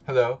Hello.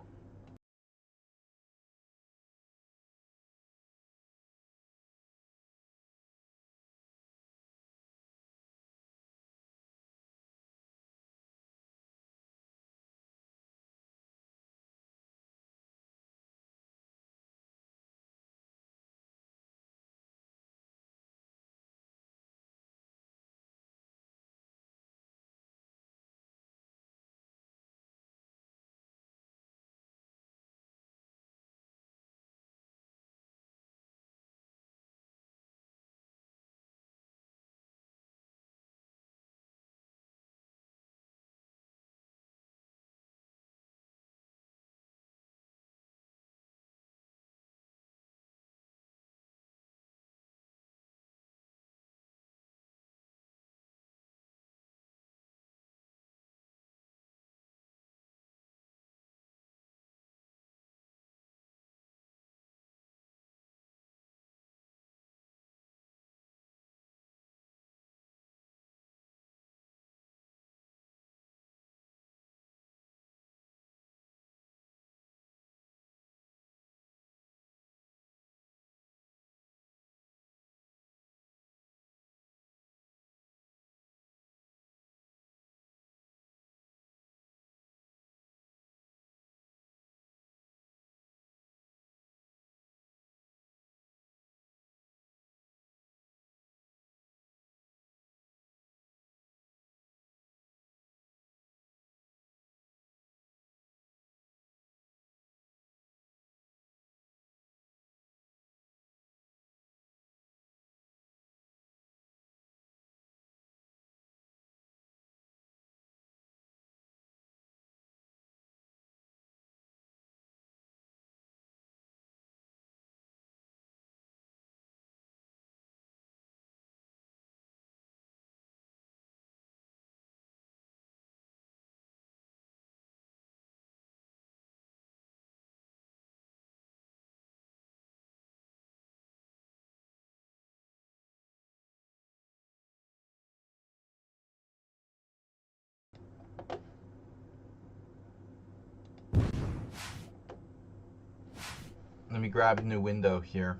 Let me grab a new window here.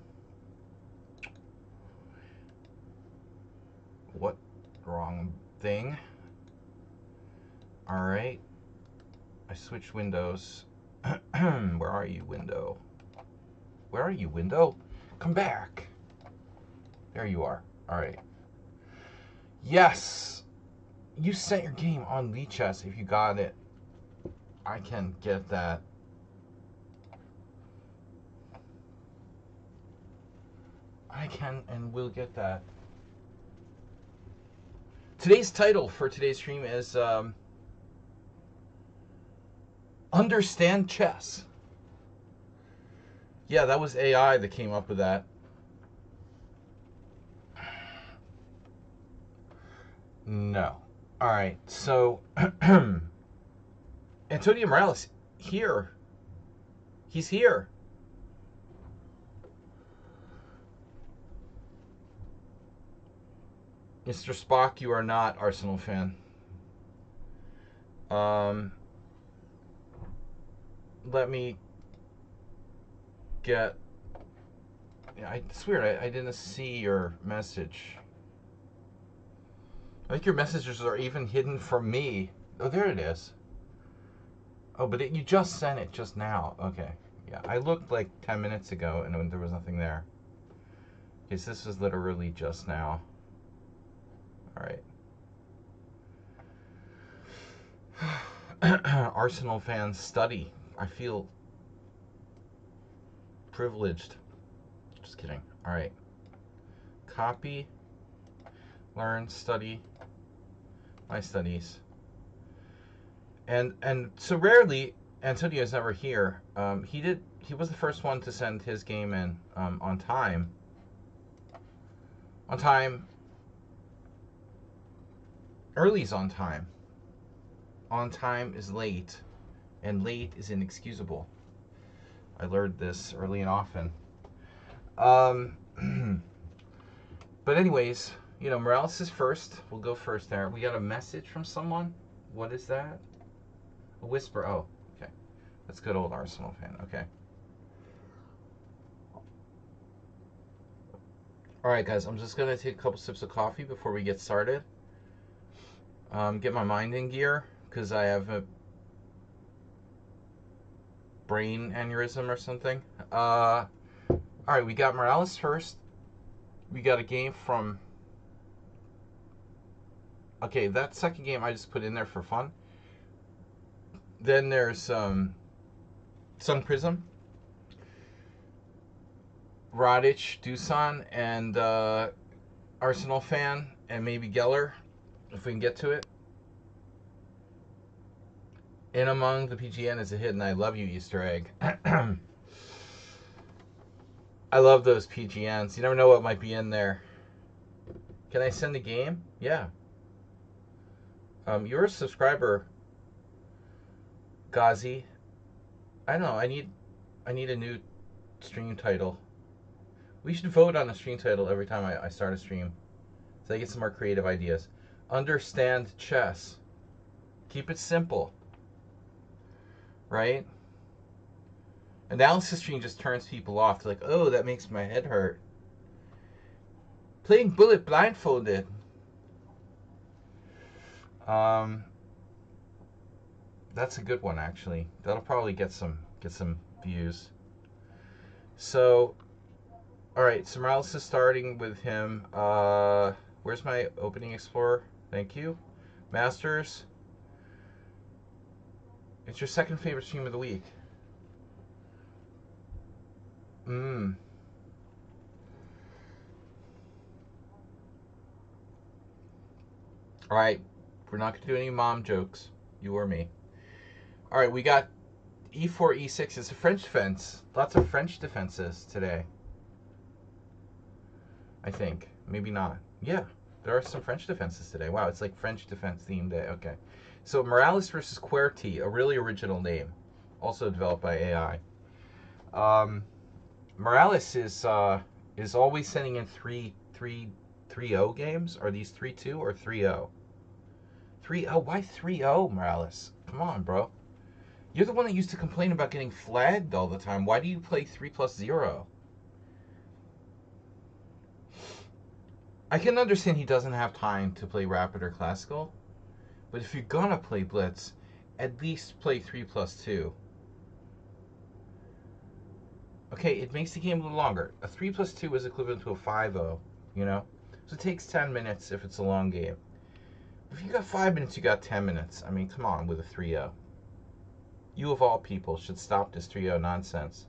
What? Wrong thing. Alright. I switched windows. Where are you, window? Where are you, window? Come back. There you are. Alright. Yes! You sent your game on Lichess if you got it. I can get that. I can and will get that. Today's title for today's stream is Understand Chess. Yeah, that was AI that came up with that. No. Alright, so Antonio Morales here. He's here. Mr. Spock, you are not Arsenal fan. Let me get. Yeah, it's weird. I didn't see your message. I think your messages are even hidden from me. Oh, there it is. Oh, but you just sent it just now. Okay. Yeah, I looked like 10 minutes ago and there was nothing there. Okay, so this was literally just now. Alright. Arsenal fans study. I feel privileged. Just kidding. Alright. Copy. Learn. Study. My studies. And so rarely Antonio's never here. He was the first one to send his game in on time. On time. Early's on time. On time is late, and late is inexcusable. I learned this early and often. But anyways, Morales is first. We'll go first there. We got a message from someone. What is that? A whisper. Oh, okay. That's good old Arsenal fan. Okay. All right, guys. I'm just gonna take a couple sips of coffee before we get started. Get my mind in gear because I have a brain aneurysm or something. All right, we got Morales first. We got a game from. Okay, that second game I just put in there for fun. Then there's Sun Prism, Radic, Dusan, and Arsenal fan, and maybe Geller, if we can get to it. In among the PGN is a hidden I love you Easter egg. I love those PGNs. You never know what might be in there. Can I send a game? Yeah. You're a subscriber, Ghazi. I don't know. I need a new stream title. We should vote on a stream title every time I start a stream, so I get some more creative ideas. Understand chess. Keep it simple. Right? Analysis stream just turns people off. They're like, oh, that makes my head hurt. Playing Bullet blindfolded. That's a good one, actually. That'll probably get some views. So, all right. So Morales is starting with him. Where's my opening explorer? Thank you. Masters. It's your second favorite stream of the week. All right. We're not going to do any mom jokes. You or me. All right. We got e4, e6. It's a French defense. Lots of French defenses today. I think. Maybe not. Yeah. There are some French defenses today. Wow. It's like French defense theme day. Okay. So Morales versus QWERTY, a really original name. Also developed by AI. Morales is always sending in 3-0 games. Are these 3-2 or 3-0? 3-0? Why 3-0, Morales? Come on, bro. You're the one that used to complain about getting flagged all the time. Why do you play 3+0? I can understand he doesn't have time to play Rapid or Classical, but if you're gonna play Blitz, at least play 3+2. Okay, it makes the game a little longer. A 3+2 is equivalent to a 5-0, you know? So it takes 10 minutes if it's a long game. If you got 5 minutes, you got 10 minutes. I mean, come on with a 3-0. You, of all people, should stop this 3-0 nonsense.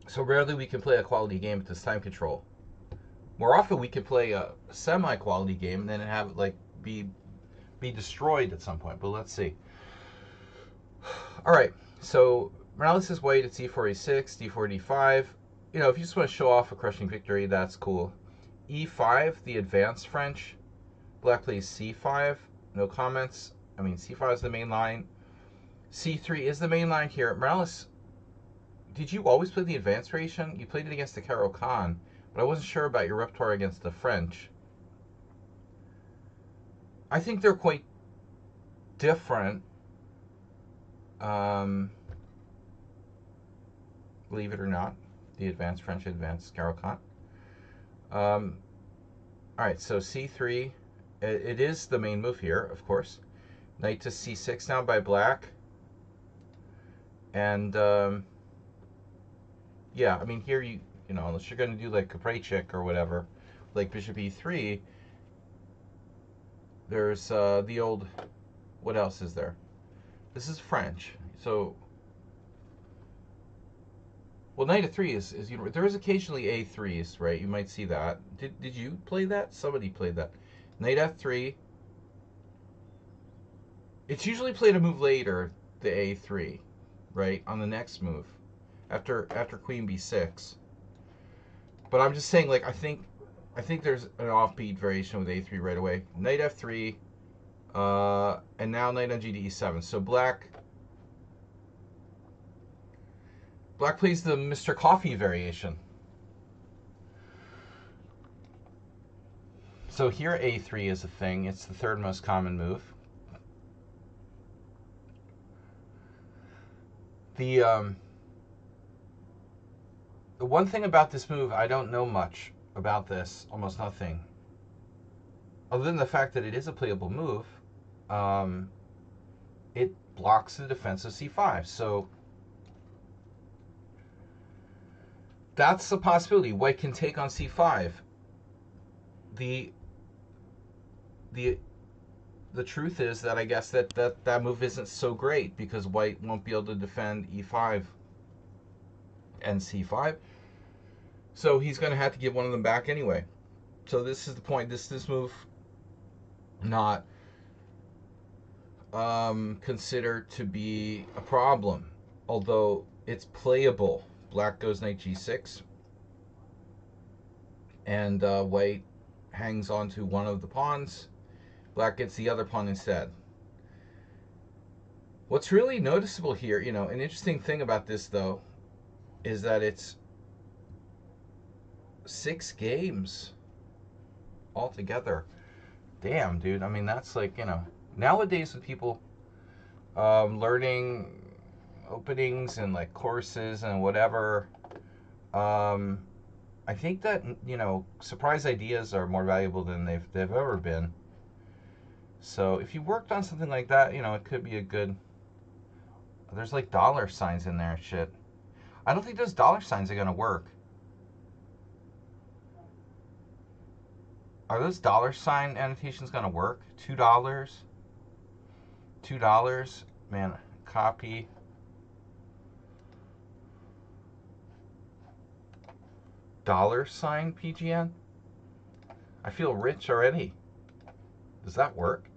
So rarely we can play a quality game with this time control. More often we can play a semi-quality game and then have it, like, be destroyed at some point. But let's see. All right. So Morales is white at c4, e6, d4, d5. You know, if you just want to show off a crushing victory, that's cool. e5, the advanced French. Black plays c5. No comments. I mean, c5 is the main line. c3 is the main line here. Morales, did you always play the advanced variation? You played it against the Caro-Kann, but I wasn't sure about your repertoire against the French. I think they're quite different. Believe it or not, the advanced French, advanced Caro-Kann. All right, so c3, it is the main move here, of course. Knight to c6 now by black. And, yeah, I mean, here you know, unless you're going to do like Kapraychik or whatever, like bishop e3, there's the old, what else is there? This is French, so, well, knight a3 is you know, there is occasionally a3s, right? You might see that. Did you play that? Somebody played that. Knight f3. It's usually played a move later, the a3, right? On the next move, after queen b6. But I'm just saying, like, I think there's an offbeat variation with a3 right away. Knight f3, and now knight on g to e7. So black plays the Mr. Coffee variation. So here a3 is a thing. It's the third most common move. The the one thing about this move, I don't know much about this, almost nothing, other than the fact that it is a playable move. Um, it blocks the defense of c5, so that's a possibility. White can take on c5. The the the truth is that I guess that move isn't so great because white won't be able to defend e5 and c5. So he's going to have to give one of them back anyway. So this is the point. This move not considered to be a problem, although it's playable. Black goes knight g6, and white hangs onto one of the pawns. Black gets the other pawn instead. What's really noticeable here, an interesting thing about this, though, is that it's 6 games altogether. Damn, dude. I mean, that's like, nowadays with people learning openings and like courses and whatever, I think that, surprise ideas are more valuable than they've ever been. So if you worked on something like that, it could be a good... There's like dollar signs in there and shit. I don't think those dollar signs are going to work. Are those dollar sign annotations going to work? $2? $2? Man, copy. Dollar sign PGN? I feel rich already. Does that work?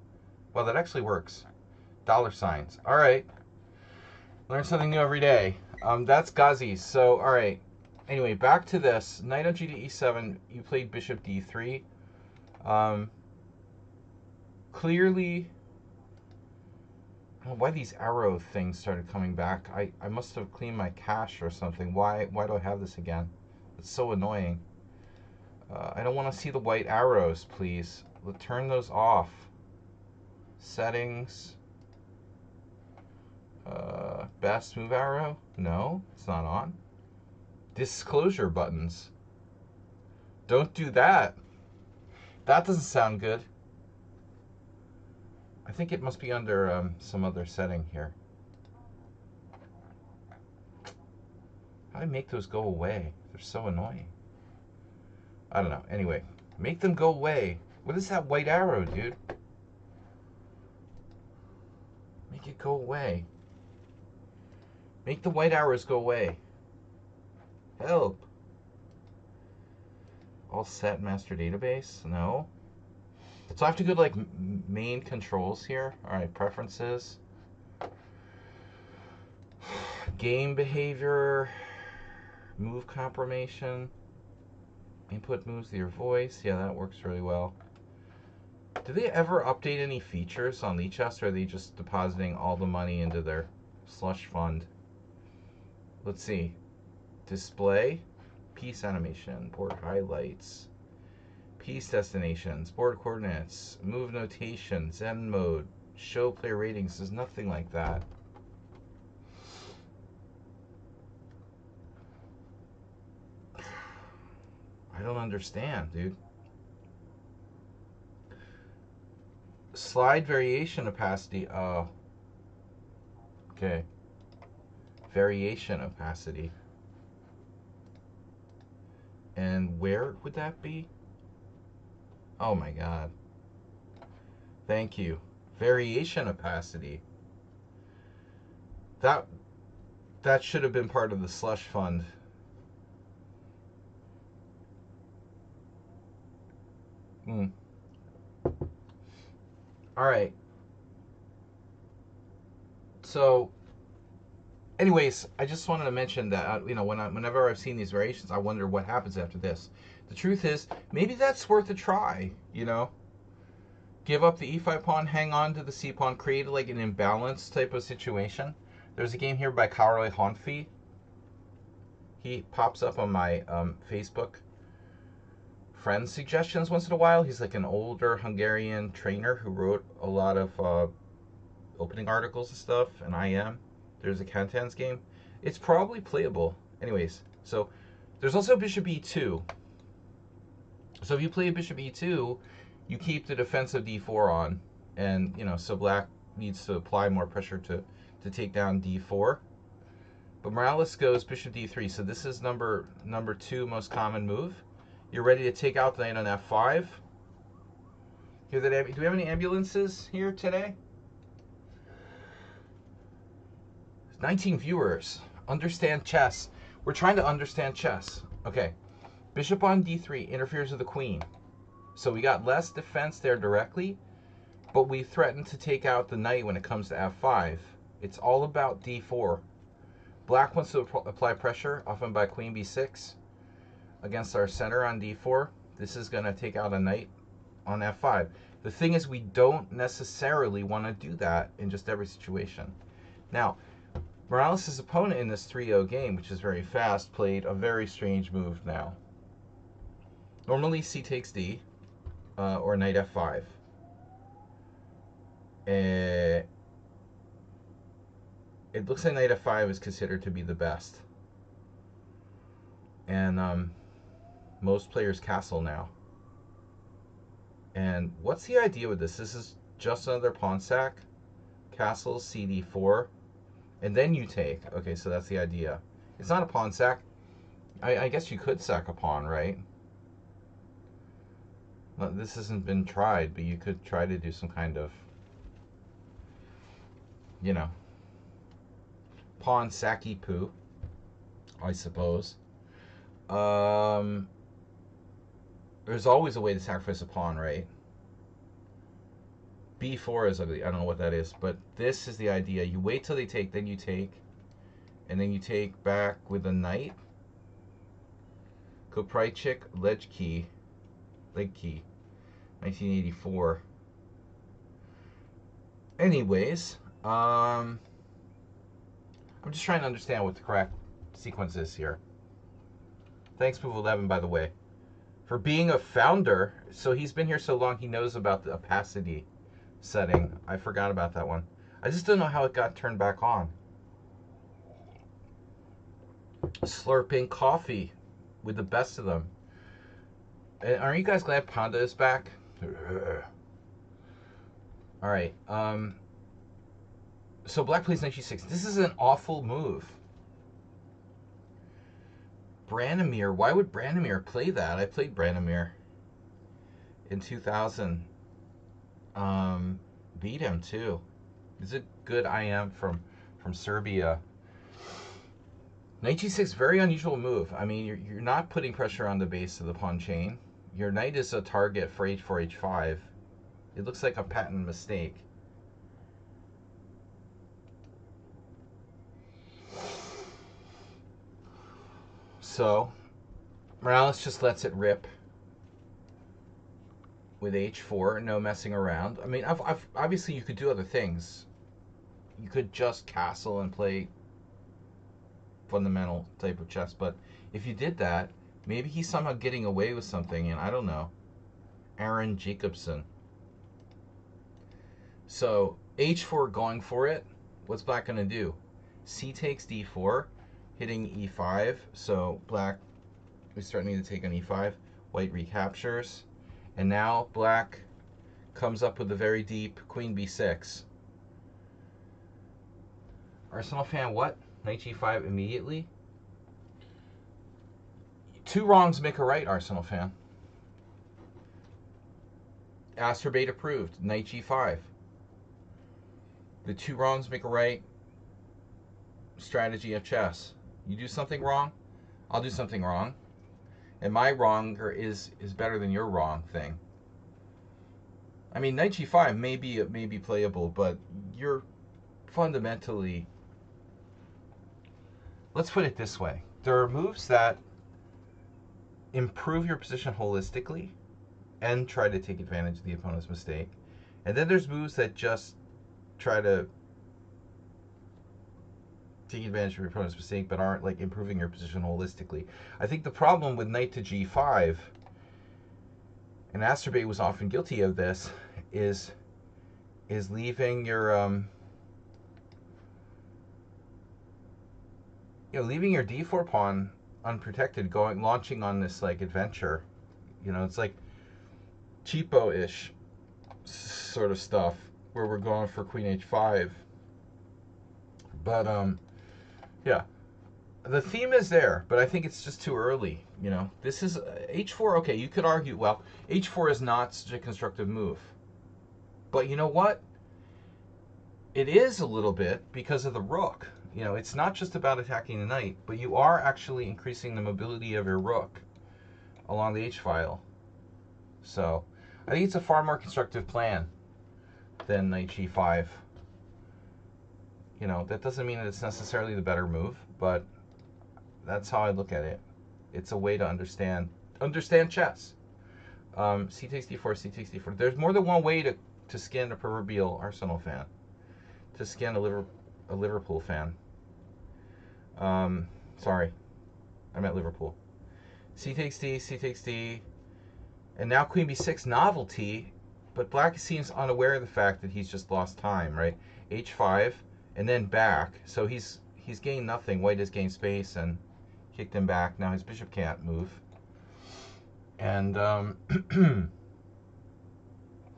Well, that actually works. Dollar signs. All right. Learn something new every day. That's Ghazi. So, all right. Anyway, back to this. Knight on g to e7. You played bishop d3. Clearly, why these arrow things started coming back. I must have cleaned my cache or something. Why do I have this again? It's so annoying. I don't want to see the white arrows, please. Turn those off. Settings. Best move arrow? No, it's not on. Disclosure buttons. Don't do that. That doesn't sound good. I think it must be under some other setting here. How do I make those go away? They're so annoying. I don't know. Anyway, make them go away. What is that white arrow, dude? Make it go away. Make the white arrows go away. Help. All set, master database? No. So I have to go to like main controls here. All right, preferences. Game behavior. Move confirmation. Input moves to your voice. Yeah, that works really well. Do they ever update any features on Lichess, or are they just depositing all the money into their slush fund? Let's see. Display. Piece animation. Board highlights. Piece destinations. Board coordinates. Move notation. Zen mode. Show player ratings. There's nothing like that. I don't understand, dude. Slide variation opacity. Oh. Okay. Variation opacity. And where would that be? Oh my god. Thank you. Variation opacity. That should have been part of the slush fund. All right. So, anyways, I just wanted to mention that whenever I've seen these variations, I wonder what happens after this. The truth is, maybe that's worth a try. Give up the e5 pawn, hang on to the c pawn, create like an imbalance type of situation. There's a game here by Karoly Honfi. He pops up on my Facebook friend suggestions once in a while. He's like an older Hungarian trainer who wrote a lot of opening articles and stuff, and there's a Cantans game. It's probably playable. Anyways, so there's also bishop e2. So if you play bishop e2, you keep the defense of d4 on, and so black needs to apply more pressure to take down d4. But Morales goes bishop d3, so this is number 2 most common move. You're ready to take out the knight on f5. Do we have any ambulances here today? 19 viewers. Understand chess. We're trying to understand chess. Okay. Bishop on d3 interferes with the queen. So we got less defense there directly, but we threatened to take out the knight when it comes to f5. It's all about d4. Black wants to apply pressure, often by queen b6, against our center on d4. This is going to take out a knight on f5. The thing is, we don't necessarily want to do that in just every situation. Now, Morales' opponent in this 3-0 game, which is very fast, played a very strange move now. Normally, c takes d, or knight f5. It looks like knight f5 is considered to be the best. And most players castle now. And what's the idea with this? This is just another pawn sack. Castle, cd4. And then you take. Okay, so that's the idea. It's not a pawn sack. I guess you could sack a pawn, right? Well, this hasn't been tried, but you could try to do some kind of, pawn sacky poo, I suppose. There's always a way to sacrifice a pawn, right? b4 is ugly. I don't know what that is, but this is the idea. You wait till they take, then you take, and then you take back with a knight. Koprichik, leg key, 1984. Anyways, I'm just trying to understand what the correct sequence is here. Thanks, Move11, by the way, for being a founder. So he's been here so long, he knows about the opacity setting. I forgot about that one. I just don't know how it got turned back on. Slurping coffee with the best of them. And aren't you guys glad Panda is back? All right. So black plays knight g6. This is an awful move. Branimir. Why would Branimir play that? I played Branimir in 2000. Beat him too. He's a good IM from Serbia. Knight g6, very unusual move. I mean, you're not putting pressure on the base of the pawn chain. Your knight is a target for h4, h5. It looks like a patent mistake. So Morales just lets it rip with h4, no messing around. I mean, obviously you could do other things. You could just castle and play fundamental type of chess, but if you did that, maybe he's somehow getting away with something, and I don't know. Aaron Jacobson. So h4 going for it. What's black going to do? C takes d4, hitting e5. So black is threatening to take on e5. White recaptures. And now black comes up with a very deep queen b6. Arsenal fan, what? Knight g5 immediately? Two wrongs make a right, Arsenal fan. Astrobate approved. Knight g5. The two wrongs make a right strategy of chess. You do something wrong, I'll do something wrong. And my wrong is better than your wrong thing. I mean, knight g5 may be playable, but you're fundamentally... Let's put it this way. There are moves that improve your position holistically and try to take advantage of the opponent's mistake. And then there's moves that just try to take advantage of your opponent's mistake but aren't like improving your position holistically. I think the problem with knight to g5, and Astrobate was often guilty of this, is leaving your leaving your d4 pawn unprotected, launching on this like adventure, it's like cheapo-ish sort of stuff where we're going for queen h5. But yeah, the theme is there, but I think it's just too early. This is h4. Okay, you could argue, well, h4 is not such a constructive move, but you know what? It is a little bit because of the rook. It's not just about attacking the knight, but you are actually increasing the mobility of your rook along the h-file. So I think it's a far more constructive plan than knight g5. That doesn't mean that it's necessarily the better move, but that's how I look at it. It's a way to understand chess. C takes d4, C takes d4. There's more than one way to skin a proverbial Arsenal fan, to skin a Liverpool fan. Sorry, I meant Liverpool. C takes d, C takes d, and now queen b6 novelty, but black seems unaware of the fact that he's just lost time, right? h5 and then back, so he's gained nothing. White has gained space and kicked him back. Now his bishop can't move, and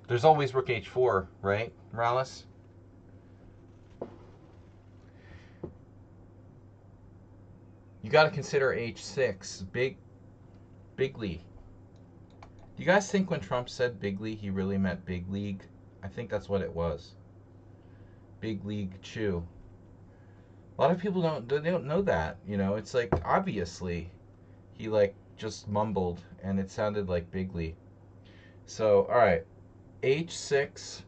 there's always rook h4, right, Morales? You got to consider h6, bigly. Do you guys think when Trump said bigly, he really meant big league? I think that's what it was. Big league chew. A lot of people don't know that. It's like obviously he like just mumbled and it sounded like bigly. So all right, h6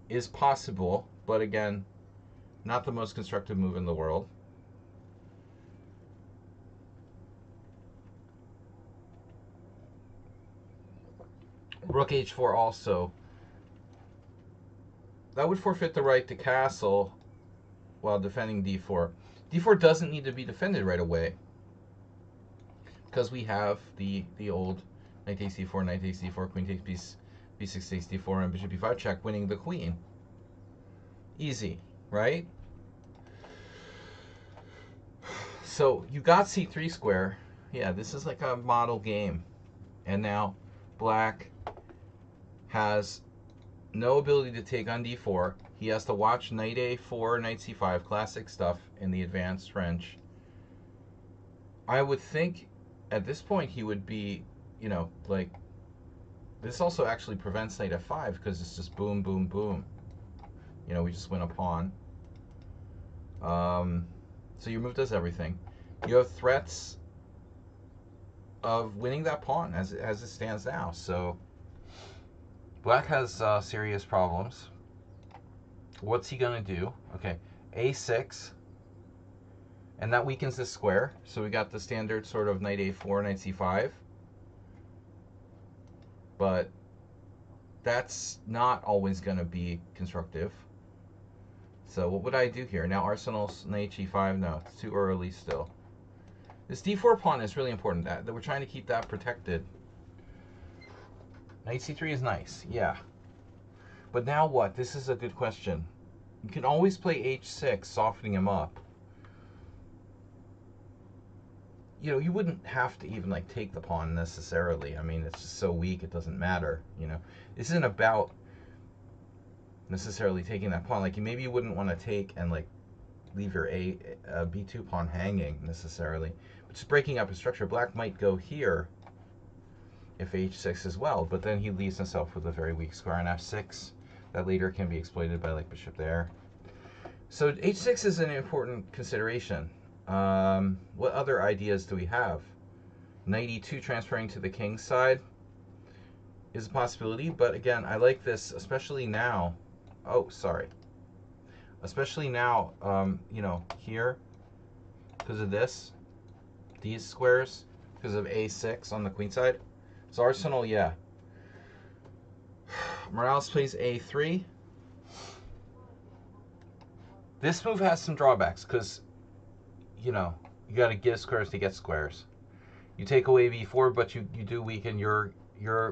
is possible, but again, not the most constructive move in the world. Rook h4 also. That would forfeit the right to castle while defending d4. d4 doesn't need to be defended right away because we have the old knight takes d4, knight takes d4, queen takes b6 takes d4, and bishop b5 check, winning the queen. Easy, right? So you got c3 square. Yeah, this is like a model game. And now black has no ability to take on d4. He has to watch knight a4, knight c5, classic stuff in the advanced French. I would think at this point he would be, like, this also actually prevents knight f5 because it's just boom, boom, boom. We just win a pawn. So your move does everything. You have threats of winning that pawn as it stands now. So black has serious problems. What's he going to do? Okay, a6. And that weakens this square. So we got the standard sort of knight a4, knight c5. But that's not always going to be constructive. So what would I do here? Now Arsenal's knight g5. No, it's too early still. This d4 pawn is really important. That we're trying to keep that protected. Knight c3 is nice, yeah. But now what? This is a good question. You can always play h6, softening him up. You wouldn't have to even like take the pawn necessarily. I mean, it's just so weak it doesn't matter. This isn't about necessarily taking that pawn. Like maybe you wouldn't want to take and like leave your b2 pawn hanging necessarily, but just breaking up a structure. Black might go here if h6 as well, but then he leaves himself with a very weak square on f6 that later can be exploited by like bishop there. So h6 is an important consideration. What other ideas do we have? Knight e2 transferring to the king's side is a possibility, but again, I like this, especially now. Oh, sorry. Especially now, here, because of these squares, because of a6 on the queen side. So Arsenal, yeah. Morales plays a3. This move has some drawbacks, because, you got to give squares to get squares. You take away b4, but you do weaken your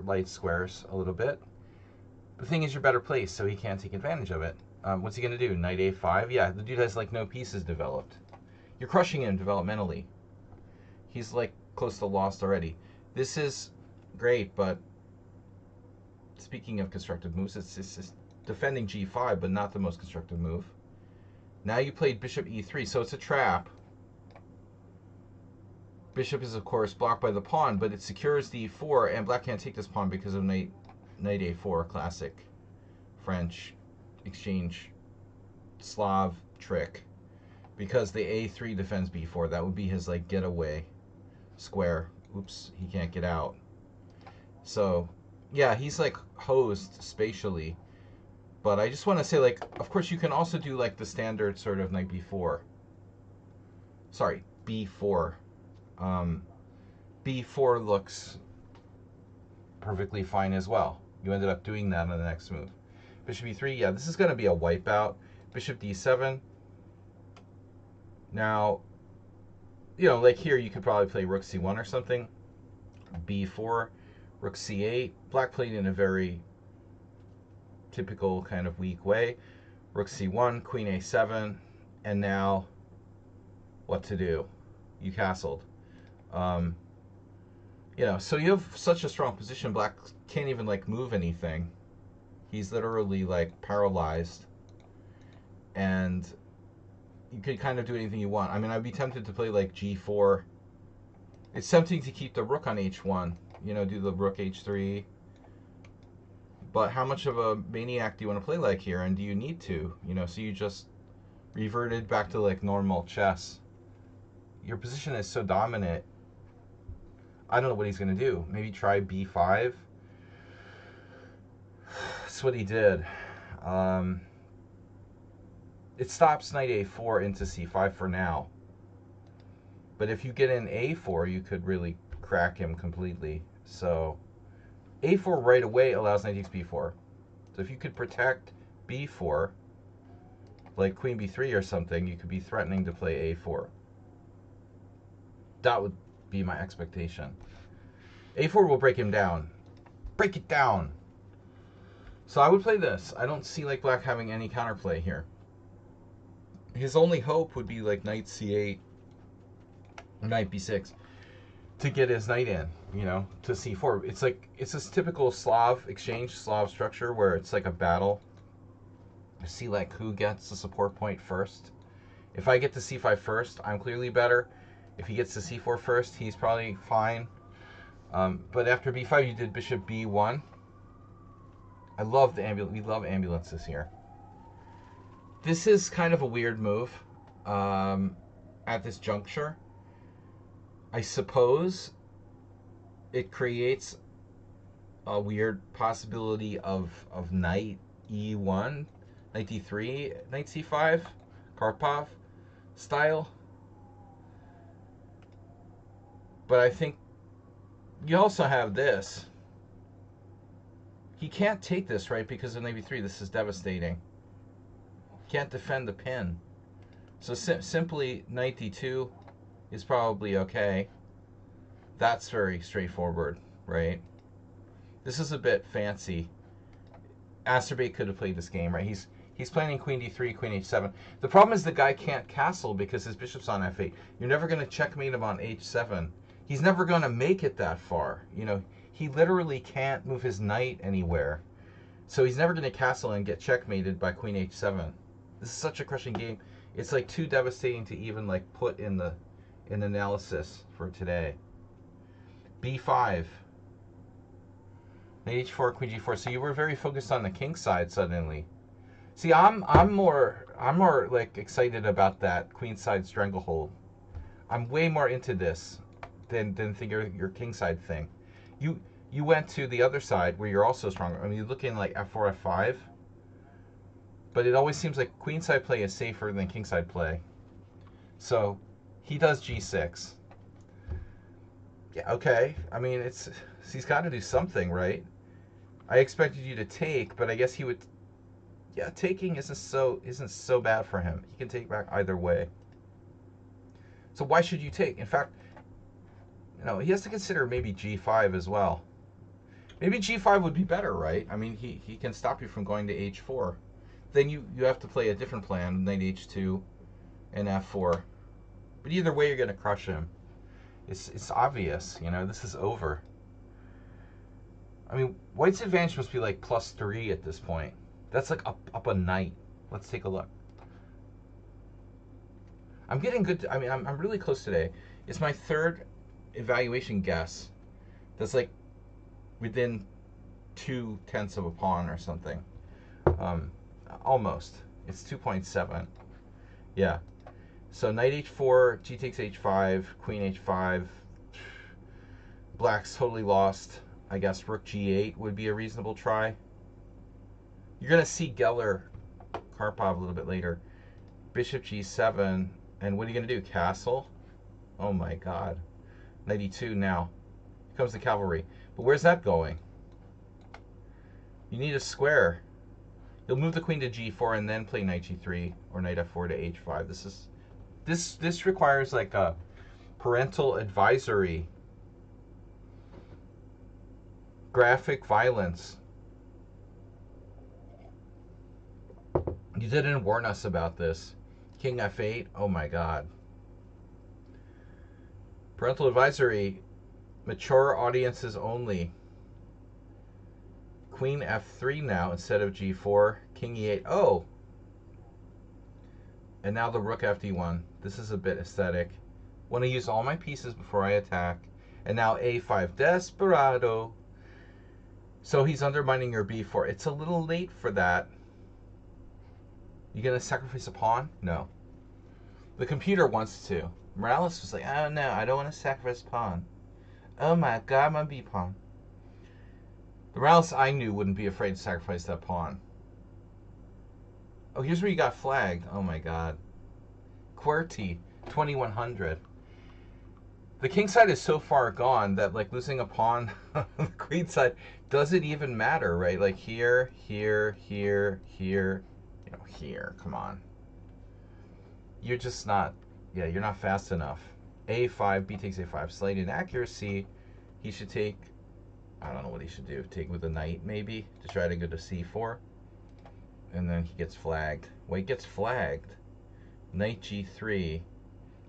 light squares a little bit. The thing is, you're better placed, so he can't take advantage of it. What's he going to do? Knight a5? Yeah, the dude has like no pieces developed. You're crushing him developmentally. He's like close to lost already. This is great, but speaking of constructive moves, it's defending g5, but not the most constructive move. Now you played bishop e3, so it's a trap. Bishop is, of course, blocked by the pawn, but it secures the e4, and black can't take this pawn because of knight a4, classic French exchange Slav trick. Because the a3 defends b4, that would be his like getaway square. Oops, he can't get out. So, yeah, he's like hosed spatially. But I just want to say, like, of course you can also do like the standard sort of knight b4. Sorry, b4. B4 looks perfectly fine as well. You ended up doing that on the next move. Bishop e3, yeah, this is going to be a wipeout. Bishop d7. Now, you know, like here you could probably play rook c1 or something. b4, rook c8. Black played in a very typical kind of weak way. Rook c1, queen a7, and now what to do? You castled. You know, so you have such a strong position. Black can't even like move anything. He's literally like paralyzed, and you could kind of do anything you want. I mean, I'd be tempted to play like g4. It's tempting to keep the rook on h1. You know, do the rook h3. But how much of a maniac do you want to play like here? And do you need to? You know, so you just reverted back to like normal chess. Your position is so dominant. I don't know what he's going to do. Maybe try b5. That's what he did. It stops knight a4 into c5 for now. But if you get in a4, you could really crack him completely. So a4 right away allows knight takes b4. So if you could protect b4, like queen b3 or something, you could be threatening to play a4. That would be my expectation. a4 will break him down. Break it down. So I would play this. I don't see like black having any counterplay here. His only hope would be like knight c8, knight b6 to get his knight in, you know, to c4. It's like, it's this typical Slav exchange, Slav structure where it's like a battle. See like who gets the support point first. If I get to c5 first, I'm clearly better. If he gets to c4 first, he's probably fine. But after b5, you did bishop b1. I love the ambulance. We love ambulances here. This is kind of a weird move at this juncture. I suppose it creates a weird possibility of knight e1, knight d3, knight c5, Karpov style. But I think you also have this. He can't take this, right, because of knight b3. This is devastating. Can't defend the pin. So simply knight d2 is probably okay. That's very straightforward, right? This is a bit fancy. Asterbate could have played this game, right? He's planning queen d3, queen h7. The problem is the guy can't castle because his bishop's on f8. You're never going to checkmate him on h7. He's never going to make it that far. You know, he literally can't move his knight anywhere. So he's never going to castle and get checkmated by queen h7. This is such a crushing game. It's like too devastating to even like put in the analysis for today. b5. Knight h4, queen g4. So you were very focused on the king side suddenly. See, I'm more like excited about that queen side stranglehold. I'm way more into this than your king side thing. You went to the other side where you're also stronger. I mean, you're looking like f4, f5. But it always seems like queenside play is safer than kingside play. So he does g6. Yeah, okay. I mean, he's got to do something, right? I expected you to take, but I guess he would. Yeah, taking isn't so bad for him. He can take back either way. So why should you take? In fact, you know, he has to consider maybe g5 as well. Maybe g5 would be better, right? I mean, he can stop you from going to h4. Then you have to play a different plan, knight h2 and f4. But either way, you're going to crush him. It's obvious, you know, this is over. I mean, white's advantage must be like +3 at this point. That's like up a knight. Let's take a look. I'm getting good. I mean, I'm really close today. It's my third evaluation guess. That's like within 2/10 of a pawn or something. Almost. It's 2.7. Yeah. So knight h4, g takes h5, queen h5. Black's totally lost. I guess rook g8 would be a reasonable try. You're going to see Geller Karpov a little bit later. Bishop g7. And what are you going to do? Castle? Oh my god. Knight e2 now. Here comes the cavalry. But where's that going? You need a square. You'll move the queen to g4 and then play knight g3 or knight f4 to h5. This requires like a parental advisory. Graphic violence. You didn't warn us about this. King f8. Oh my god. Parental advisory. Mature audiences only. Queen f3 now instead of g4. King e8. Oh! And now the rook fd1. This is a bit aesthetic. Want to use all my pieces before I attack. And now a5. Desperado. So he's undermining your b4. It's a little late for that. You gonna sacrifice a pawn? No. The computer wants to. Morales was like, oh no, I don't want to sacrifice a pawn. Oh my god, my b pawn. The Morales I knew wouldn't be afraid to sacrifice that pawn. Oh, here's where you got flagged. Oh my god. QWERTY 2100. The king side is so far gone that like losing a pawn on the queen side doesn't even matter, right? Like here, here, here, here, you know, here. Come on. You're just not, yeah, you're not fast enough. a5, b takes a5. Slight inaccuracy. He should take, I don't know what he should do. Take with a knight maybe to try to go to c4. And then he gets flagged. White gets flagged. Knight g3.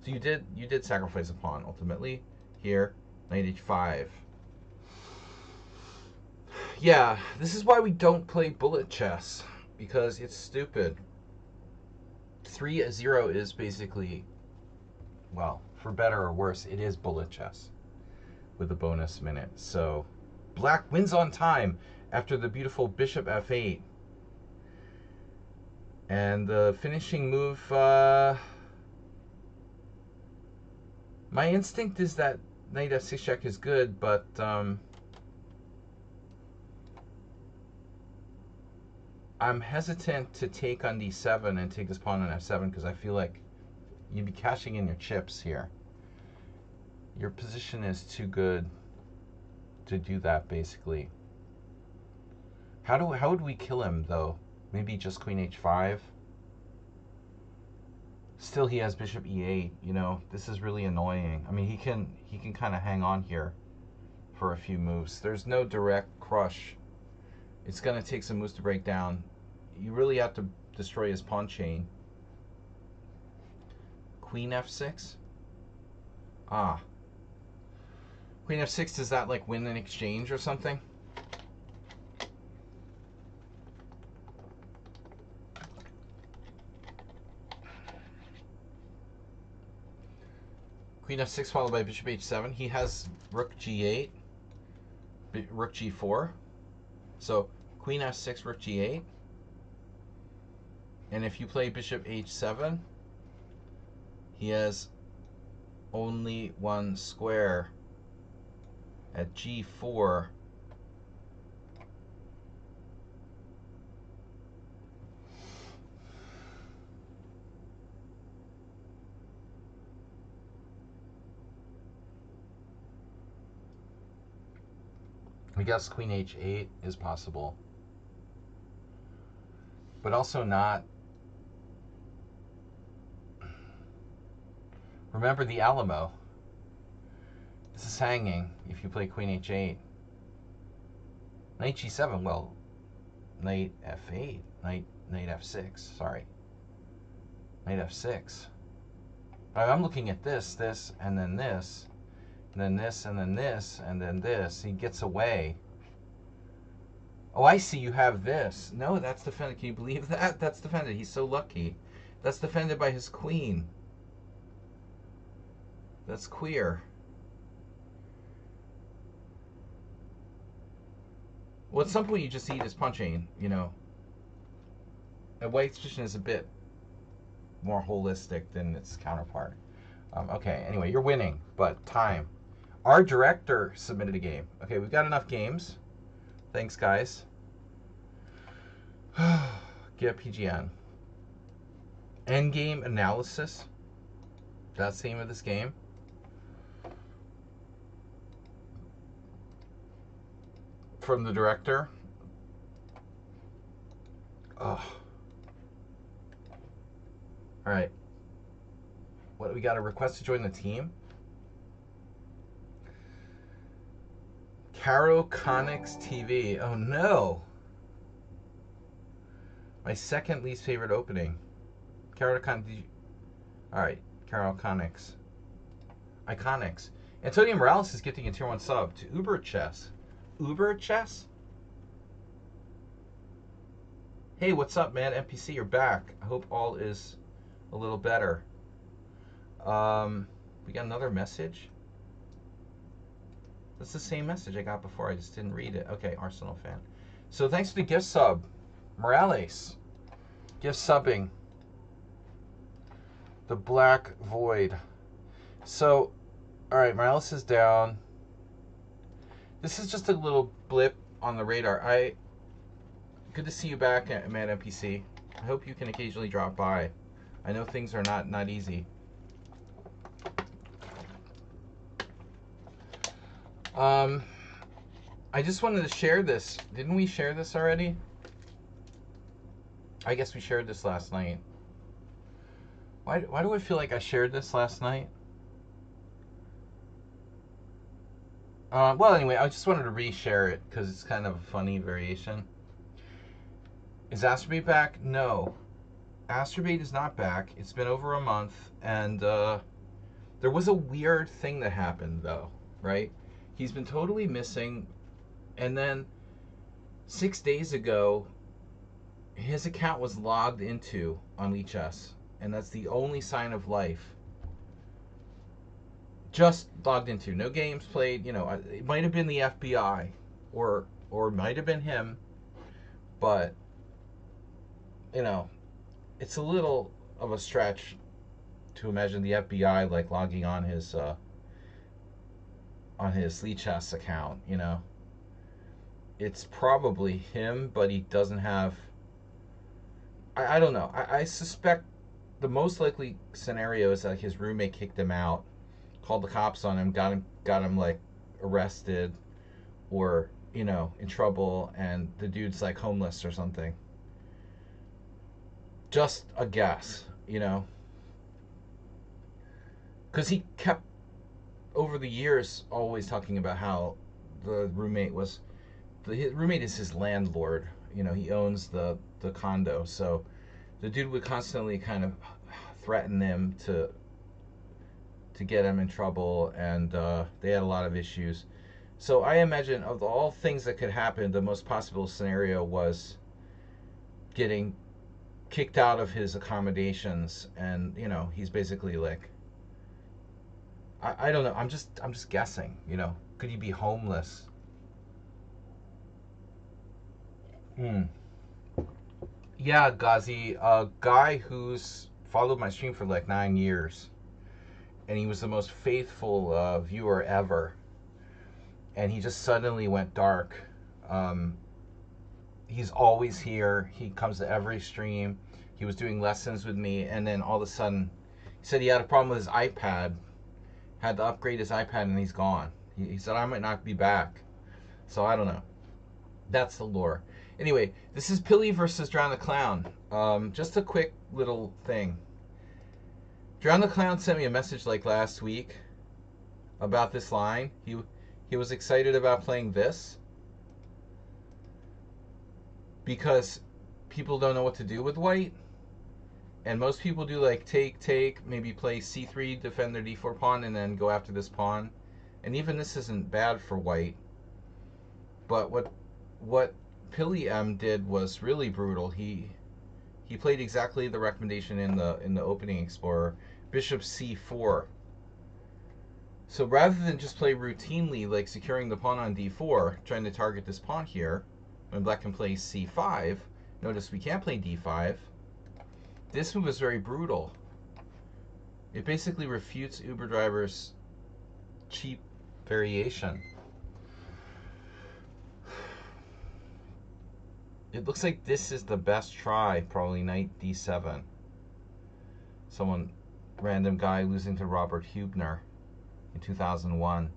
So you did sacrifice a pawn ultimately. Here, knight h5. Yeah, this is why we don't play bullet chess, because it's stupid. 3-0 is basically, well, for better or worse, it is bullet chess with a bonus minute. So black wins on time after the beautiful bishop f8. And the finishing move, my instinct is that knight f6 check is good, but I'm hesitant to take on d7 and take this pawn on f7 because I feel like you'd be cashing in your chips here. Your position is too good to do that, basically. How would we kill him, though? Maybe just queen h5? Still, he has bishop e8, you know. This is really annoying. I mean, he can kind of hang on here for a few moves. There's no direct crush. It's going to take some moves to break down. You really have to destroy his pawn chain. Queen f6? Ah. Queen f6, does that like win an exchange or something? Queen f6 followed by bishop h7. He has rook g8, rook g4. So queen f6, rook g8. And if you play bishop h7, he has only one square at g4. I guess queen h8 is possible, but also not. Remember the Alamo. This is hanging if you play queen h8. Knight g7, well, knight f8, knight f6, sorry. Knight f6. I'm looking at this, and then this, and then this, and then this, and then this. He gets away. Oh, I see. You have this. No, that's defended. Can you believe that? That's defended. He's so lucky. That's defended by his queen. That's queer. Well, at some point you just eat his punching, you know. A white position is a bit more holistic than its counterpart. Okay, anyway, you're winning, but time. Our director submitted a game. Okay, we've got enough games. Thanks, guys. Get PGN. Endgame analysis. That's the name of this game. From the director. Oh. All right. What, we got a request to join the team? Caro Connix TV. Oh no. My second least favorite opening. Caro Connix. Alright, Caro Connix. Iconics. Antonio Morales is getting a tier 1 sub to Uber Chess. Uber Chess? Hey, what's up, man? NPC, you're back. I hope all is a little better. We got another message. That's the same message I got before. I just didn't read it. Okay, Arsenal fan. So thanks for the gift sub. Morales. Gift subbing. The Black Void. So, alright, Morales is down. This is just a little blip on the radar. Good to see you back, Mad NPC. I hope you can occasionally drop by. I know things are not easy. I just wanted to share this. Didn't we share this already? I guess we shared this last night. Why do I feel like I shared this last night? Well, anyway, I just wanted to reshare it because it's kind of a funny variation. Is Astrobate back? No. Astrobate is not back. It's been over a month, and there was a weird thing that happened, though, right? He's been totally missing, and then 6 days ago, his account was logged into on Lichess, and that's the only sign of life. Just logged into, no games played. You know, it might have been the FBI, or it might have been him, but you know, it's a little of a stretch to imagine the FBI like logging on his Lichess account. You know, it's probably him, but he doesn't have. I don't know. I suspect the most likely scenario is that his roommate kicked him out, called the cops on him, got him like arrested, or you know, in trouble, and the dude's like homeless or something. Just a guess, you know, because he kept over the years always talking about how the roommate is his landlord. You know, he owns the condo, so the dude would constantly kind of threaten them to get him in trouble, and they had a lot of issues. So I imagine of all things that could happen, the most possible scenario was getting kicked out of his accommodations, and you know, he's basically like, I don't know. I'm just guessing. You know, could he be homeless? Yeah, Ghazi, a guy who's followed my stream for like 9 years, and he was the most faithful viewer ever, and he just suddenly went dark. He's always here. He comes to every stream. He was doing lessons with me, and then all of a sudden, he said he had a problem with his iPad, had to upgrade his iPad, and he's gone. He said, I might not be back. So I don't know. That's the lore. Anyway, this is Pilly versus Drown the Clown. Just a quick little thing. Drown the Clown sent me a message like last week about this line. He was excited about playing this because people don't know what to do with white. And most people do like take, maybe play c3, defend their d4 pawn, and then go after this pawn. And even this isn't bad for white. But what Pili M did was really brutal. He played exactly the recommendation in the opening explorer, bishop c4. So rather than just play routinely, like securing the pawn on d4, trying to target this pawn here, when black can play c5, notice we can't play d5. This move is very brutal. It basically refutes UberDriver's cheap variation. It looks like this is the best try, probably knight d7. Someone, random guy losing to Robert Hubner in 2001.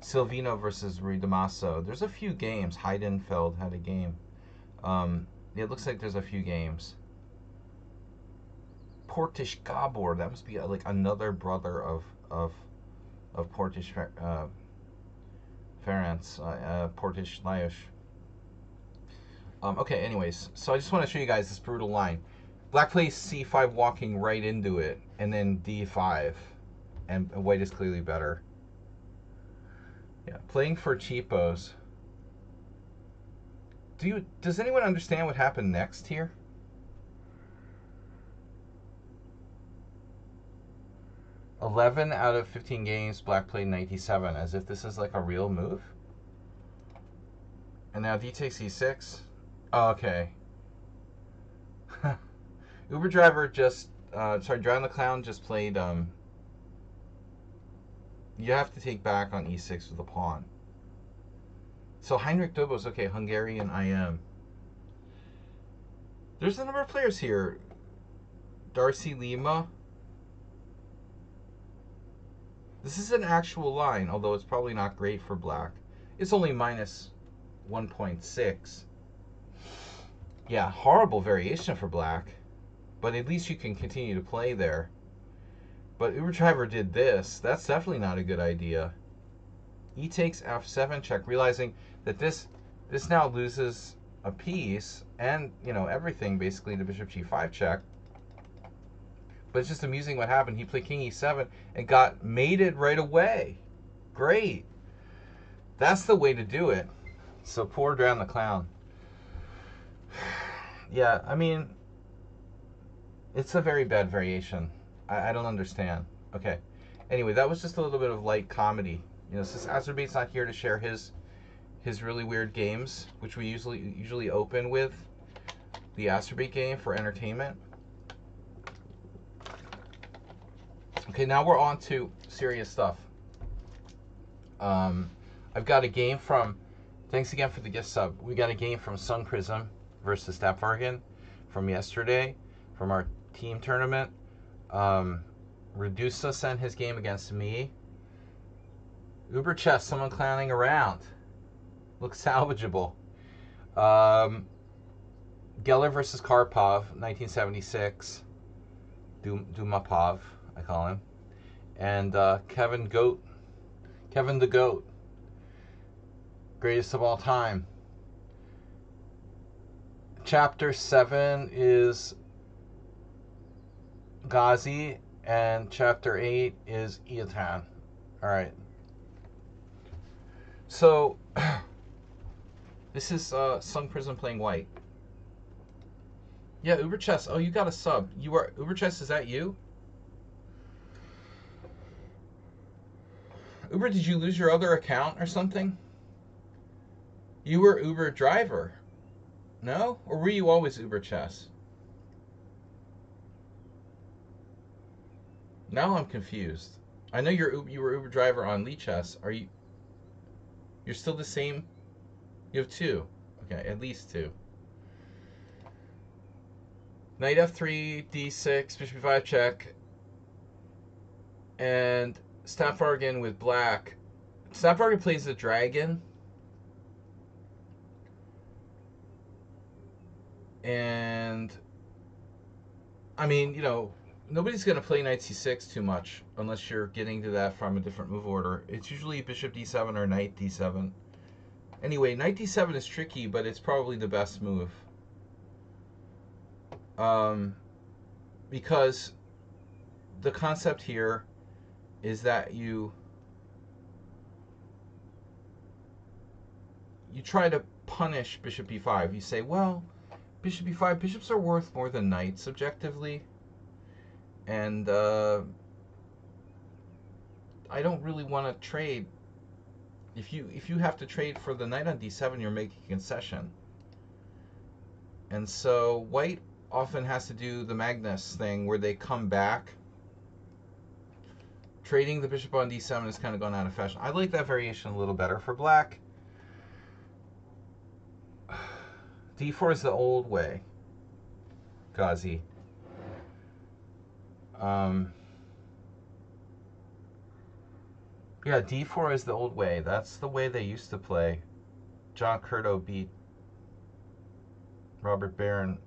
Silvino versus Rui Damaso. There's a few games. Heidenfeld had a game. It looks like there's a few games. Portish Gabor. That must be like another brother of Portish Ferenc. Portish Lajos. Okay, anyways, so I just want to show you guys this brutal line. Black plays c5, walking right into it, and then d5, and white is clearly better. Yeah, playing for cheapos. Does anyone understand what happened next here? "11 out of 15 games, black played knight d7, as if this is like a real move. And now d takes e6. Oh, okay. UberDriver just, Drown the Clown just played, you have to take back on e6 with a pawn. So Heinrich Dobos, okay, Hungarian IM. There's a number of players here. Darcy Lima. This is an actual line, although it's probably not great for black. It's only minus 1.6. Yeah, horrible variation for black, but at least you can continue to play there. But UberDriver did this. That's definitely not a good idea. E takes f7 check, realizing that this now loses a piece and, you know, everything basically to bishop g5 check. But it's just amusing what happened. He played king e7 and got mated right away. Great. That's the way to do it. So poor Drown the Clown. Yeah, I mean, it's a very bad variation. I don't understand. Okay. Anyway, that was just a little bit of light comedy. You know, since Azerbaid's not here to share his really weird games, which we usually open with the Azerbait game for entertainment. Okay, now we're on to serious stuff. I've got a game from, thanks again for the gift sub. We got a game from Sun Prism versus Stapvargan from yesterday, from our team tournament. Redusa sent his game against me. Uber Chess, someone clowning around. Looks salvageable. Geller versus Karpov, 1976. Dumapov, I call him. And Kevin the Goat, greatest of all time. Chapter 7 is Ghazi, and Chapter 8 is Iatan. All right. So, this is Sun Prism playing white. Yeah, Uber Chess. Oh, you got a sub. You are Uber Chess. Is that you? Uber, did you lose your other account or something? You were Uber Driver. No? Or were you always Uber Chess? Now I'm confused. I know you were Uber Driver on Lichess. Are you? You're still the same? You have two. Okay, at least two. Knight f3, d6, bishop b5 check, and Stapvargan with black. Stapvargan plays the dragon, and I mean, you know, nobody's going to play knight c6 too much unless you're getting to that from a different move order. It's usually bishop d7 or knight d7. Anyway, knight d7 is tricky, but it's probably the best move. because the concept here is that you try to punish bishop b5. You say, well, bishop b5, bishops are worth more than knights objectively, and I don't really want to trade. If you have to trade for the knight on d7, you're making a concession. And so white often has to do the Magnus thing where they come back. Trading the bishop on d7 has kind of gone out of fashion. I like that variation a little better for black. d4 is the old way, Ghazi. Yeah, d4 is the old way. That's the way they used to play. John Curto beat Robert Barron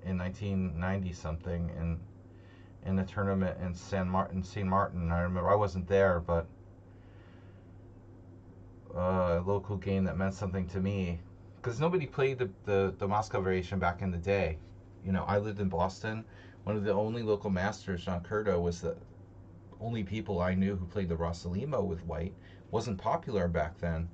in 1990 something in the tournament in St. Martin. I remember, I wasn't there, but a local game that meant something to me, because nobody played the Moscow variation back in the day. You know, I lived in Boston. One of the only local masters, John Curto, was the only people I knew who played the Rossolimo with white. Wasn't popular back then.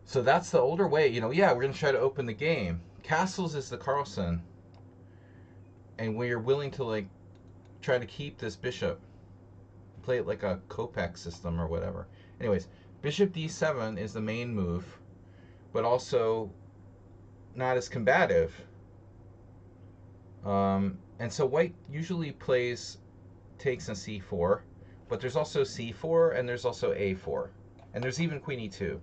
So that's the older way. You know, yeah, we're going to try to open the game. Castles is the Carlsen. And where you're willing to, like, try to keep this bishop. Play it like a Kopek system or whatever. Anyways, bishop d7 is the main move, but also not as combative. And so white usually takes in c4, but there's also c4 and there's also a4. And there's even queen e2.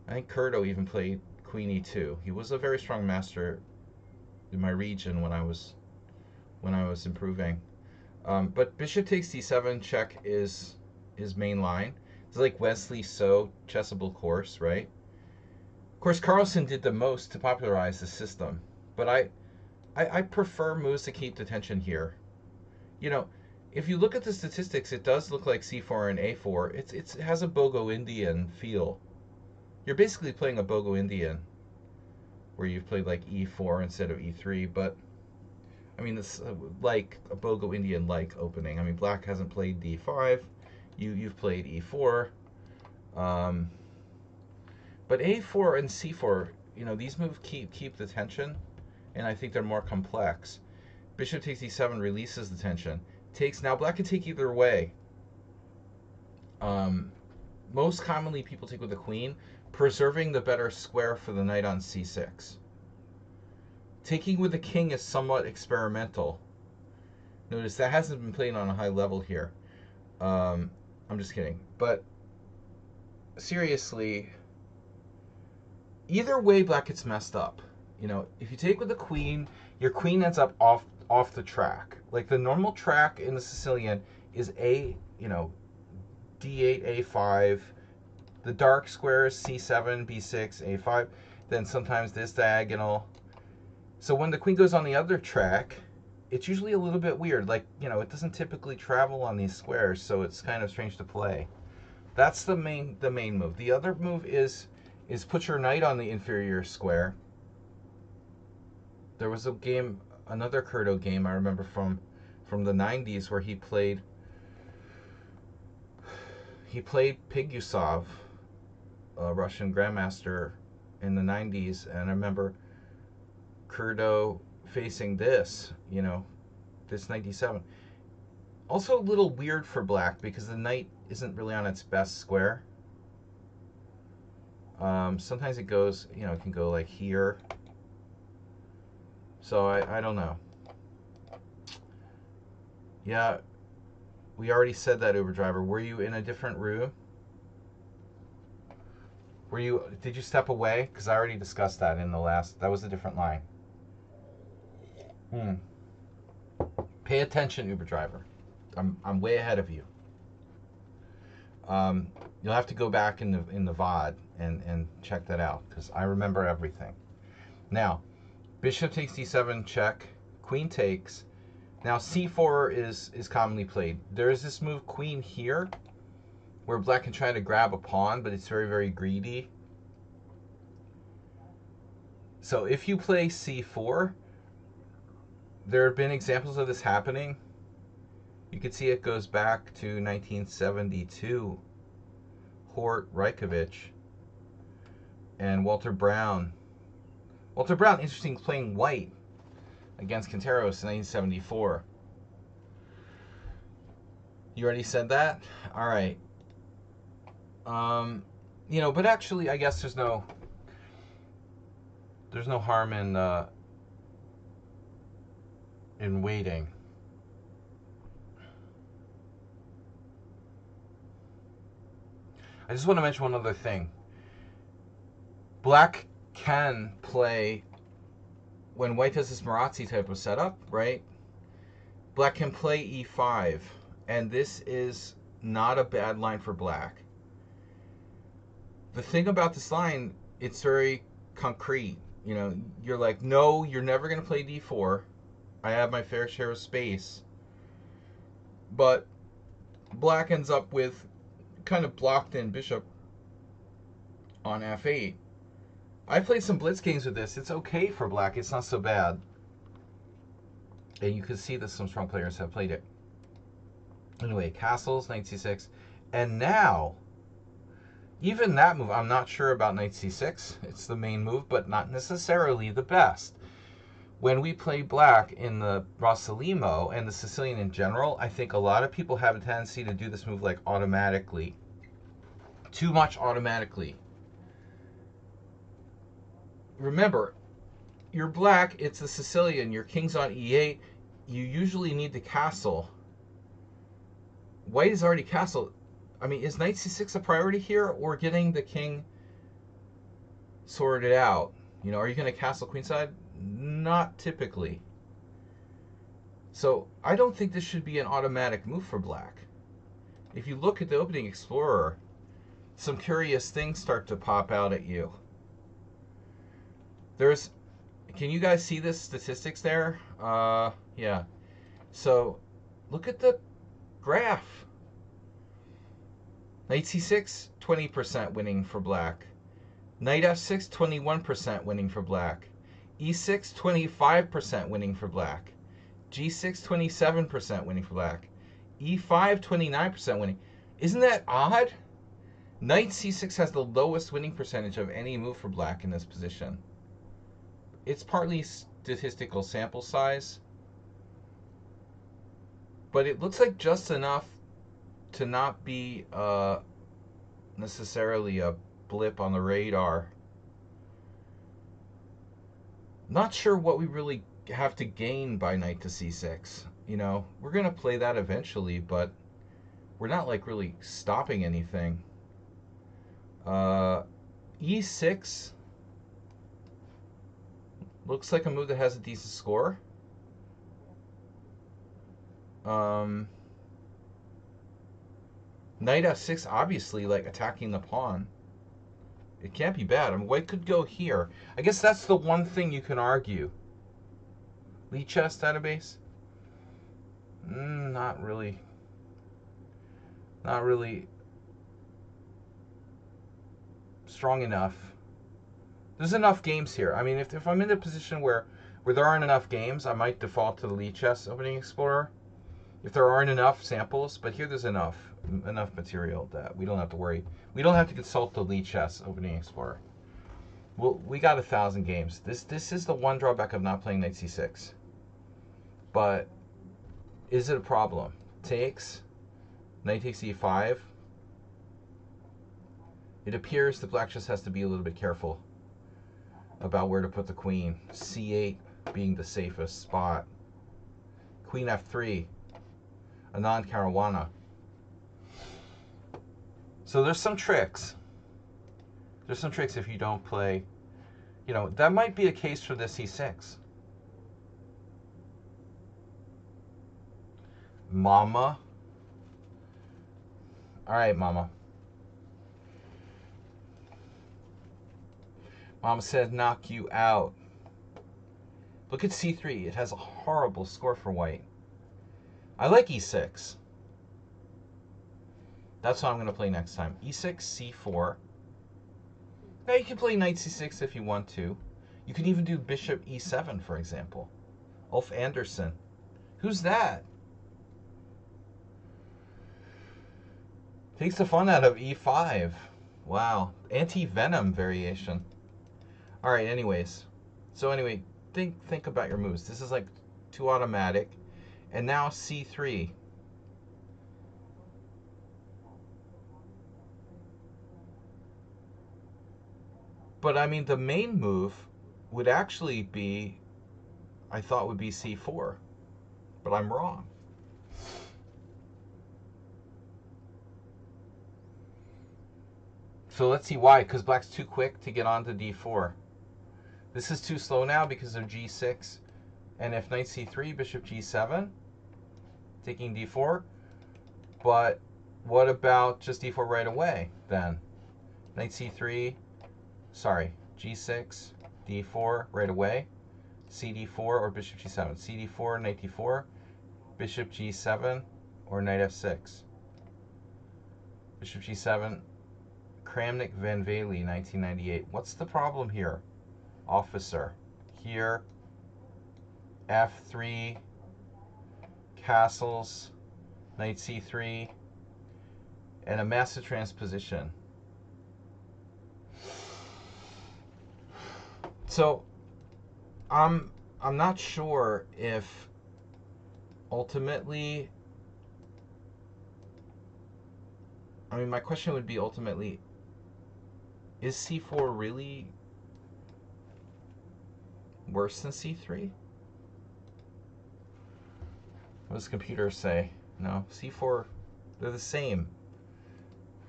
I think Curto even played queen e2. He was a very strong master in my region when I was improving. But bishop takes d7 check is main line. It's like Wesley So chessable course, right? Of course, Carlsen did the most to popularize the system, but I prefer moves to keep the tension here. You know, if you look at the statistics, it does look like c4 and a4. It has a Bogo Indian feel. You're basically playing a Bogo Indian, where you've played like e4 instead of e3, but I mean, it's like a Bogo Indian-like opening. I mean, black hasn't played d5. You've played e4. But a4 and c4, you know, these moves keep the tension, and I think they're more complex. Bishop takes d7 releases the tension. Now black can take either way. Most commonly, people take with the queen, preserving the better square for the knight on c6. Taking with the king is somewhat experimental. Notice that hasn't been played on a high level here. I'm just kidding. But seriously, either way, black gets messed up. You know, if you take with the queen, your queen ends up off the track. Like the normal track in the Sicilian is d8, a5. The dark square is c7, b6, a5. Then sometimes this diagonal. So when the queen goes on the other track, it's usually a little bit weird. Like, it doesn't typically travel on these squares, so it's kind of strange to play. That's the main move. The other move is put your knight on the inferior square. There was another Curto game I remember from the 90s where he played Pigyusov, a Russian grandmaster in the 90s, and I remember Curto facing this, this 97. Also a little weird for black because the knight isn't really on its best square. Sometimes it goes, it can go like here. So I don't know. Yeah, we already said that, Uber driver. Were you in a different room? Did you step away? Because I already discussed that in the last, that was a different line. Pay attention, Uber driver. I'm way ahead of you. You'll have to go back in the VOD and check that out because I remember everything. Now, bishop takes d7 check, queen takes. Now c4 is commonly played. There is this move queen here, where black can try to grab a pawn, but it's very, very greedy. So if you play c4, there have been examples of this happening. You can see it goes back to 1972. Hort, Reikovich, and Walter Brown. Walter Brown, interesting, playing white against Quinteros in 1974. You already said that? All right. But actually, I guess there's no harm in waiting. I just want to mention one other thing. Black can play, when white has this Marazzi type of setup, right? Black can play e5, and this is not a bad line for black. The thing about this line, it's very concrete. You're like, no, you're never going to play d4. I have my fair share of space. But black ends up with kind of blocked in bishop on f8. I played some blitz games with this. It's okay for black. It's not so bad. And you can see that some strong players have played it. Anyway, castles, knight c6. And now, even that move, I'm not sure about knight c6. It's the main move, but not necessarily the best. When we play black in the Rossolimo and the Sicilian in general, I think a lot of people have a tendency to do this move like automatically. Too much automatically. Remember, you're black, it's the Sicilian, your king's on e8, you usually need the castle. White is already castled. I mean, is knight c6 a priority here, or getting the king sorted out? Are you going to castle queenside? Not typically. So I don't think this should be an automatic move for black. If you look at the opening explorer, some curious things start to pop out at you. Can you guys see this statistics there? Yeah. So look at the graph. Knight c6, 20% winning for black. Knight f6, 21% winning for black. e6, 25% winning for black. g6, 27% winning for black. e5, 29% winning. Isn't that odd? Knight c6 has the lowest winning percentage of any move for black in this position. It's partly statistical sample size, but it looks like just enough to not be necessarily a blip on the radar. Not sure what we really have to gain by knight to c6. We're going to play that eventually, but we're not like really stopping anything. E6 looks like a move that has a decent score. Knight f6, obviously, like attacking the pawn. It can't be bad. I mean, white could go here. I guess that's the one thing you can argue. Lichess database? Not really. Not really strong enough. There's enough games here. I mean, if I'm in a position where there aren't enough games, I might default to the Lichess Opening Explorer. If there aren't enough samples, but here there's enough material that we don't have to worry. We don't have to consult the Lichess Opening Explorer. Well, we got 1,000 games. This is the one drawback of not playing knight c6. But is it a problem? Takes. Knight takes e5. It appears that black just has to be a little bit careful about where to put the queen. c8 being the safest spot. Queen f3. Anand Caruana. So there's some tricks. There's some tricks if you don't play. That might be a case for this e6. Mama. All right, Mama. Mama said knock you out. Look at c3. It has a horrible score for white. I like e6. That's what I'm going to play next time. e6, c4. Now you can play knight c6 if you want to. You can even do bishop e7, for example. Ulf Anderson. Who's that? Takes the fun out of e5. Wow. Anti-venom variation. All right, anyways. So anyway, think about your moves. This is like too automatic. And now c3. But I mean, the main move would actually be, I thought would be c4. But I'm wrong. So let's see why, because black's too quick to get onto d4. This is too slow now because of g6. And if knight c3, bishop g7, taking d4. But what about just d4 right away then? Knight c3, sorry, g6, d4 right away. cd4 or bishop g7. cd4, knight d4, bishop g7, or knight f6. Bishop g7, Kramnik Van Velde, 1998. What's the problem here? Officer. Here, f3, castles, knight c3, and a massive transposition. So I'm not sure if ultimately, I mean, my question would be ultimately, is c4 really worse than c3? What does computers say? No, c4, they're the same.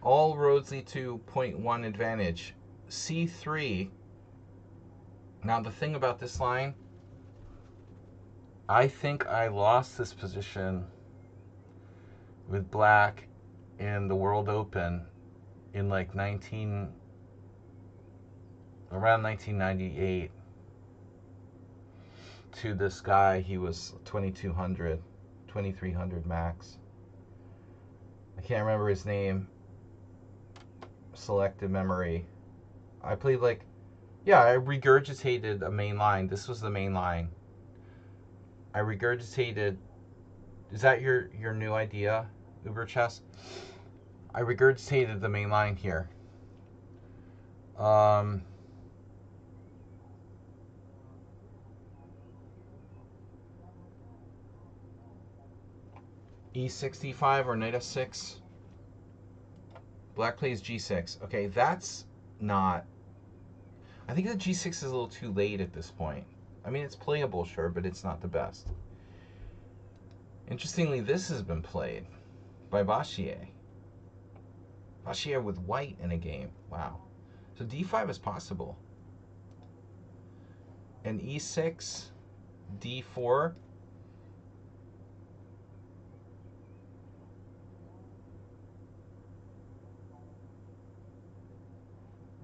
All roads lead to 0.1 advantage. c3, now the thing about this line, I think I lost this position with black in the World Open in like around 1998 to this guy. He was 2200, 2300 max. I can't remember his name. Selected memory. I played like, yeah, I regurgitated a main line. This was the main line. I regurgitated, is that your new idea, Uber Chess? I regurgitated the main line here. E65 or knight f6. Black plays g6. Okay, that's not... I think the g6 is a little too late at this point. I mean, it's playable, sure, but it's not the best. Interestingly, this has been played by Bachier. Bachier with white in a game. Wow. So d5 is possible. And e6, d4.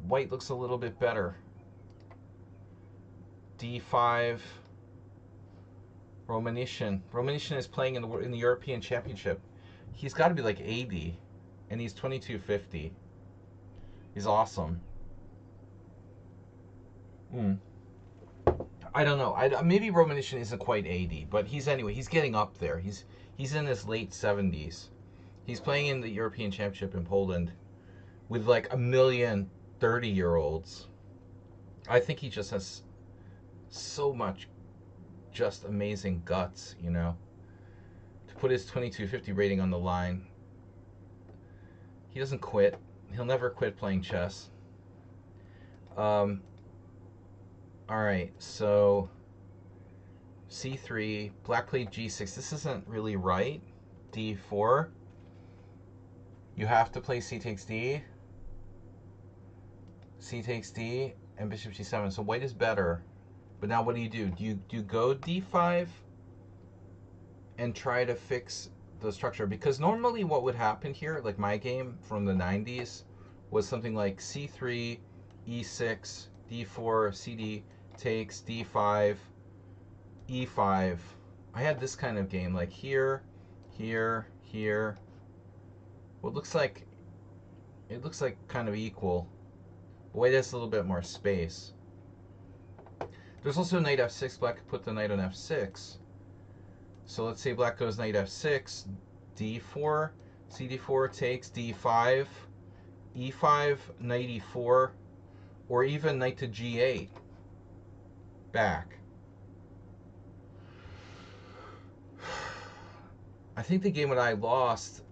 White looks a little bit better. d5. Romanishin. Romanishin is playing in the European Championship. He's got to be like 80, and he's 2250. He's awesome. I don't know. Maybe Romanishin isn't quite 80, but he's getting up there. He's in his late 70s. He's playing in the European Championship in Poland with like a million 30-year-olds. I think he just has so much just amazing guts, you know, to put his 2250 rating on the line. He doesn't quit. He'll never quit playing chess. All right, so c3, black played g6. This isn't really right. d4. You have to play c takes d. C takes d, and bishop g7. So white is better. But now what do? Do you go d5 and try to fix the structure? Because normally what would happen here, like my game from the 90s, was something like c3, e6, d4, cd takes, d5, e5. I had this kind of game, like here, here, here. Well, it looks like kind of equal. White has a little bit more space. There's also knight f6. Black could put the knight on f6. So let's say black goes knight f6, d4, cd4 takes, d5, e5, knight e4, or even knight to g8 back. I think the game that I lost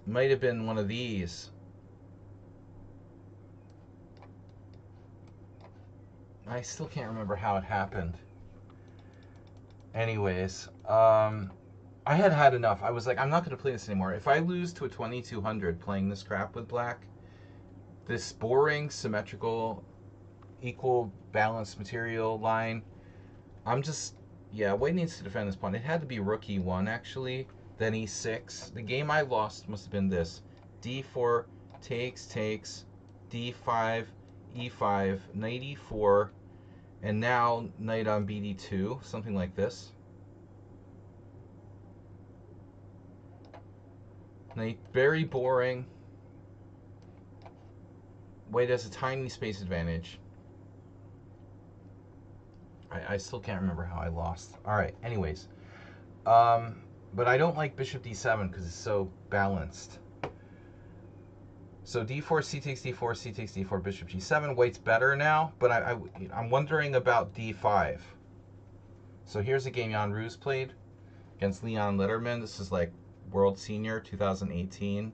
might have been one of these. I still can't remember how it happened. Anyways, I had enough. I was like, I'm not going to play this anymore. If I lose to a 2200 playing this crap with black, this boring, symmetrical, equal, balanced material line, I'm just, yeah, White needs to defend this pawn. It had to be rook e1, actually, then e6. The game I lost must have been this. d4, takes, d5, e5, knight e4, and now knight on bd2, something like this. Knight, very boring. White has a tiny space advantage. I still can't remember how I lost. All right, anyways. But I don't like bishop d7 because it's so balanced. So d4, c takes d4, c takes d4, bishop g7. White's better now, but I'm wondering about d5. So here's a game Jan Roos played against Leon Letterman. This is like World Senior 2018.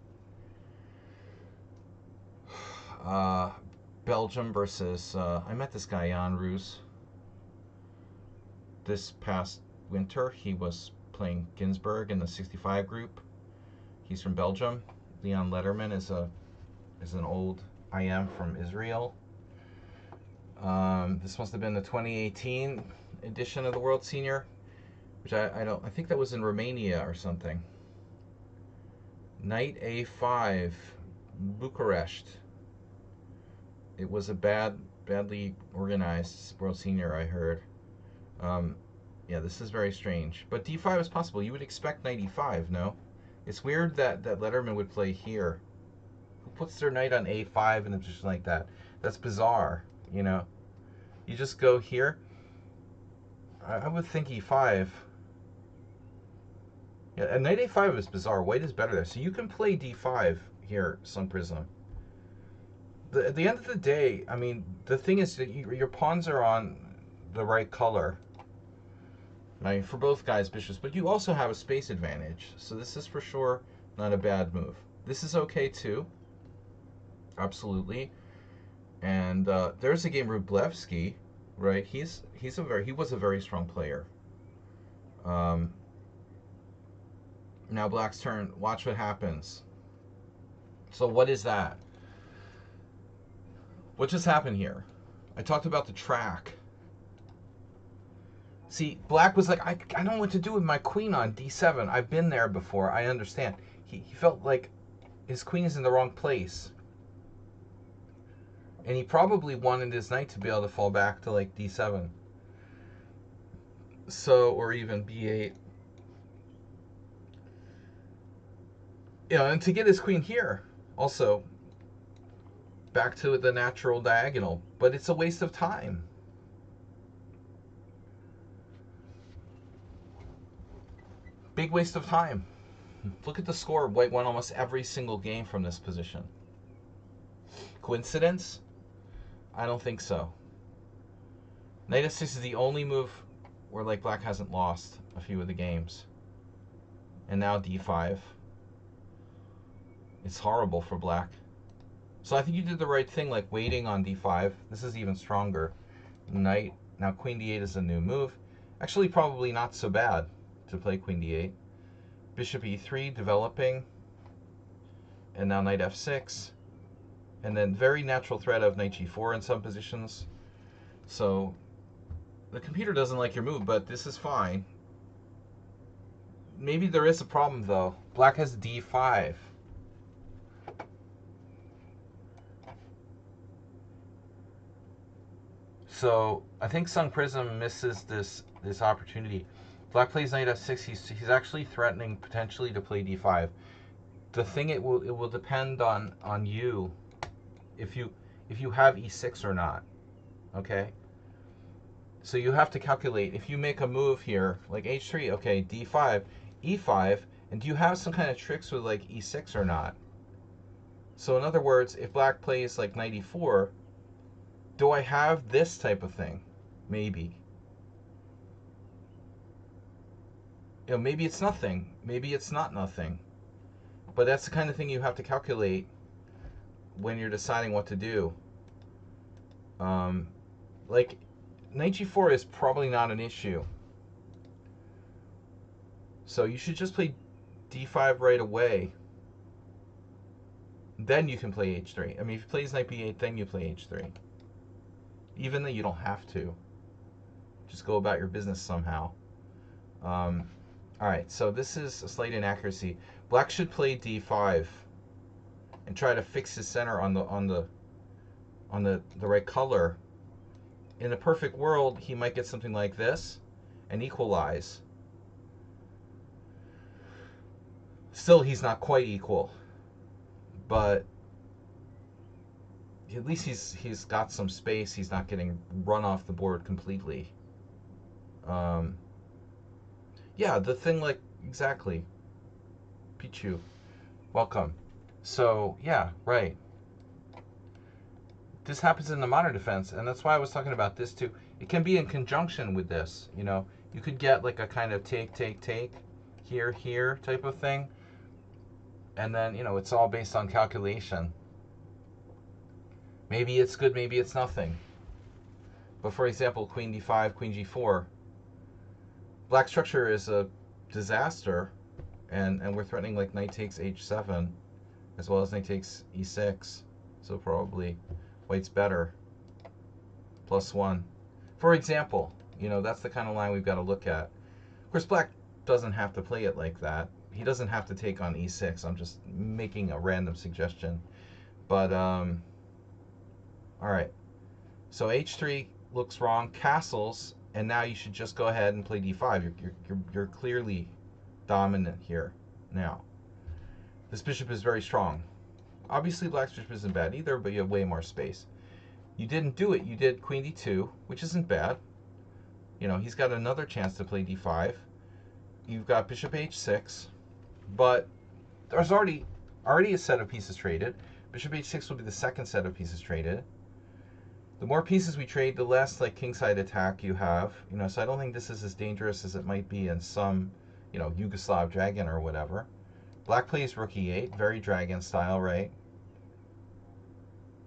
Belgium versus, I met this guy, Jan Roos, this past winter. He was playing Ginsburg in the 65 group. He's from Belgium. Leon Letterman is an old IM from Israel. This must have been the 2018 edition of the World Senior, which I think that was in Romania or something. Knight a5, Bucharest. It was a badly organized World Senior, I heard. Yeah, this is very strange. But d5 is possible. You would expect knight e5, no? It's weird that Letterman would play here. Who puts their knight on a5 in a position like that? That's bizarre, you know? You just go here. I would think e5. Yeah, and knight a5 is bizarre. White is better there. So you can play d5 here, Sun Prism. At the end of the day, I mean, the thing is that your pawns are on the right color. I mean, for both guys' bishops, but you also have a space advantage. So this is for sure not a bad move. This is okay too. Absolutely. And there's a game Wrublewski, right? He was a very strong player. Now black's turn. Watch what happens. So what is that? What just happened here? I talked about the track. See, black was like, I don't know what to do with my queen on d7. I've been there before. I understand. He felt like his queen is in the wrong place. And he probably wanted his knight to be able to fall back to like d7. So, or even b8. You know, and to get his queen here, also back to the natural diagonal. But it's a waste of time. Big waste of time. Look at the score. White won almost every single game from this position. Coincidence? I don't think so. Knight f6 is the only move where like black hasn't lost a few of the games. And now d5. It's horrible for black. So I think you did the right thing, like waiting on d5. This is even stronger. Knight. Now queen d8 is a new move. Actually, probably not so bad to play queen d8. Bishop e3 developing. And now knight f6. And then very natural threat of knight g4 in some positions. So the computer doesn't like your move, but this is fine. Maybe there is a problem though. Black has d5. So I think Sun Prism misses this opportunity. Black plays knight f6. He's actually threatening potentially to play d5. The thing it will depend on you if you have e6 or not. Okay? So you have to calculate, if you make a move here, like h3, okay, d5, e5, and do you have some kind of tricks with like e6 or not? So in other words, if black plays like knight e4, do I have this type of thing? Maybe. You know, maybe it's nothing. Maybe it's not nothing. But that's the kind of thing you have to calculate when you're deciding what to do. Um, like, knight g4 is probably not an issue. So you should just play d5 right away. Then you can play h3. I mean, if he plays knight b8, then you play h3. Even though you don't have to. Just go about your business somehow. All right, so this is a slight inaccuracy. Black should play d5 and try to fix his center on the right color. In a perfect world, he might get something like this and equalize. Still, he's not quite equal, but at least he's got some space. He's not getting run off the board completely. Yeah, the thing, like, exactly. Pichu, welcome. So yeah, right. This happens in the modern defense, and that's why I was talking about this too. It can be in conjunction with this. You know, you could get like a kind of take, here type of thing, and then, you know, it's all based on calculation. Maybe it's good, maybe it's nothing. But for example, queen d5, queen g4, black structure is a disaster, and we're threatening like knight takes h7, as well as knight takes e6. So probably white's better. +1. For example, you know, that's the kind of line we've got to look at. Of course, black doesn't have to play it like that. He doesn't have to take on e6. I'm just making a random suggestion. But, all right. So h3 looks wrong, castles, and now you should just go ahead and play d5. You're clearly dominant here now. This bishop is very strong. Obviously, black's bishop isn't bad either, but you have way more space. You didn't do it. You did queen d2, which isn't bad. You know, he's got another chance to play d5. You've got bishop h6, but there's already a set of pieces traded. Bishop h6 will be the second set of pieces traded. The more pieces we trade, the less like kingside attack you have. You know, so I don't think this is as dangerous as it might be in some, you know, Yugoslav dragon or whatever. Black plays rook e8, very dragon style, right?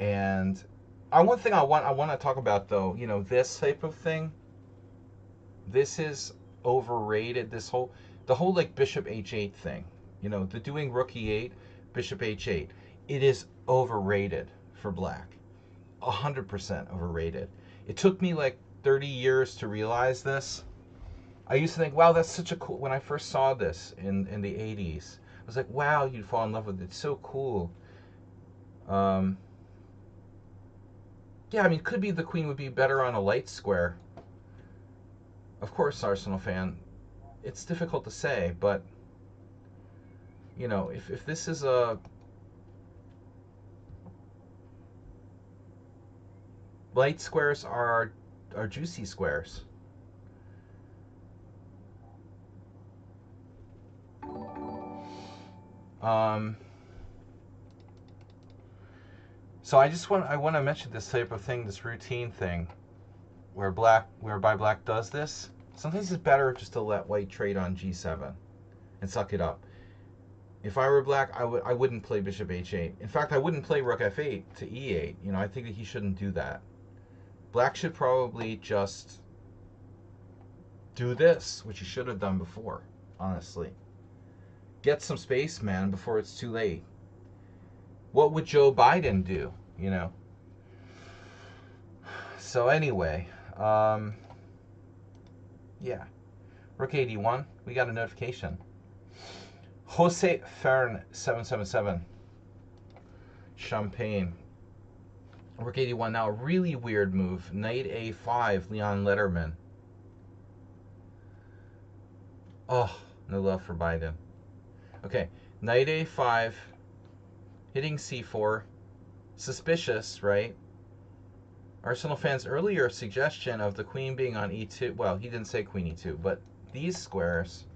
And one thing I want to talk about though, you know, this type of thing. This is overrated. The whole like bishop h8 thing. You know, the doing rook e8, bishop h8. It is overrated for black. 100% overrated. It took me like 30 years to realize this. I used to think, wow, that's such a cool. When I first saw this in the 80s, I was like, wow, you'd fall in love with it. It's so cool. Yeah, I mean, could be the queen would be better on a light square. Of course, Arsenal fan. It's difficult to say, but you know, if this is a light squares are juicy squares. So I want to mention this type of thing, this routine thing, whereby black does this. Sometimes it's better just to let white trade on g7 and suck it up. If I were black, I wouldn't play bishop h8. In fact, I wouldn't play rook f8 to e8. You know, I think that he shouldn't do that. Black should probably just do this, which he should have done before, honestly. Get some space, man, before it's too late. What would Joe Biden do, you know? So anyway, yeah. Rook 81, we got a notification. Jose Fern 777. Champagne. Rook 81, now a really weird move. Knight a5, Leon Letterman. Oh, no love for Biden. Okay, knight a5, hitting c4. Suspicious, right? Arsenal fans' earlier suggestion of the queen being on e2, well, he didn't say queen e2, but these squares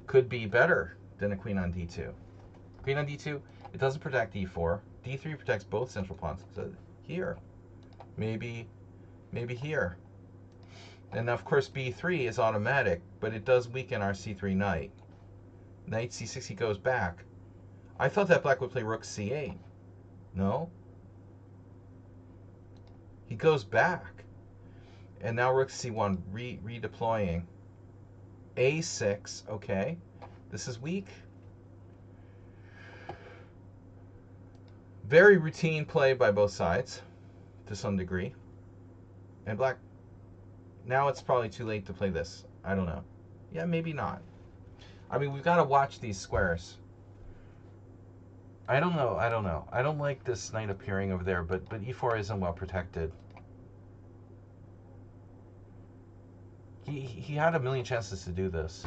could be better than a queen on d2. Queen on d2, it doesn't protect d4. d3 protects both central pawns. So here, maybe here. And of course b3 is automatic, but it does weaken our c3 knight. Knight c6, he goes back. I thought that black would play rook c8. No? He goes back. And now rook c1, redeploying. a6, okay. This is weak. Very routine play by both sides, to some degree. And black, now it's probably too late to play this. I don't know. Yeah, maybe not. I mean, we've got to watch these squares. I don't know. I don't like this knight appearing over there, but e4 isn't well protected. He had a million chances to do this.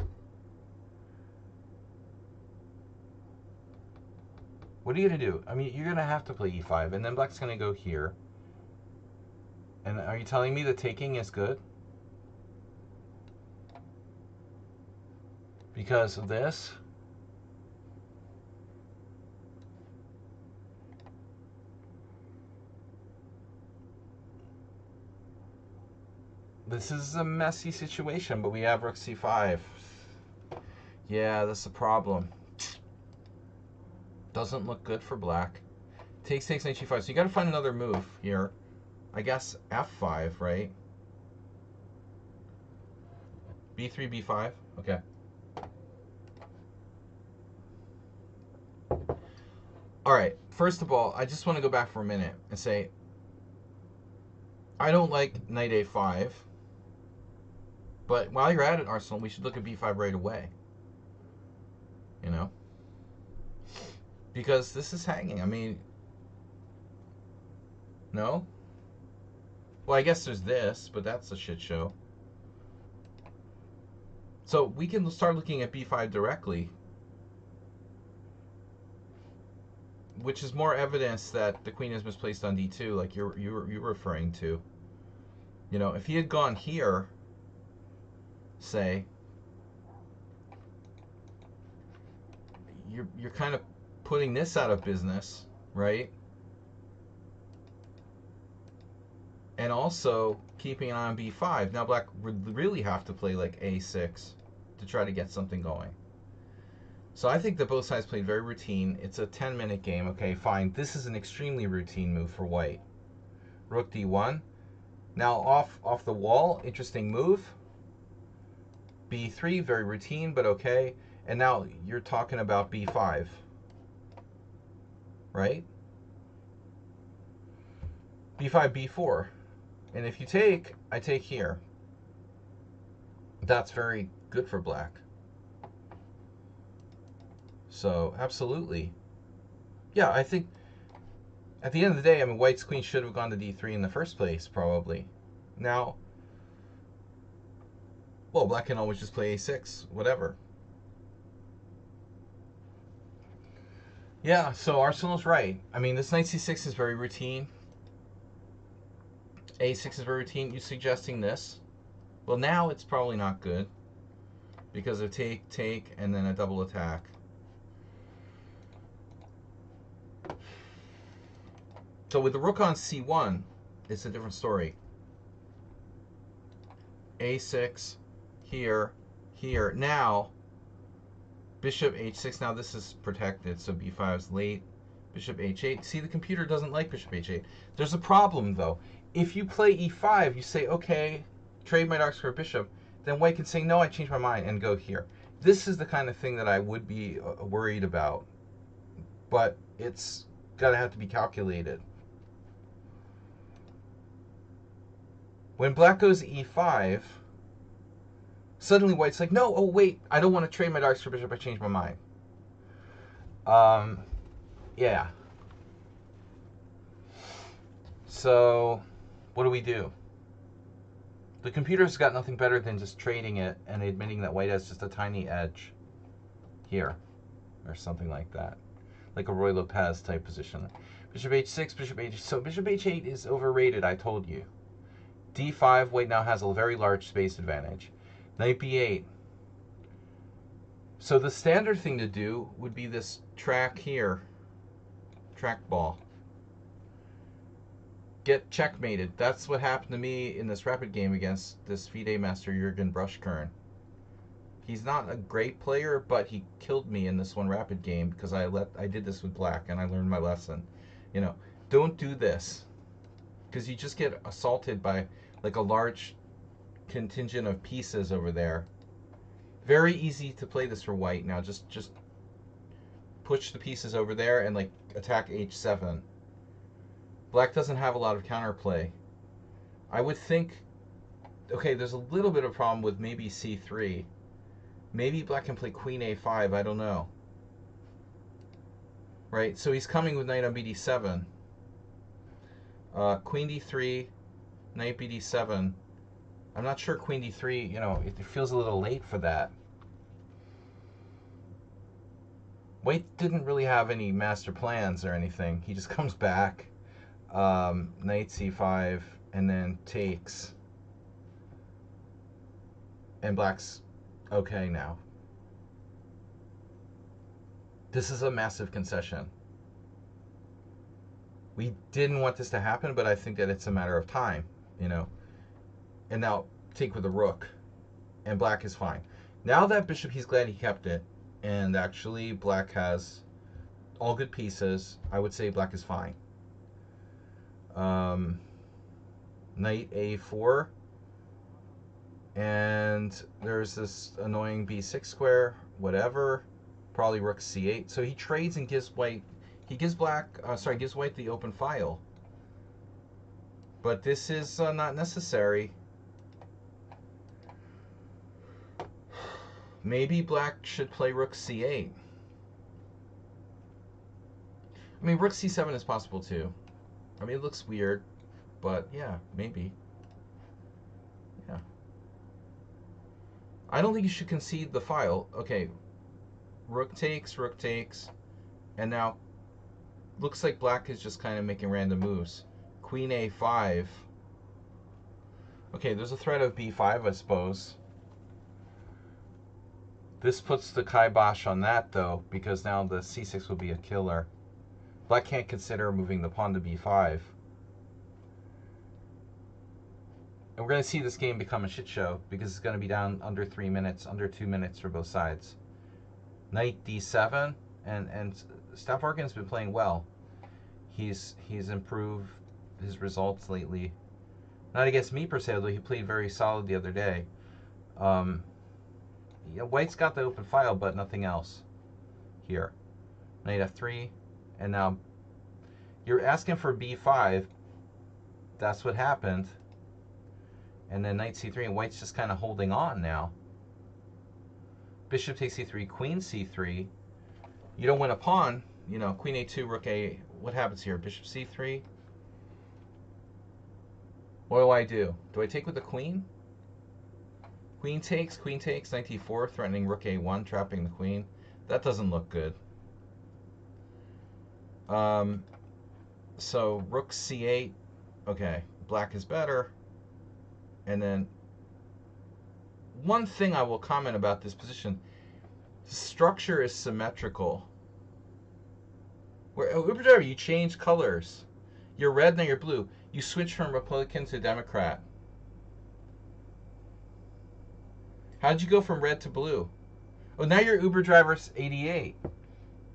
What are you going to do? I mean, you're going to have to play e5, and then black's going to go here. And are you telling me the taking is good? Because of this? This is a messy situation, but we have rook c5. Yeah, that's the problem. Doesn't look good for black. Takes, knight g5. So you got to find another move here. I guess f5, right? b3, b5. Okay. All right. First of all, I just want to go back for a minute and say I don't like knight a5. But while you're at it, Arsenal, we should look at b5 right away. You know? Because this is hanging. I mean, no? Well, I guess there's this, but that's a shit show. So we can start looking at b5 directly, which is more evidence that the queen is misplaced on d2, like you're referring to. You know, if he had gone here, say, you're kind of putting this out of business, right? And also keeping an eye on b5. Now black would really have to play like a6 to try to get something going. So I think that both sides played very routine. It's a 10-minute game. Okay, fine. This is an extremely routine move for white. Rook d1. Now off the wall, interesting move. b3, very routine, but okay. And now you're talking about b5, right? b5, b4. And if you take, I take here. That's very good for black. So, absolutely. Yeah, I think at the end of the day, I mean, white's queen should have gone to d3 in the first place, probably. Now, well, black can always just play a6, whatever. Yeah, so Arsenal's right. I mean, this knight c6 is very routine. a6 is very routine. You're suggesting this. Well, now it's probably not good because of take, and then a double attack. So with the rook on c1, it's a different story. a6, here, here. Now, bishop h6. Now this is protected, so b5 is late. Bishop h8. See, the computer doesn't like bishop h8. There's a problem, though. If you play e5, you say, okay, trade my dark square bishop, then white can say, no, I changed my mind, and go here. This is the kind of thing that I would be worried about. But it's got to have to be calculated. When black goes e5, suddenly white's like, no, oh wait, I don't want to trade my dark square bishop, I changed my mind. Yeah. So, what do we do? The computer's got nothing better than just trading it and admitting that white has just a tiny edge here, or something like that. Like a Roy Lopez type position. Bishop h6, bishop h... So bishop h8 is overrated, I told you. d5, white now has a very large space advantage. Knight b8. So the standard thing to do would be this track here. Trackball. Get checkmated. That's what happened to me in this rapid game against this FIDE master Jürgen Brushkern. He's not a great player, but he killed me in this one rapid game because I did this with black and I learned my lesson. You know, don't do this because you just get assaulted by like a large contingent of pieces over there. Very easy to play this for white now. Just push the pieces over there and like attack h7. Black doesn't have a lot of counterplay. I would think, okay, there's a little bit of a problem with maybe c3. Maybe black can play queen a5, I don't know. Right, so he's coming with knight on bd7. Queen d3, knight bd7. I'm not sure queen d3, you know, it feels a little late for that. White didn't really have any master plans or anything. He just comes back, knight c5, and then takes. And black's okay now. This is a massive concession. We didn't want this to happen, but I think that it's a matter of time, you know. And now take with the rook, and black is fine. Now that bishop, he's glad he kept it, and actually black has all good pieces. I would say black is fine. Knight a4, and there's this annoying b6 square, whatever. Probably rook c8. So he trades and gives white. He gives gives white the open file. But this is not necessary. Maybe black should play rook c8. I mean, rook c7 is possible too. I mean, it looks weird, but yeah, maybe. Yeah. I don't think you should concede the file. Okay, rook takes, and now looks like black is just kind of making random moves. Queen a5. Okay, there's a threat of b5, I suppose. This puts the kibosh on that, though, because now the c6 will be a killer. Black can't consider moving the pawn to b5. And we're going to see this game become a shit show, because it's going to be down under 3 minutes, under 2 minutes for both sides. Knight d7, and Stavropolyan's been playing well. He's improved his results lately. Not against me per se, although he played very solid the other day. Yeah, white's got the open file, but nothing else here. Knight f3, and now you're asking for b5. That's what happened. And then knight c3, and white's just kind of holding on now. Bishop takes c3, queen c3. You don't win a pawn, you know, queen a2, rook a. What happens here? Bishop c3. What do? Do I take with the queen? Queen takes, knight d4, threatening rook a1, trapping the queen. That doesn't look good. So rook c8. Okay, black is better. And then one thing I will comment about this position, the structure is symmetrical. Where Uberdriver, you change colors. You're red, now you're blue. You switch from Republican to Democrat. How'd you go from red to blue? Oh, now you're Uberdriver 88.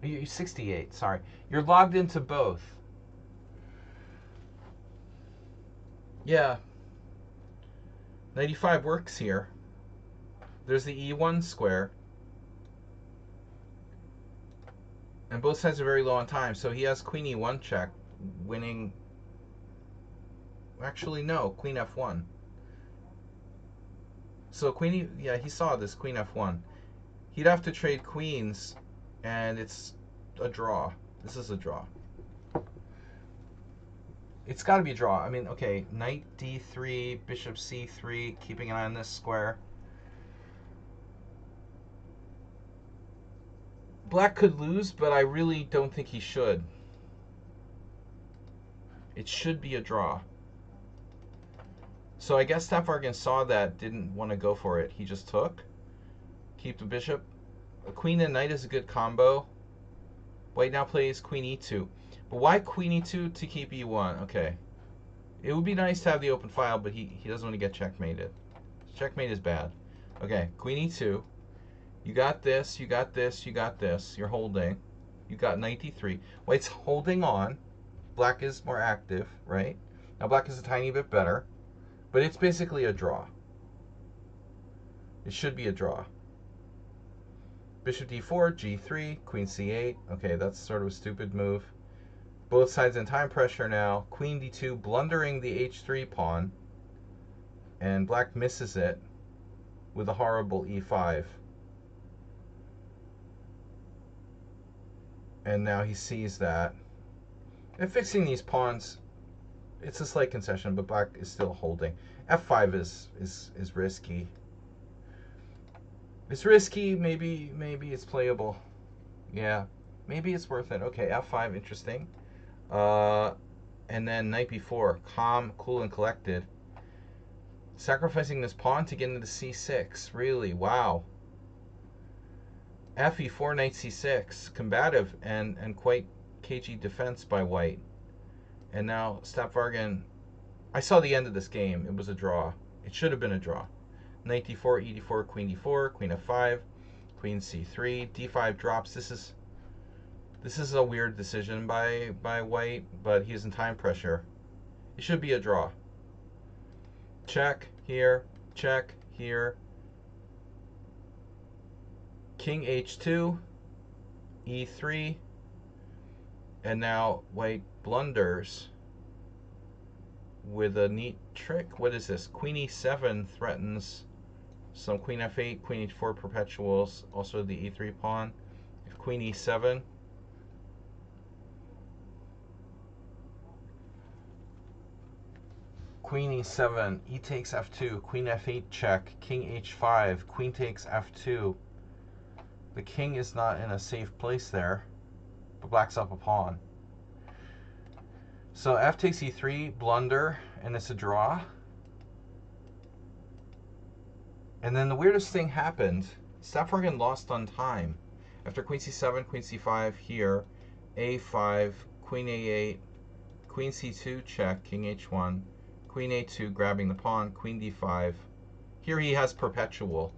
You're 68, sorry. You're logged into both. Yeah. 95 works here. There's the E1 square. And both sides are very low on time, so he has queen E1 check, winning. Actually, no, queen F1. So queen, yeah, he saw this, queen F1. He'd have to trade queens, and it's a draw. This is a draw. It's got to be a draw. I mean, okay, knight d3, bishop c3, keeping an eye on this square. Black could lose, but I really don't think he should. It should be a draw. So I guess Stafargan saw that, didn't want to go for it. He just took. Keep the bishop. A queen and knight is a good combo. White now plays queen e2. But why queen e2 to keep e1? Okay. It would be nice to have the open file, but he doesn't want to get checkmated. Checkmate is bad. Okay, queen e2. You got this, you got this, you got this. You're holding. You got knight d3. White's holding on. Black is more active, right? Now black is a tiny bit better, but it's basically a draw. It should be a draw. Bishop d4, g3, queen c8. Okay, that's sort of a stupid move. Both sides in time pressure now. Queen d2, blundering the h3 pawn. And black misses it with a horrible e5. And now he sees that. And fixing these pawns, it's a slight concession, but black is still holding. f5 is risky. It's risky. Maybe it's playable. Yeah, maybe it's worth it. Okay, f5, interesting. And then knight b4, calm, cool, and collected. Sacrificing this pawn to get into c6. Really, wow. fe4, knight c6, combative and quite cagey defense by white. And now Stafargan, I saw the end of this game. It was a draw. It should have been a draw. Knight d4, e4, queen d4, queen f5, queen c3, d5 drops. This is a weird decision by white, but he's in time pressure. It should be a draw. Check here, check here. King h2, e3, and now white blunders with a neat trick. What is this? Queen e7 threatens some queen f8, queen h4 perpetuals, also the e3 pawn. If queen e7, queen e7, e takes f2, queen f8 check, king h5, queen takes f2. The king is not in a safe place there, but black's up a pawn. So f takes e3, blunder, and it's a draw. And then the weirdest thing happened. Stafargan lost on time. After queen c7, queen c5 here, a5, queen a8, queen c2 check, king h1, queen a2 grabbing the pawn, queen d5. Here he has perpetual.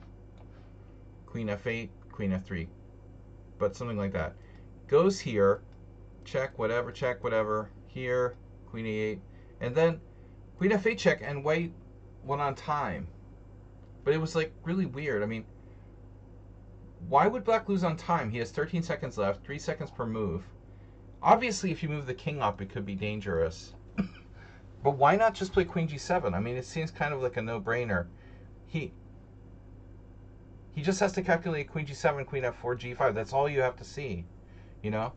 Queen f8, queen f3, but something like that. Goes here, check whatever, here, queen a8, and then queen f8 check, and white went on time. But it was like really weird. I mean, why would black lose on time? He has 13 seconds left, 3 seconds per move. Obviously, if you move the king up, it could be dangerous. But why not just play queen g7? I mean, it seems kind of like a no-brainer. He just has to calculate queen g7, queen f4, g5. That's all you have to see, you know?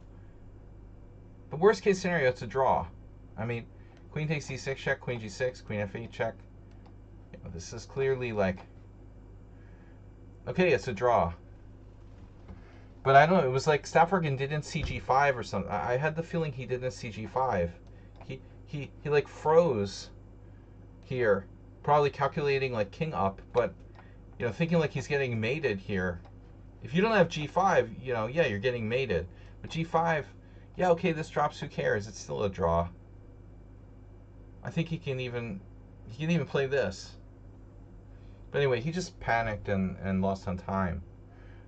The worst case scenario, it's a draw. I mean, queen takes c6 check, queen g6, queen f8 check. You know, this is clearly like, okay, it's a draw. But I don't know, it was like Stafargan didn't see g5 or something. I had the feeling he didn't see g5. He like froze here, probably calculating like king up, but you know, thinking like he's getting mated here. If you don't have g5, you know, yeah, you're getting mated. But g5, yeah, okay, this drops, who cares? It's still a draw. I think he can even play this. But anyway, he just panicked and lost on time.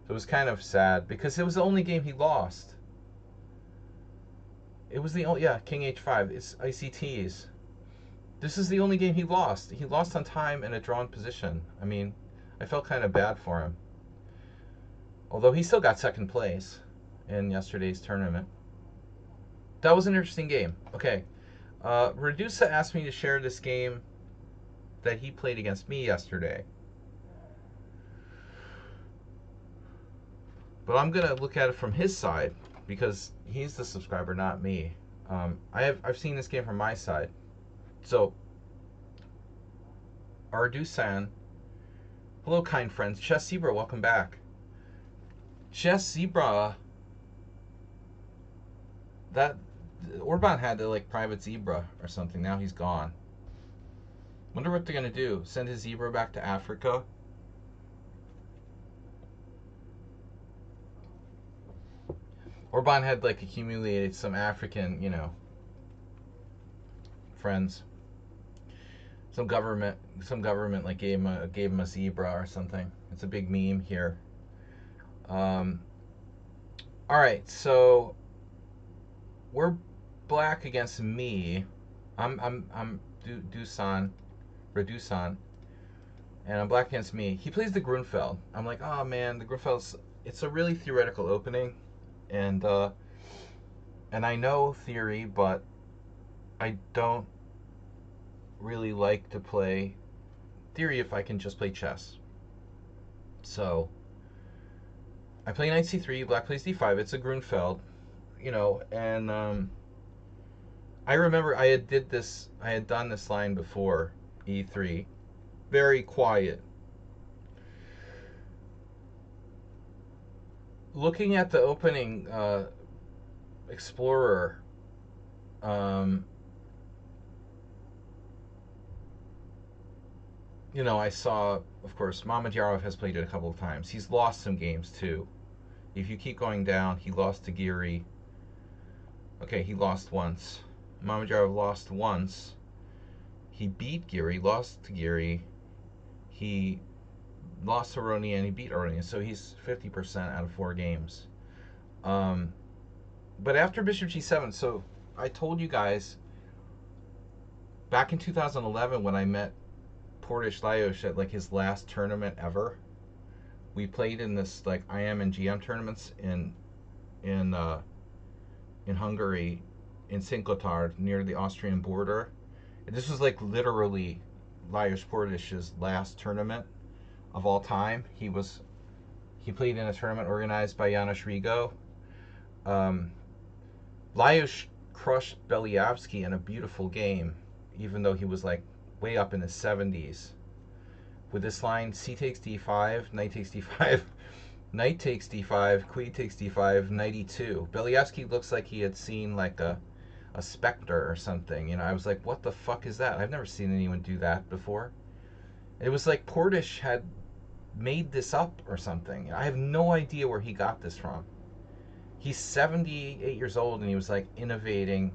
So it was kind of sad because it was the only game he lost. It was the only, yeah, king h5. It's ICTs. This is the only game he lost. He lost on time in a drawn position. I mean, I felt kind of bad for him. Although he still got second place in yesterday's tournament. That was an interesting game. Okay. Redusa asked me to share this game that he played against me yesterday. But I'm going to look at it from his side because he's the subscriber, not me. I've seen this game from my side. So, Ardusan, hello, kind friends. Chess Zebra, welcome back. Chess Zebra, that Orban had the like private zebra or something. Now he's gone. Wonder what they're gonna do. Send his zebra back to Africa? Orban had like accumulated some African, friends. Some government like gave him a zebra or something. It's a big meme here. Um, all right, so we're black against me. I'm Dusan, Redusan, and I'm black against me. He plays the Grunfeld. I'm like, oh man, the Grunfeld's. It's a really theoretical opening, and I know theory, but I don't really like to play theory if I can just play chess. So I play knight c3, black plays d5. It's a Grunfeld, and I remember I had done this line before, e3, very quiet. Looking at the opening Explorer, I saw, of course, Mamedyarov has played it a couple of times. He's lost some games too. If you keep going down, he lost to Giri. Okay, he lost once. Mamedyarov lost once. He beat Giri, lost to Giri. He lost to Aronian, and he beat Aronian, so he's 50% out of 4 games. But after Bishop G7, so I told you guys back in 2011 when I met Portish Lajos at like his last tournament ever. We played in this like IM and GM tournaments in Hungary, in Szentgotthard near the Austrian border. And this was like literally Lajos Portish's last tournament of all time. He played in a tournament organized by Janos Rigo. Lajos crushed Beliavsky in a beautiful game, even though he was like way up in his 70s. With this line, c takes d5, knight takes d5, knight takes d5, queen takes d5, knight e2. Beliavsky looks like he had seen like a specter or something. I was like, what the fuck is that? I've never seen anyone do that before. It was like Portish had made this up or something. I have no idea where he got this from. He's 78 years old and he was like innovating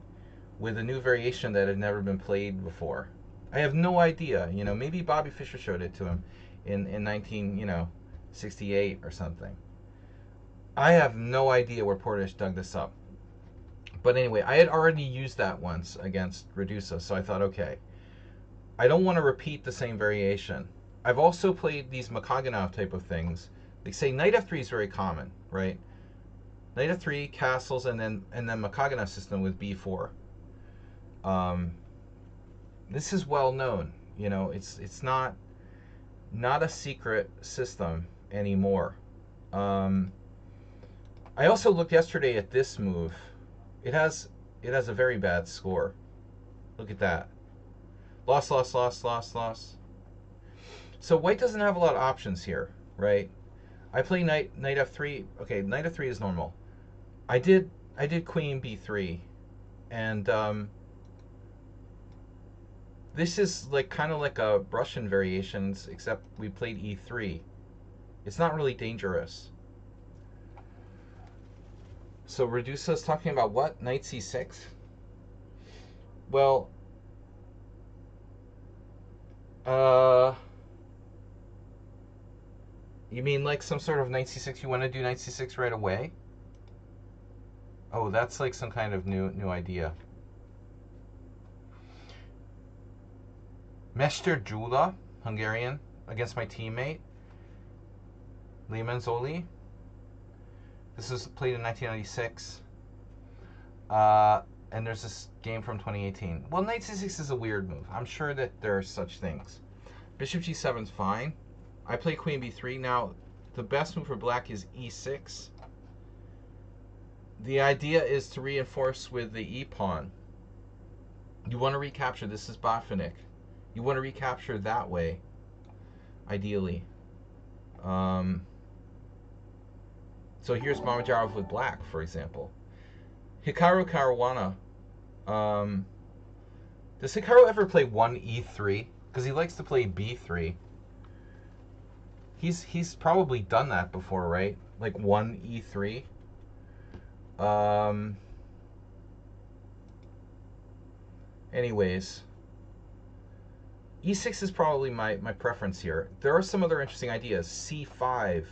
with a new variation that had never been played before. I have no idea. Maybe Bobby Fischer showed it to him in 1968 or something. I have no idea where Portish dug this up. But anyway, I had already used that once against Redusa, so I thought, okay, I don't want to repeat the same variation. I've also played these Makaganov type of things. Like say knight f3 is very common, right? Knight f3, castles, and then Makaganov system with b4. This is well known. It's not a secret system anymore. I also looked yesterday at this move. It has a very bad score. Look at that. Loss, loss, loss, loss, loss. So white doesn't have a lot of options here, right? I play knight f3. Okay, knight f3 is normal. I did queen b3, and this is like kind of like a Russian variations, except we played e3. It's not really dangerous. So Redusa's talking about what? Knight c6? Well, you mean like some sort of knight c6? You want to do knight c6 right away? Oh, that's like some kind of new idea. Mester Gyula, Hungarian, against my teammate, Lehman Zoli. This was played in 1996. And there's this game from 2018. Well, knight c6 is a weird move. I'm sure that there are such things. Bishop g7 is fine. I play queen b3. Now, the best move for black is e6. The idea is to reinforce with the e-pawn. You want to recapture. This is Botvinnik. You want to recapture that way, ideally. So here's Mamedyarov with black, for example. Hikaru Caruana Does Hikaru ever play 1e3? Because he likes to play b3. He's probably done that before, right? Like 1e3. Anyways, e6 is probably my preference here. There are some other interesting ideas. c5.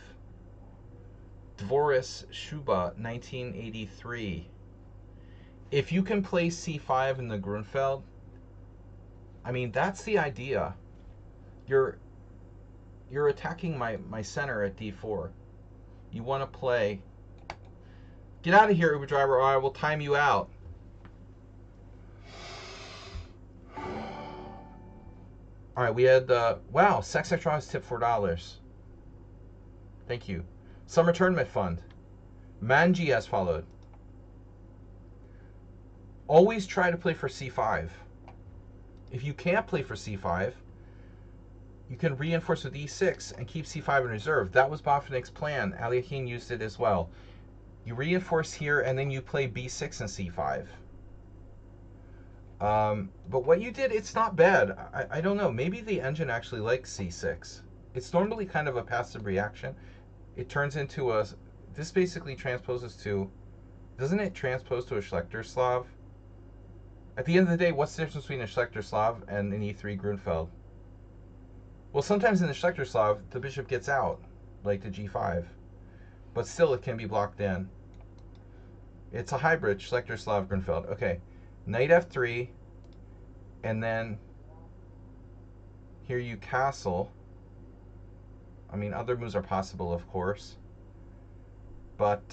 Dvoris Shuba, 1983. If you can play c5 in the Grunfeld, I mean, that's the idea. You're attacking my center at d4. You want to play... Get out of here, Uber driver, or I will time you out. All right, we had, wow, Sex Extras tip $4. Thank you. Summer Tournament Fund. Manji has followed. Always try to play for c5. If you can't play for c5, you can reinforce with e6 and keep c5 in reserve. That was Botvinnik's plan. Aliakhine used it as well. You reinforce here, and then you play b6 and c5. But what you did, it's not bad. I don't know. Maybe the engine actually likes c6. It's normally kind of a passive reaction. It turns into a... This basically transposes to... Doesn't it transpose to a Schlechter-Slav? At the end of the day, what's the difference between a Schlechter-Slav and an e3 Grunfeld? Well, sometimes in the Schlechter-Slav, the bishop gets out, like to g5. But still, it can be blocked in. It's a hybrid Schlechter-Slav Grunfeld. Okay, knight f3, and then here you castle. I mean, other moves are possible, of course. But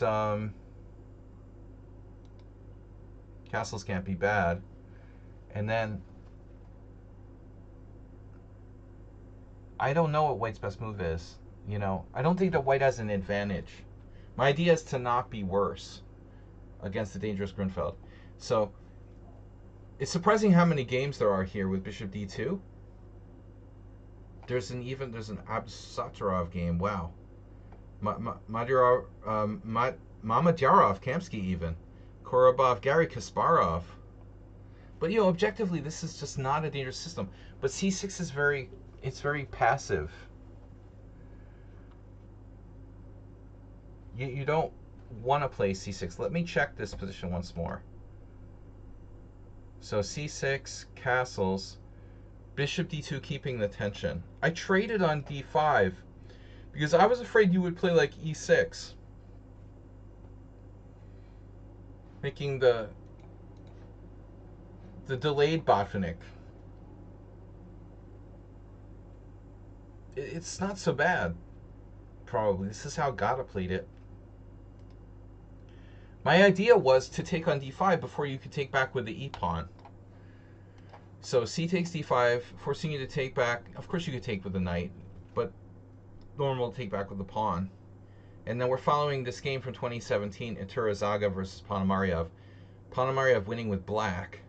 castles can't be bad. And then I don't know what white's best move is. You know, I don't think that white has an advantage. My idea is to not be worse against the dangerous Grunfeld. So it's surprising how many games there are here with bishop d2. There's an Absattorov game. Wow. Madyarov, Mamadyarov, Kamsky even. Korobov, Garry Kasparov. But, you know, objectively, this is just not a dangerous system. But c6 is very passive. You don't want to play c6. Let me check this position once more. So c6, castles, bishop d2 keeping the tension. I traded on d5 because I was afraid you would play like e6. Making the delayed Botvinnik. It's not so bad, probably. This is how Gata played it. My idea was to take on d5 before you could take back with the e-pawn. So c takes d5, forcing you to take back. Of course you could take with the knight, but normal to take back with the pawn. And then we're following this game from 2017, Iturazaga versus Ponomarev. Ponomarev winning with black.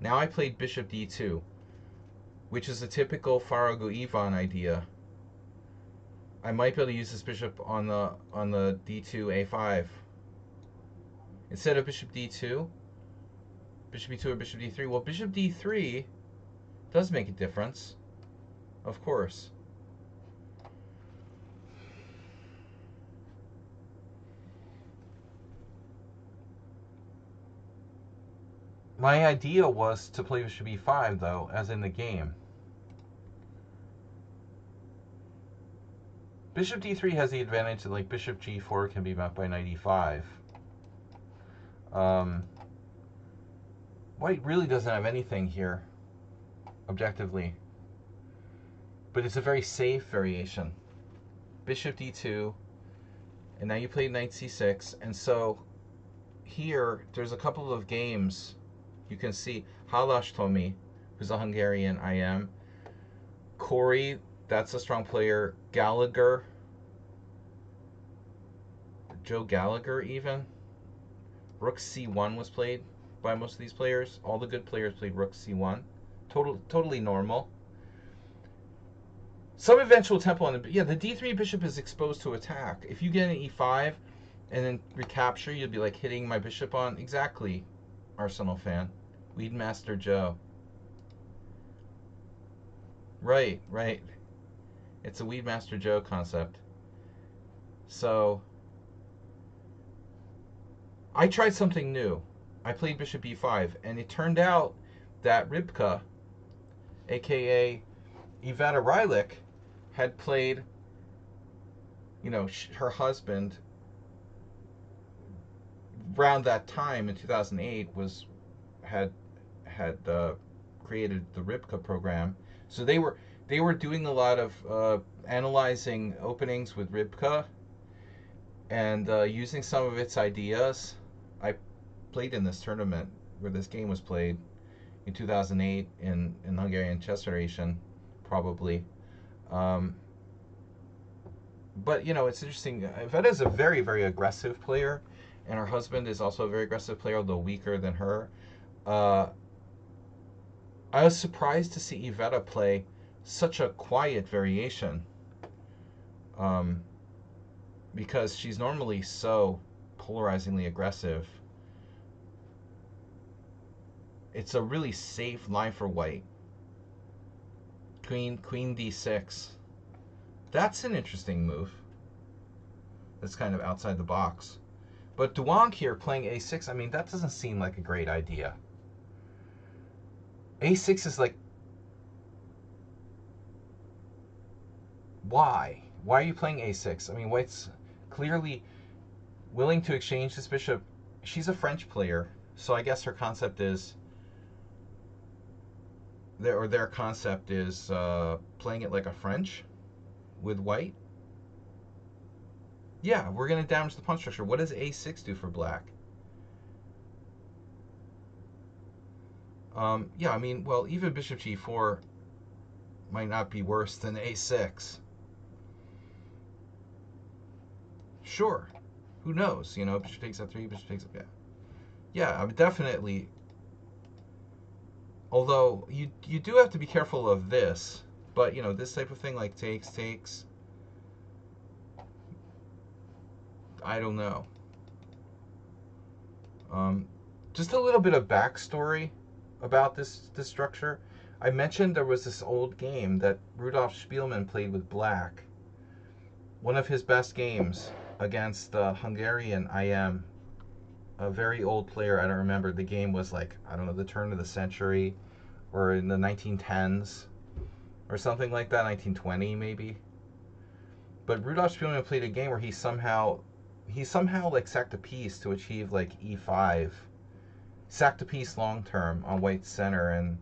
Now I played bishop d2, which is a typical Farago Ivan idea. I might be able to use this bishop on the d2 a5. Instead of bishop d2, bishop e2 or bishop d3. Well, bishop d3 does make a difference, of course. My idea was to play bishop e5, though, as in the game. Bishop d3 has the advantage that, like, bishop g4 can be met by knight e5. White really doesn't have anything here, objectively. But it's a very safe variation. Bishop d2, and now you play knight c6, and so here, there's a couple of games you can see. Halas Tomi, who's a Hungarian IM. Corey, that's a strong player. Gallagher, Joe Gallagher even. Rook c1 was played by most of these players. All the good players played rook c1. Totally normal. Some eventual tempo on the... Yeah, the d3 bishop is exposed to attack. If you get an e5 and then recapture, you'll be like hitting my bishop on... Exactly, Arsenal fan. Weedmaster Joe. Right, right. It's a Weedmaster Joe concept. So I tried something new. I played Bishop E5, and it turned out that Rybka, aka Iveta Rylik, had played, her husband around that time in 2008 had created the Rybka program. So they were doing a lot of analyzing openings with Rybka and using some of its ideas. I played in this tournament where this game was played in 2008 in Hungarian Chess Federation, probably. Um, but it's interesting. Iveta is a very, very aggressive player, and her husband is also a very aggressive player, although weaker than her. Uh, I was surprised to see Iveta play such a quiet variation, um, because she's normally so polarizingly aggressive. It's a really safe line for white. Queen d6. That's an interesting move. That's kind of outside the box. But Duong here playing a6, I mean, that doesn't seem like a great idea. A6 is like, why? Why are you playing a6? I mean, white's clearly willing to exchange this bishop. She's a French player, so I guess her concept is, their concept is playing it like a French with white. Yeah, we're going to damage the pawn structure. What does a6 do for black? Yeah, I mean, well, even bishop g4 might not be worse than a6. Sure. Who knows? Bishop takes f3, bishop takes f. Yeah. Yeah, I mean, definitely. Although, you do have to be careful of this. But, this type of thing like takes. I don't know. Just a little bit of backstory about this structure. I mentioned there was this old game that Rudolf Spielmann played with black. One of his best games against the Hungarian IM, a very old player. I don't remember. The game was like, I don't know, the turn of the century or in the 1910s or something like that, 1920 maybe. But Rudolf Spielmann played a game where he somehow like sacked a piece to achieve like e5, sacked a piece long term on white's center, and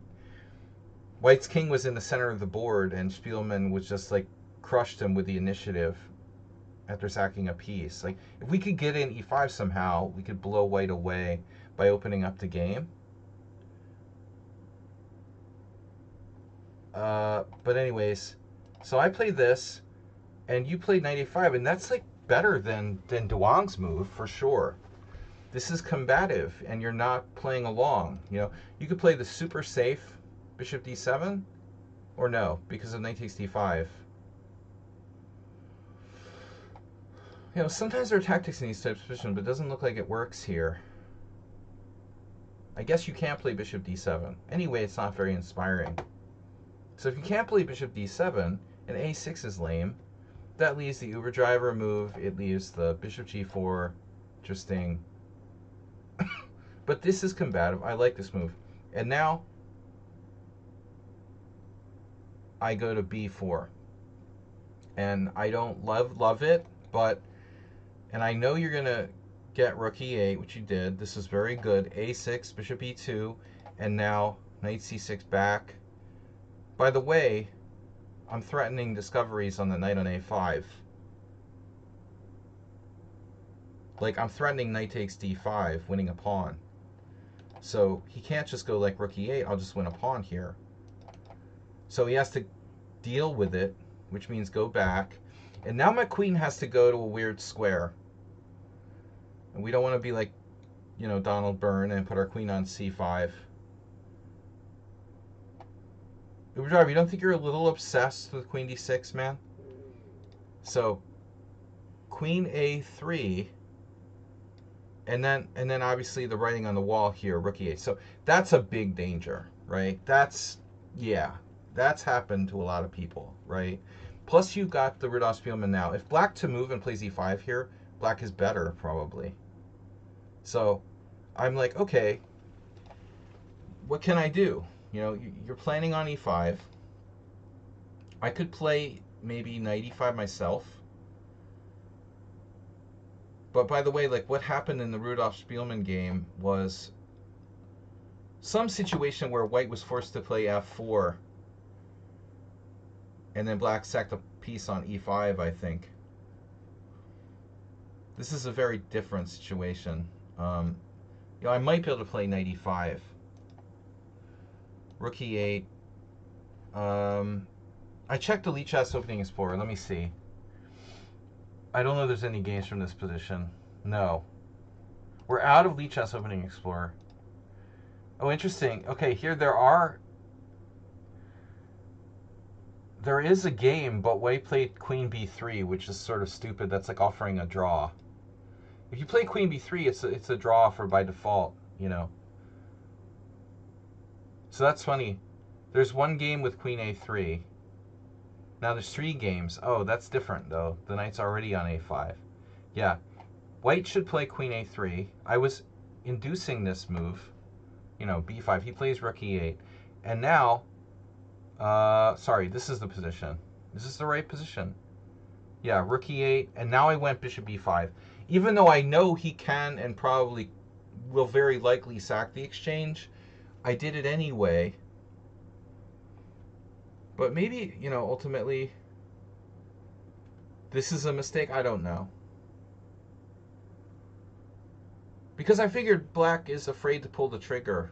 white's king was in the center of the board, and Spielmann was just like crushed him with the initiative after sacking a piece. Like, if we could get in e5 somehow, we could blow white away by opening up the game. But anyways, so I played this, and you played knight a5, and that's like better than Duong's move for sure. This is combative, and you're not playing along. You could play the super safe bishop d7, or no, because of knight takes d5. Sometimes there are tactics in these types of positions, but it doesn't look like it works here. I guess you can't play bishop d7. Anyway, it's not very inspiring. So if you can't play bishop d7, and a6 is lame, that leaves the Uber driver move. It leaves the bishop g4. Interesting. But this is combative. I like this move. And now I go to b4. And I don't love it, and I know you're going to get rook e8, which you did. This is very good. a6, bishop e2, and now knight c6 back. By the way, I'm threatening discoveries on the knight on a5. Like, I'm threatening knight takes d5, winning a pawn. So he can't just go like rook e8, I'll just win a pawn here. So he has to deal with it, which means go back. And now my queen has to go to a weird square. And we don't want to be like, Donald Byrne and put our queen on c5. Uber driver, you don't think you're a little obsessed with queen d6, man? So, queen a3. and then obviously the writing on the wall here, rook e8. So that's a big danger, right? Yeah, that's happened to a lot of people, right? Plus you've got the Rudolph Spielman now. If black to move and plays e5 here, black is better probably. So I'm like, okay, what can I do? You know, you're planning on e5. I could play maybe knight e5 myself. But by the way, like what happened in the Rudolph Spielman game was some situation where white was forced to play f4 and then black sacked a piece on e5, I think. This is a very different situation. You know, I might be able to play knight e5. Rook e8. I checked the Lichess Opening Explorer. Let me see. I don't know if there's any games from this position. No. We're out of Lichess Opening Explorer. Oh, interesting. Okay, here there is a game, but white played queen b3, which is sort of stupid. That's like offering a draw. If you play queen b3, it's a draw for by default, you know. So that's funny. There's one game with queen a3. Now there's 3 games. Oh, that's different though. The knight's already on a5. Yeah. White should play queen a3. I was inducing this move. You know, b5. He plays rook e8. And now, sorry, this is the position. This is the right position. Yeah, rook e8. And now I went bishop b5. Even though I know he can and probably will very likely sack the exchange, I did it anyway. But maybe, you know, ultimately, this is a mistake. I don't know. Because I figured black is afraid to pull the trigger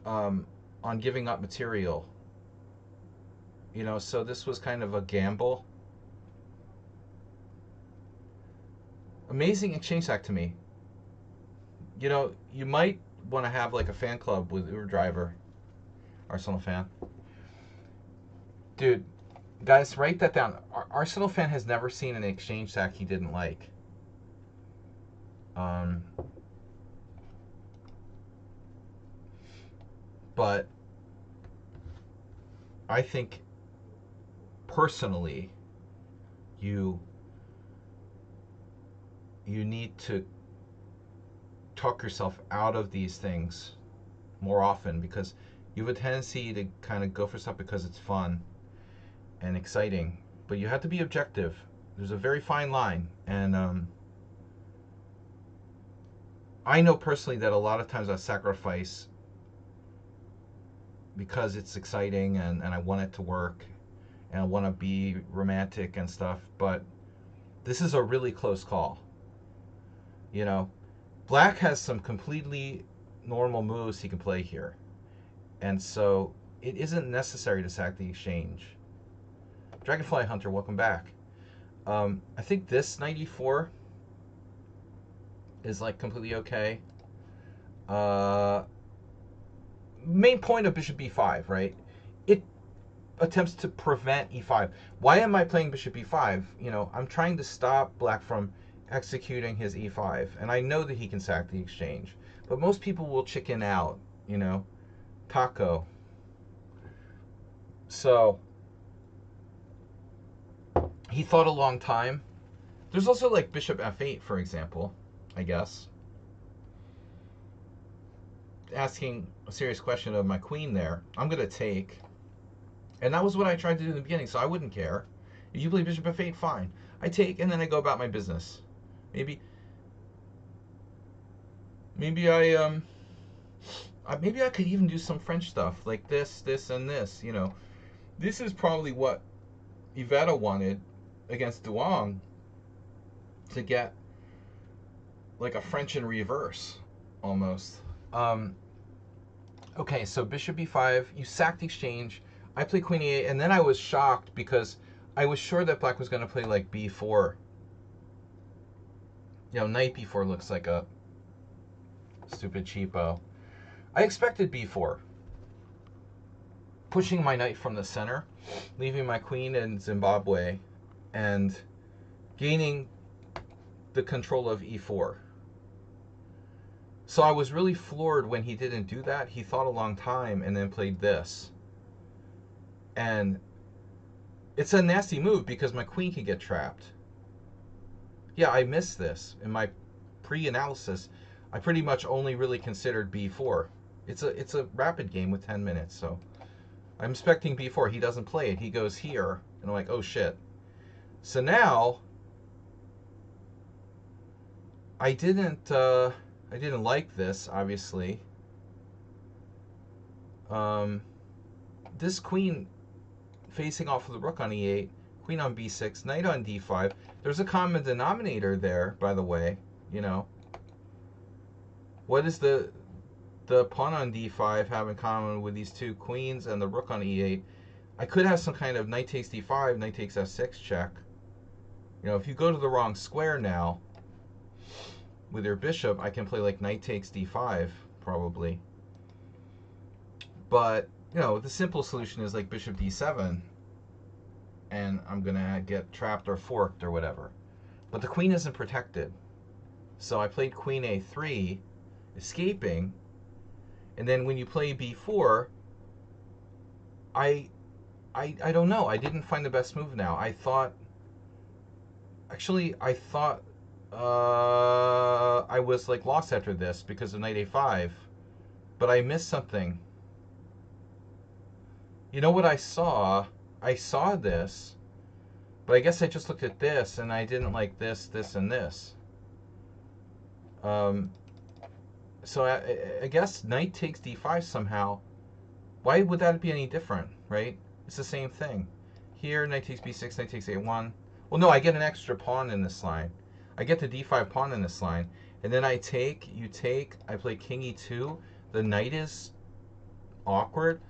on giving up material. You know, so this was kind of a gamble. Amazing exchange sack to me. You know, you might want to have like a fan club with Urdriver, Arsenal fan. Dude, guys, write that down. Arsenal fan has never seen an exchange sack he didn't like. But I think personally, you need to talk yourself out of these things more often, because you have a tendency to kind of go for stuff because it's fun and exciting, but you have to be objective. There's a very fine line, and I know personally that a lot of times I sacrifice because it's exciting and I want it to work and I want to be romantic and stuff, but this is a really close call. You know, black has some completely normal moves he can play here, and so it isn't necessary to sack the exchange. Dragonfly Hunter, welcome back. I think this knight e4 is like completely okay. Main point of bishop b5, right? It attempts to prevent e5. Why am I playing bishop b5? You know, I'm trying to stop black from executing his e5, and I know that he can sack the exchange, but most people will chicken out, you know. Taco. So he thought a long time. There's also like bishop f8, for example, I guess. Asking a serious question of my queen there. I'm going to take. And that was what I tried to do in the beginning, so I wouldn't care. If you play bishop f8, fine. I take, and then I go about my business. Maybe I could even do some French stuff, like this, and this, you know. This is probably what Iveta wanted against Duong, to get like a French in reverse, almost. Okay, so bishop b5, you sacked the exchange. I play queen e8, and then I was shocked because I was sure that black was going to play like b4. You know, knight b4 looks like a stupid cheapo. I expected b4. Pushing my knight from the center, leaving my queen in Zimbabwe, and gaining the control of e4. So I was really floored when he didn't do that. He thought a long time and then played this. And it's a nasty move because my queen could get trapped. Yeah, I missed this. In my pre-analysis, I pretty much only really considered b4. It's a rapid game with 10 minutes, so I'm expecting b4. He doesn't play it. He goes here, and I'm like, oh shit. So now I didn't like this, obviously. This queen facing off of the rook on e8, queen on b6, knight on d5. There's a common denominator there, by the way. You know, what is the pawn on d5 have in common with these two queens and the rook on e8? I could have some kind of knight takes d5, knight takes f6 check. You know, if you go to the wrong square now with your bishop, I can play like knight takes d5 probably. But you know, the simple solution is like bishop d7, and I'm gonna get trapped or forked or whatever. But the queen isn't protected, so I played queen a3, escaping. And then when you play b4, I don't know. I didn't find the best move now. I thought I was like lost after this because of knight a5, but I missed something. You know what I saw? I saw this, but I guess I just looked at this and I didn't like this, this, and this. So I guess knight takes d5 somehow. Why would that be any different, right? It's the same thing. Here, knight takes b6, knight takes a1. Well, no, I get an extra pawn in this line. I get the d5 pawn in this line. And then I take, you take, I play king e2. The knight is awkward.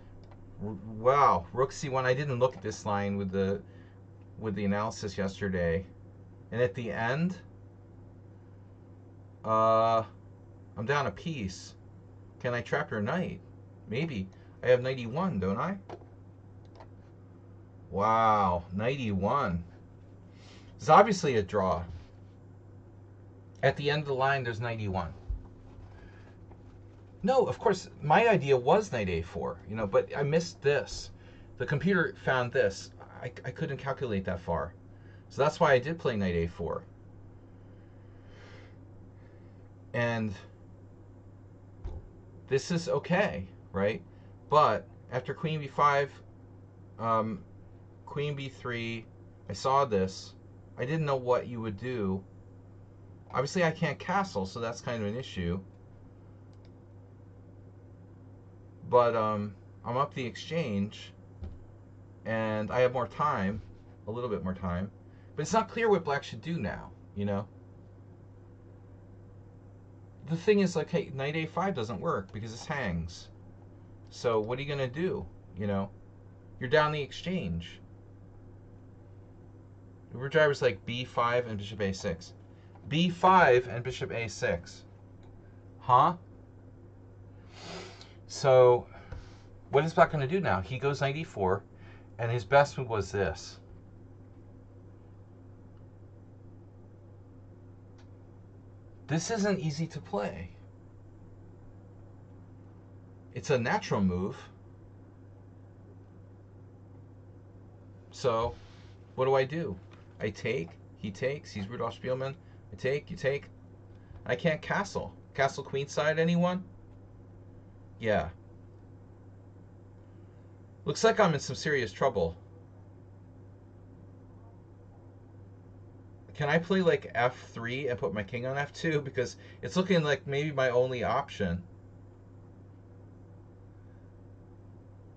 Wow, rook c1. I didn't look at this line with the analysis yesterday. And at the end, I'm down a piece. Can I trap your knight? Maybe. I have knight e1, don't I? Wow, knight e1. It's obviously a draw. At the end of the line, there's knight e1. No, of course, my idea was knight a4, you know, but I missed this. The computer found this. I couldn't calculate that far. So that's why I did play knight a4. And this is okay, right? But after queen b5, queen b3, I saw this. I didn't know what you would do. Obviously, I can't castle, so that's kind of an issue. But I'm up the exchange, and I have more time, a little bit more time. But it's not clear what black should do now, you know? The thing is, like, hey, knight a5 doesn't work because this hangs. So what are you going to do, you know? You're down the exchange. Uber driver's like b5 and bishop a6. b5 and bishop a6. Huh? So what is black going to do now? He goes knight e4, and his best move was this. This isn't easy to play. It's a natural move. So what do? I take, he takes, he's Rudolf Spielmann. I take, you take. I can't castle. Castle queenside, anyone? Yeah. Looks like I'm in some serious trouble. Can I play like f3 and put my king on f2? Because it's looking like maybe my only option.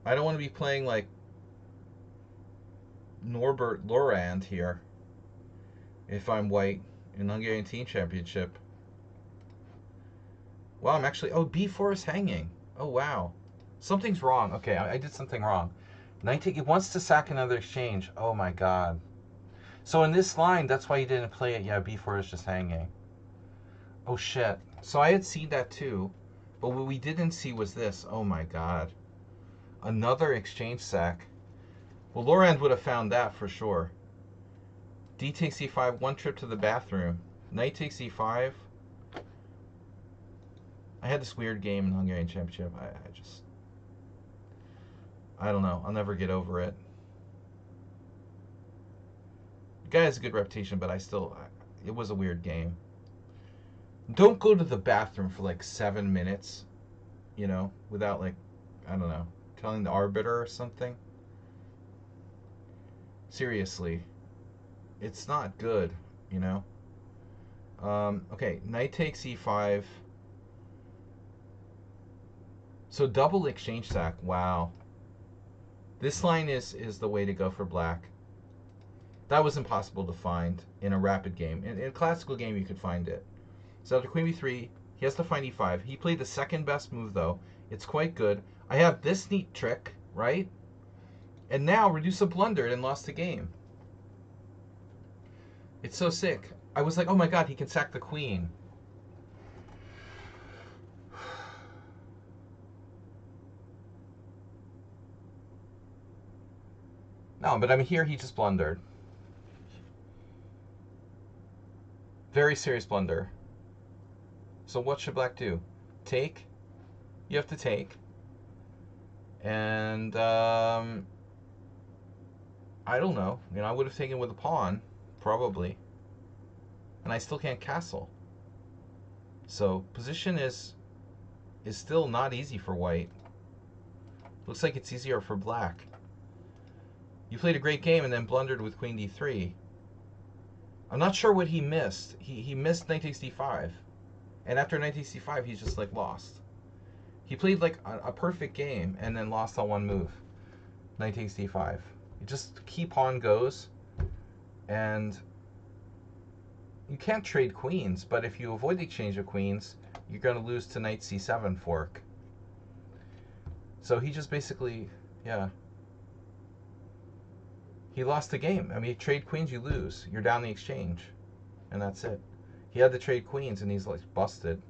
I don't want to be playing like Norbert Lorand here if I'm white in Hungarian Team Championship. Wow, I'm actually... Oh, b4 is hanging. Oh, wow. Something's wrong. Okay, I did something wrong. Knight take... It wants to sack another exchange. Oh, my God. So in this line, that's why you didn't play it. Yeah, b4 is just hanging. Oh, shit. So I had seen that too. But what we didn't see was this. Oh, my God. Another exchange sack. Well, Lorand would have found that for sure. D takes e5, one trip to the bathroom. Knight takes e5. I had this weird game in Hungarian Championship. I don't know. I'll never get over it. The guy has a good reputation, but it was a weird game. Don't go to the bathroom for like 7 minutes, without like, I don't know, telling the arbiter or something. Seriously, it's not good, you know. Okay, knight takes e5. So double exchange sack. Wow. This line is the way to go for black. That was impossible to find in a rapid game. In a classical game, you could find it. So after queen b3, he has to find e5. He played the second best move, though. It's quite good. I have this neat trick, right? And now Redusa blundered and lost the game. It's so sick. I was like, oh my god, he can sack the queen. No, but I mean, here he just blundered. Very serious blunder. So what should black do? Take. You have to take. And, I don't know. I would have taken with a pawn, probably. And I still can't castle. So position is still not easy for white. Looks like it's easier for black. You played a great game and then blundered with queen d3. I'm not sure what he missed. He missed knight takes d5. And after knight takes d5, he's just like lost. He played like a perfect game and then lost on one move. Knight takes d5. Just key pawn goes. And you can't trade queens, but if you avoid the exchange of queens, you're going to lose to knight c7 fork. So he just basically, yeah. He lost the game. I mean, you trade queens, you lose. You're down the exchange. And that's it. He had to trade queens, and he's like busted.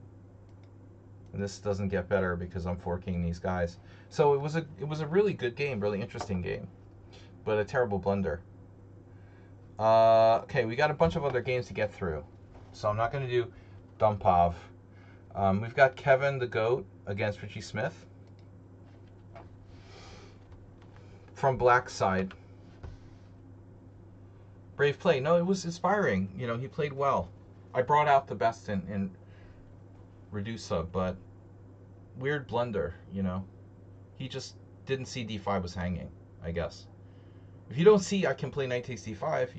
And this doesn't get better because I'm forking these guys. So it was a really good game, really interesting game. But a terrible blunder. Okay, we got a bunch of other games to get through. So I'm not going to do Dumpov. We've got Kevin the GOAT against Richie Smith. From black's side. Brave play. No, it was inspiring. He played well. I brought out the best in Redusa, but weird blunder, He just didn't see d5 was hanging, I guess. If you don't see I can play knight takes d5,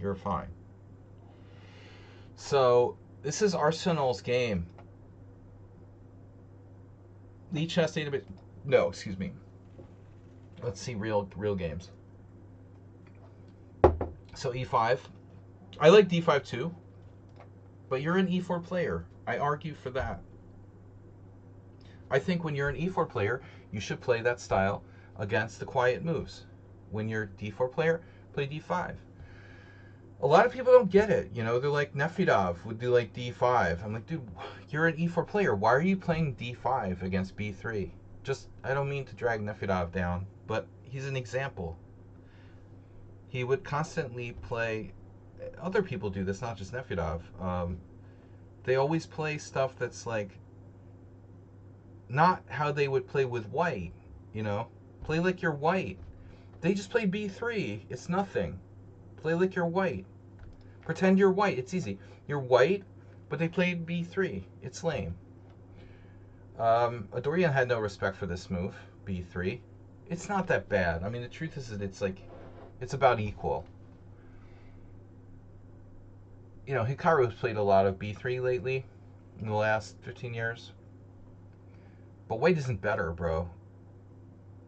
you're fine. So this is Arsenal's game. Lee Chess database. No, excuse me. Let's see real games. So e5. I like d5 too, but you're an e4 player. I argue for that. I think when you're an e4 player, you should play that style against the quiet moves. When you're a d4 player, play d5. A lot of people don't get it. They're like, Nefedov would do like d5. I'm like, dude, you're an e4 player. Why are you playing d5 against b3? I don't mean to drag Nefedov down, but he's an example. He would constantly play, other people do this, not just Nefedov. They always play stuff that's like, not how they would play with white, Play like you're white. They just play b3. It's nothing. Play like you're white. Pretend you're white. It's easy. You're white, but they played b3. It's lame. Adorian had no respect for this move, b3. It's not that bad. I mean, the truth is that it's about equal. Hikaru's played a lot of b3 lately, in the last 15 years. But white isn't better, bro.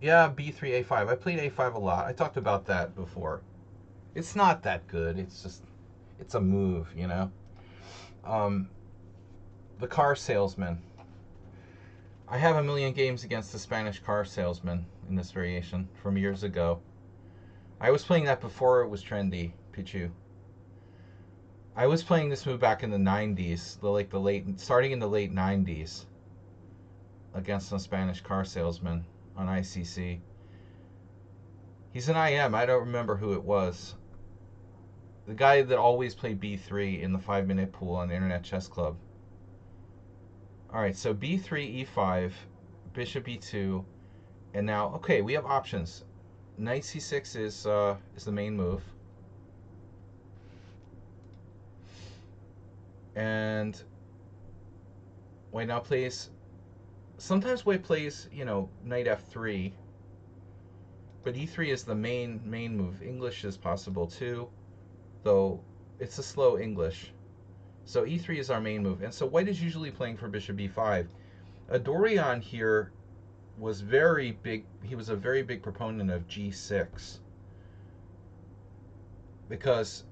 Yeah, b3, a5. I played a5 a lot. I talked about that before. It's not that good. It's a move, The car salesman. I have a million games against the Spanish car salesman in this variation from years ago. I was playing that before it was trendy, Pichu. I was playing this move back in the 90s, starting in the late 90s, against some Spanish car salesman on ICC. He's an IM. I don't remember who it was. The guy that always played b3 in the 5-minute pool on the Internet Chess Club. All right, so b3, e5, bishop e2, and now, okay, we have options. Knight c6 is the main move. And white now plays, sometimes white plays, you know, knight f3, but e3 is the main move. English is possible too, though it's a slow English. So e3 is our main move. And so white is usually playing for bishop b5. Dorian here was very big. He was a very big proponent of g6 because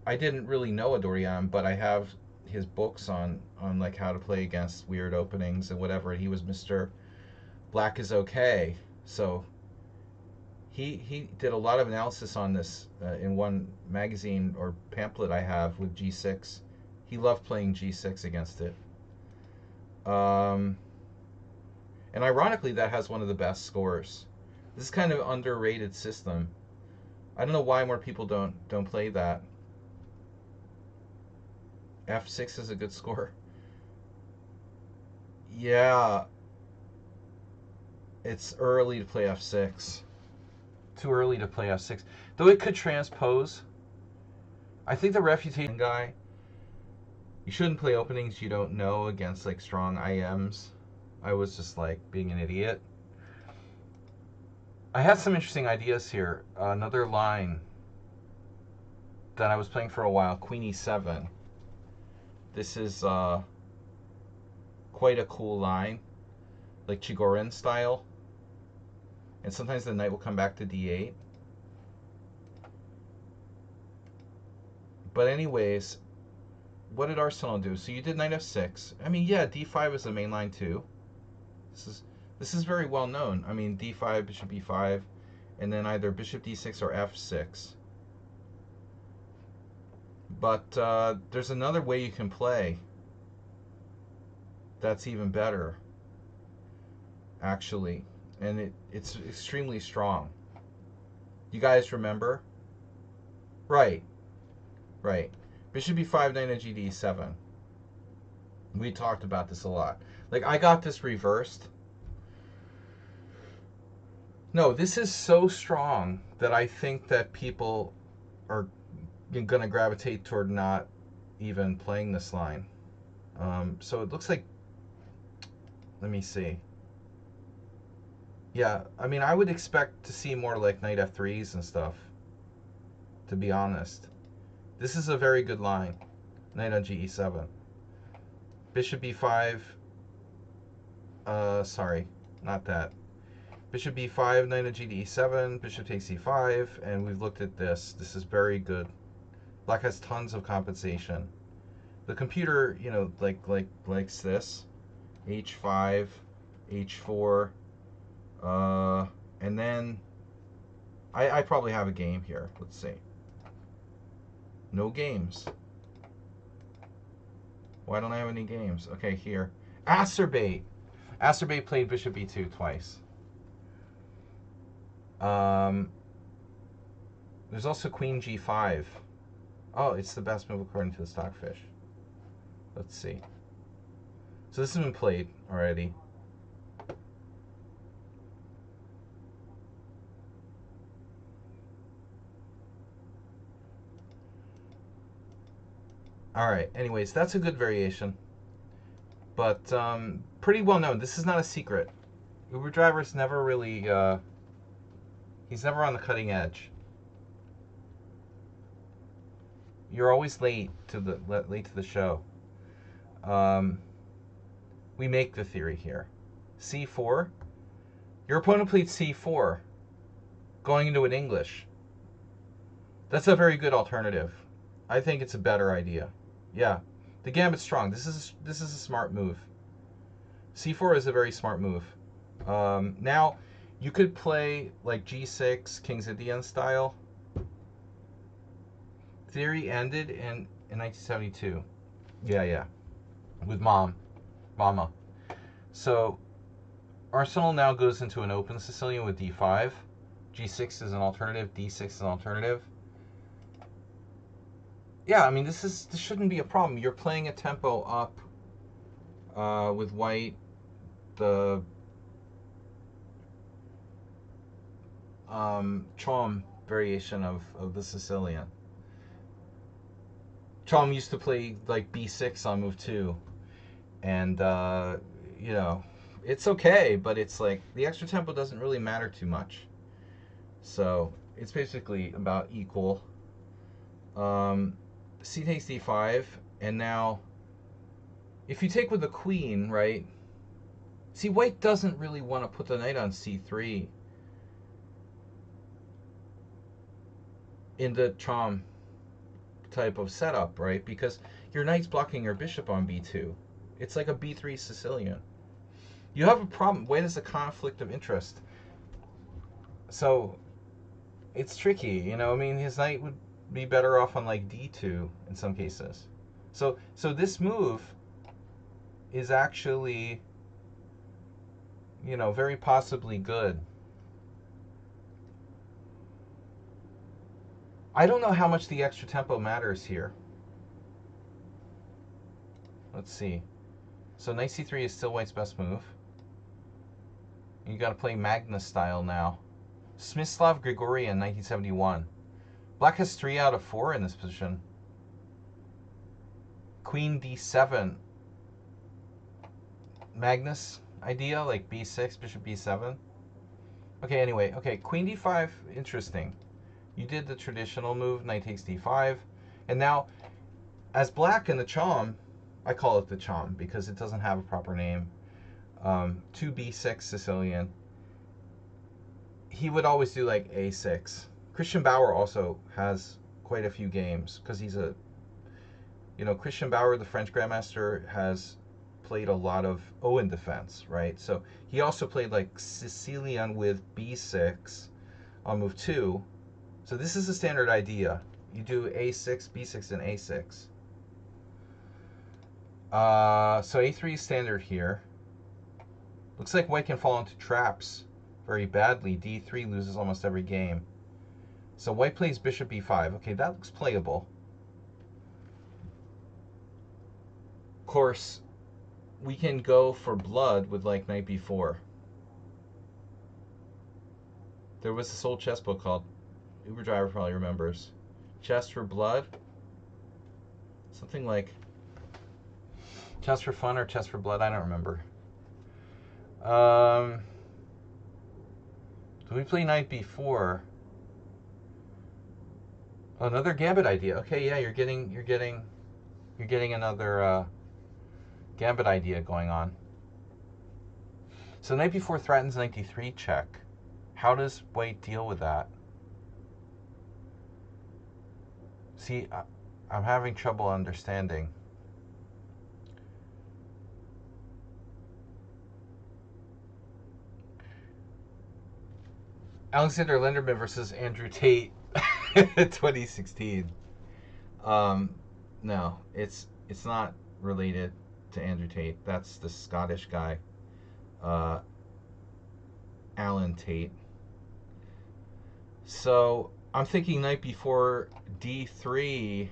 I didn't really know Dorian, but I have his books on like how to play against weird openings and whatever. He was Mr. Black is okay. So he did a lot of analysis on this in one magazine or pamphlet I have with g6. He loved playing g6 against it. And ironically, that has one of the best scores. This is kind of underrated system. I don't know why more people don't play that. F6 is a good score. Yeah, it's early to play f6. Too early to play f6. Though it could transpose. I think the refutation guy, you shouldn't play openings you don't know against like strong IMs. I was just like being an idiot. I had some interesting ideas here. Another line that I was playing for a while, Queen e7. This is quite a cool line, like Chigorin style. And sometimes the knight will come back to d8. But anyways, what did Arsenal do? So you did knight f6. I mean, yeah, d5 is the main line too. This is very well known. I mean, d5, bishop e5, and then either bishop d6 or f6. But there's another way you can play that's even better, actually. And it's extremely strong. You guys remember? Right. Right. Bishop e5, knight on gd7. We talked about this a lot. Like, I got this reversed. No, this is so strong that I think that people are going to gravitate toward not even playing this line. So it looks like, let me see. Yeah, I mean, I would expect to see more like knight f3s and stuff, to be honest. This is a very good line. Knight on ge7. Bishop e5. Sorry, not that. Bishop b5, knight on gd7, bishop takes e5, and we've looked at this. This is very good. Black has tons of compensation. The computer, you know, likes this. h5, h4, and then I probably have a game here. Let's see. No games. Why don't I have any games? Okay, here. Acerbate. Acerbate played bishop e2 twice. There's also queen g5. Oh, it's the best move according to the Stockfish. Let's see. So this has been played already. All right. Anyways, that's a good variation, but pretty well known. This is not a secret. Uber driver's never really. He's never on the cutting edge. You're always late to the show. We make the theory here. C4. Your opponent played C4, going into an English. That's a very good alternative. I think it's a better idea. Yeah, the gambit's strong. This is a smart move. C4 is a very smart move. Now, you could play like G6, King's Indian style. Theory ended in 1972. Yeah, with Mama. So Arsenal now goes into an open Sicilian with D5. G6 is an alternative. D6 is an alternative. Yeah, I mean this shouldn't be a problem. You're playing a tempo up. with white, the Chom variation of the Sicilian. Chom used to play like b6 on move 2, and you know, it's okay, but it's like the extra tempo doesn't really matter too much. So it's basically about equal. C takes d5, and now if you take with the queen, right? See, white doesn't really want to put the knight on c3 in the Chom type of setup, right? Because your knight's blocking your bishop on b2. It's like a b3 Sicilian. You have a problem. White is a conflict of interest. So it's tricky, you know. I mean, his knight would be better off on like d2 in some cases. So this move is actually, you know, very possibly good. I don't know how much the extra tempo matters here. Let's see. So knight c3 is still white's best move. You got to play Magnus style now. Smyslav Grigorian, 1971. Black has 3 out of 4 in this position. Queen d7. Magnus idea, like b6, bishop b7. Okay, anyway. Okay, queen d5, interesting. You did the traditional move, knight takes d5. And now, as black in the Chom, I call it the Chom because it doesn't have a proper name, 2b6 Sicilian, he would always do like a6. Christian Bauer also has quite a few games because he's a, you know, Christian Bauer, the French grandmaster, has played a lot of Owen defense, right? So he also played like Sicilian with b6 on move 2. So this is a standard idea. You do a6, b6, and a6. So a3 is standard here. Looks like white can fall into traps very badly. d3 loses almost every game. So white plays bishop b5. Okay, that looks playable. Of course, we can go for blood with like knight b4. There was this old chess book called, Uber Driver probably remembers, Chess for Blood. Something like Chess for Fun or Chess for Blood, I don't remember. So we play knight b4. Another gambit idea. Okay, yeah, you're getting another gambit idea going on. So knight b4 threatens knight d3 check. How does white deal with that? See, I'm having trouble understanding. Alexander Lenderman versus Andrew Tate, 2016. No, it's not related to Andrew Tate. That's the Scottish guy, Alan Tate. So I'm thinking knight before d3,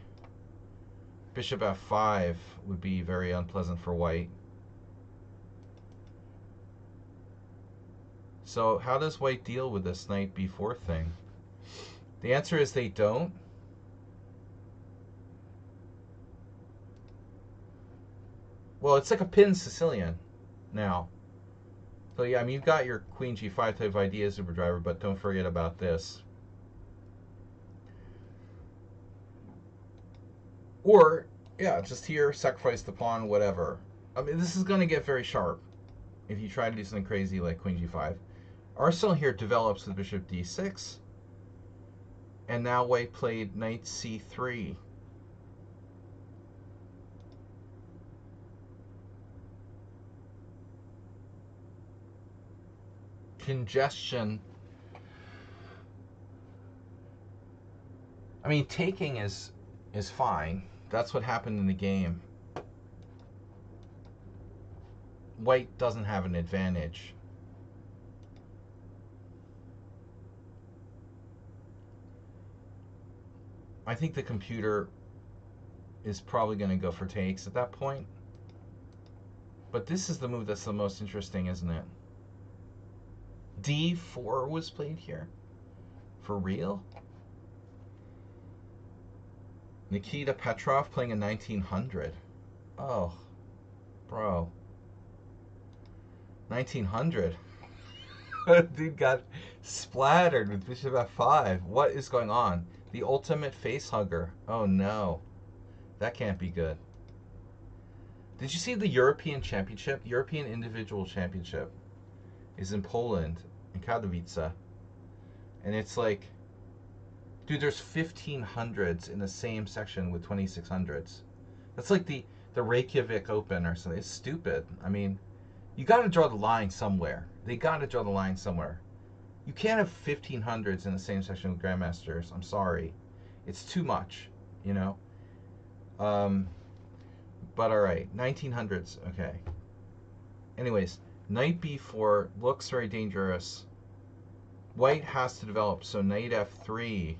bishop f5 would be very unpleasant for white. So how does white deal with this knight b4 thing? The answer is they don't. Well, it's like a pin Sicilian now. So yeah, I mean, you've got your queen g5 type of ideas, Uber Driver, but don't forget about this. Or, yeah, just here, sacrifice the pawn, whatever. I mean, this is going to get very sharp if you try to do something crazy like queen g5. Arsenal here develops with bishop d6. And now white played knight c3. Congestion. I mean, taking is fine. That's what happened in the game. White doesn't have an advantage. I think the computer is probably going to go for takes at that point. But this is the move that's the most interesting, isn't it? D4 was played here? For real? Nikita Petrov playing a 1900. Oh, bro. 1900. Dude got splattered with bishop f5. What is going on? The ultimate face hugger. Oh no. That can't be good. Did you see the European Championship? European Individual Championship is in Poland, in Katowice. And it's like, dude, there's 1500s in the same section with 2600s. That's like the Reykjavik Open or something. It's stupid. I mean, you got to draw the line somewhere. They got to draw the line somewhere. You can't have 1500s in the same section with Grandmasters. I'm sorry. It's too much, you know? But all right, 1900s, okay. Anyways, knight b4 looks very dangerous. White has to develop, so knight f3.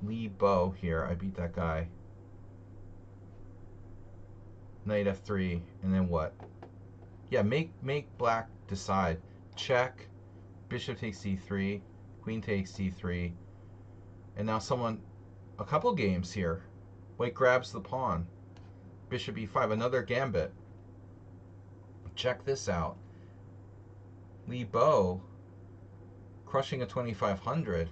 Li Bo here, I beat that guy. Knight f3, and then what? Yeah, make black decide. Check, bishop takes d3, queen takes d3, and now a couple games here. White grabs the pawn. Bishop e5, another gambit. Check this out. Li Bo crushing a 2500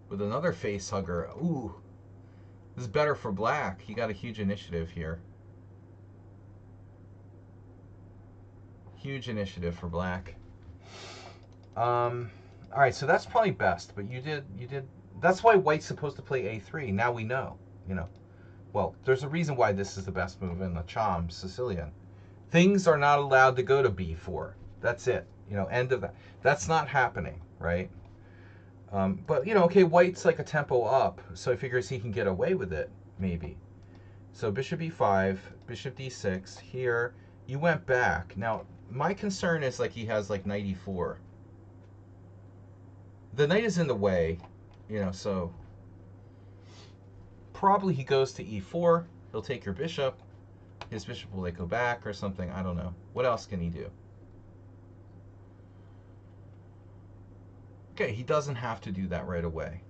with another face hugger. Ooh, this is better for black. He got a huge initiative here. Huge initiative for black. All right, so that's probably best. But you did. That's why white's supposed to play a3. Now we know. You know. Well, there's a reason why this is the best move in the Cham Sicilian. Things are not allowed to go to b4. That's it. You know, end of that. That's not happening, right? But, you know, okay, white's like a tempo up, so he figures he can get away with it, maybe. So bishop e5, bishop d6. Here, you went back. Now, my concern is like he has like knight e4. The knight is in the way, you know, so probably he goes to e4. He'll take your bishop. His bishop will like go back or something. I don't know. What else can he do? Okay, he doesn't have to do that right away.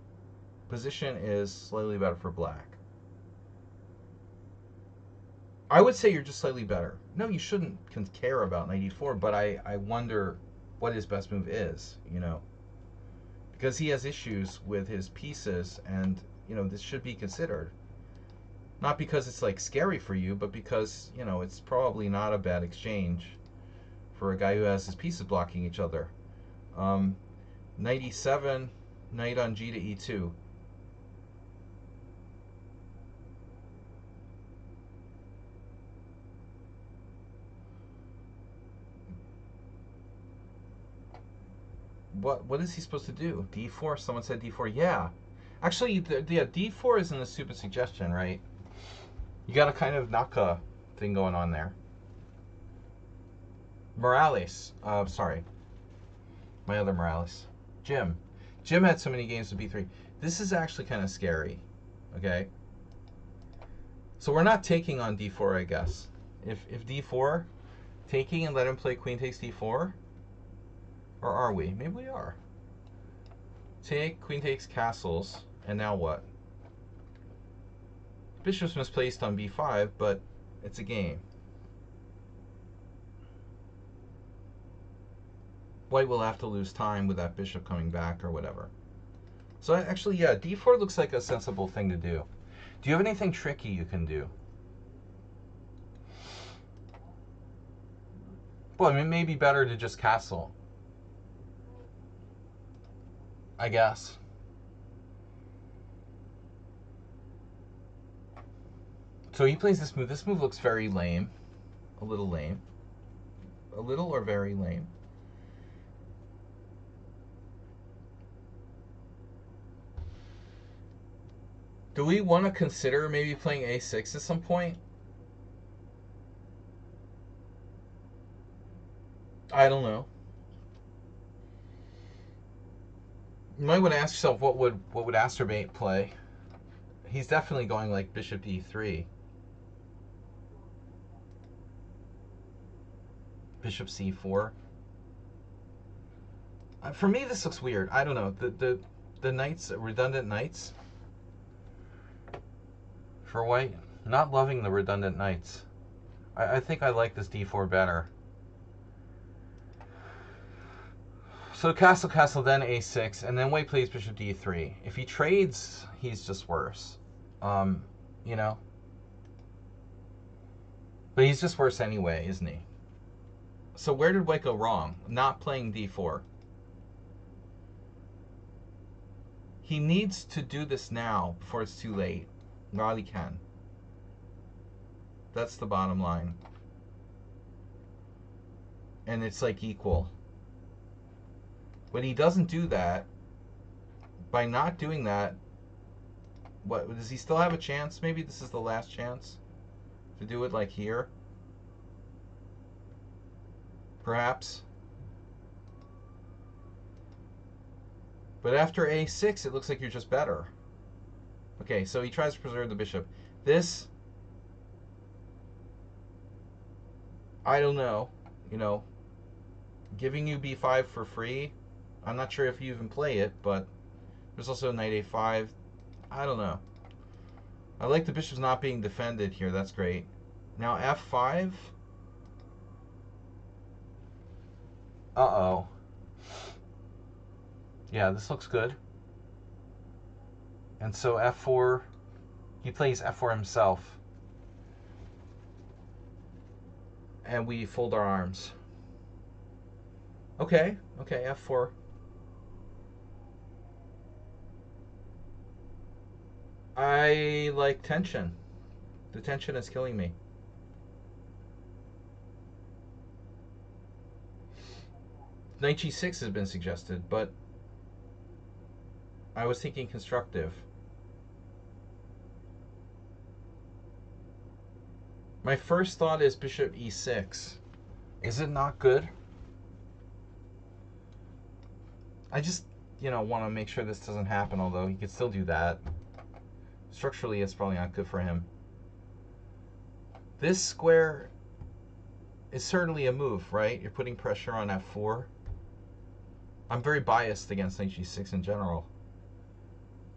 Position is slightly better for black. I would say you're just slightly better. No, you shouldn't care about knight e4, but I wonder what his best move is, you know. Because he has issues with his pieces, and, you know, this should be considered. Not because it's, like, scary for you, but because, you know, it's probably not a bad exchange for a guy who has his pieces blocking each other. Knight e7, knight on g to e2. What is he supposed to do? d4? Someone said d4. Yeah. Actually, yeah, d4 isn't a stupid suggestion, right? You got a kind of Naka thing going on there. Morales. Sorry. My other Morales. Jim. Jim had so many games with b3. This is actually kind of scary. Okay? So we're not taking on d4, I guess. If d4, taking and let him play queen takes d4? Or are we? Maybe we are. Take, queen takes castles, and now what? Bishop's misplaced on b5, but it's a game. White will have to lose time with that bishop coming back or whatever. So actually, yeah, d4 looks like a sensible thing to do. Do you have anything tricky you can do? Well, I mean, it may be better to just castle, I guess. So he plays this move. This move looks very lame. A little lame. A little or very lame. Do we want to consider maybe playing a6 at some point? I don't know. You might want to ask yourself what would Astrobate play. He's definitely going like bishop e3. Bishop c4. For me, this looks weird. I don't know. The knights, redundant knights for white. Not loving the redundant knights. I think I like this d4 better. So castle, castle, then a6, and then white plays bishop d3. If he trades, he's just worse. You know? But he's just worse anyway, isn't he? So where did white go wrong? Not playing d4. He needs to do this now before it's too late. While he can. That's the bottom line. And it's like equal. When he doesn't do that, by not doing that, what does he still have a chance? Maybe this is the last chance to do it like here. Perhaps. But after a6, it looks like you're just better. Okay, so he tries to preserve the bishop. This, I don't know, you know, giving you b5 for free. I'm not sure if you even play it, but there's also knight a5. I don't know. I like the bishop's not being defended here. That's great. Now f5. Uh-oh. Yeah, this looks good. And so f4, he plays f4 himself. And we fold our arms. Okay, f4. I like tension. The tension is killing me. Knight g6 has been suggested, but I was thinking constructive. My first thought is bishop e6. Is it not good? I just, want to make sure this doesn't happen, although he could still do that. Structurally, it's probably not good for him. This square is certainly a move, right? You're putting pressure on f4. I'm very biased against knight g6 in general.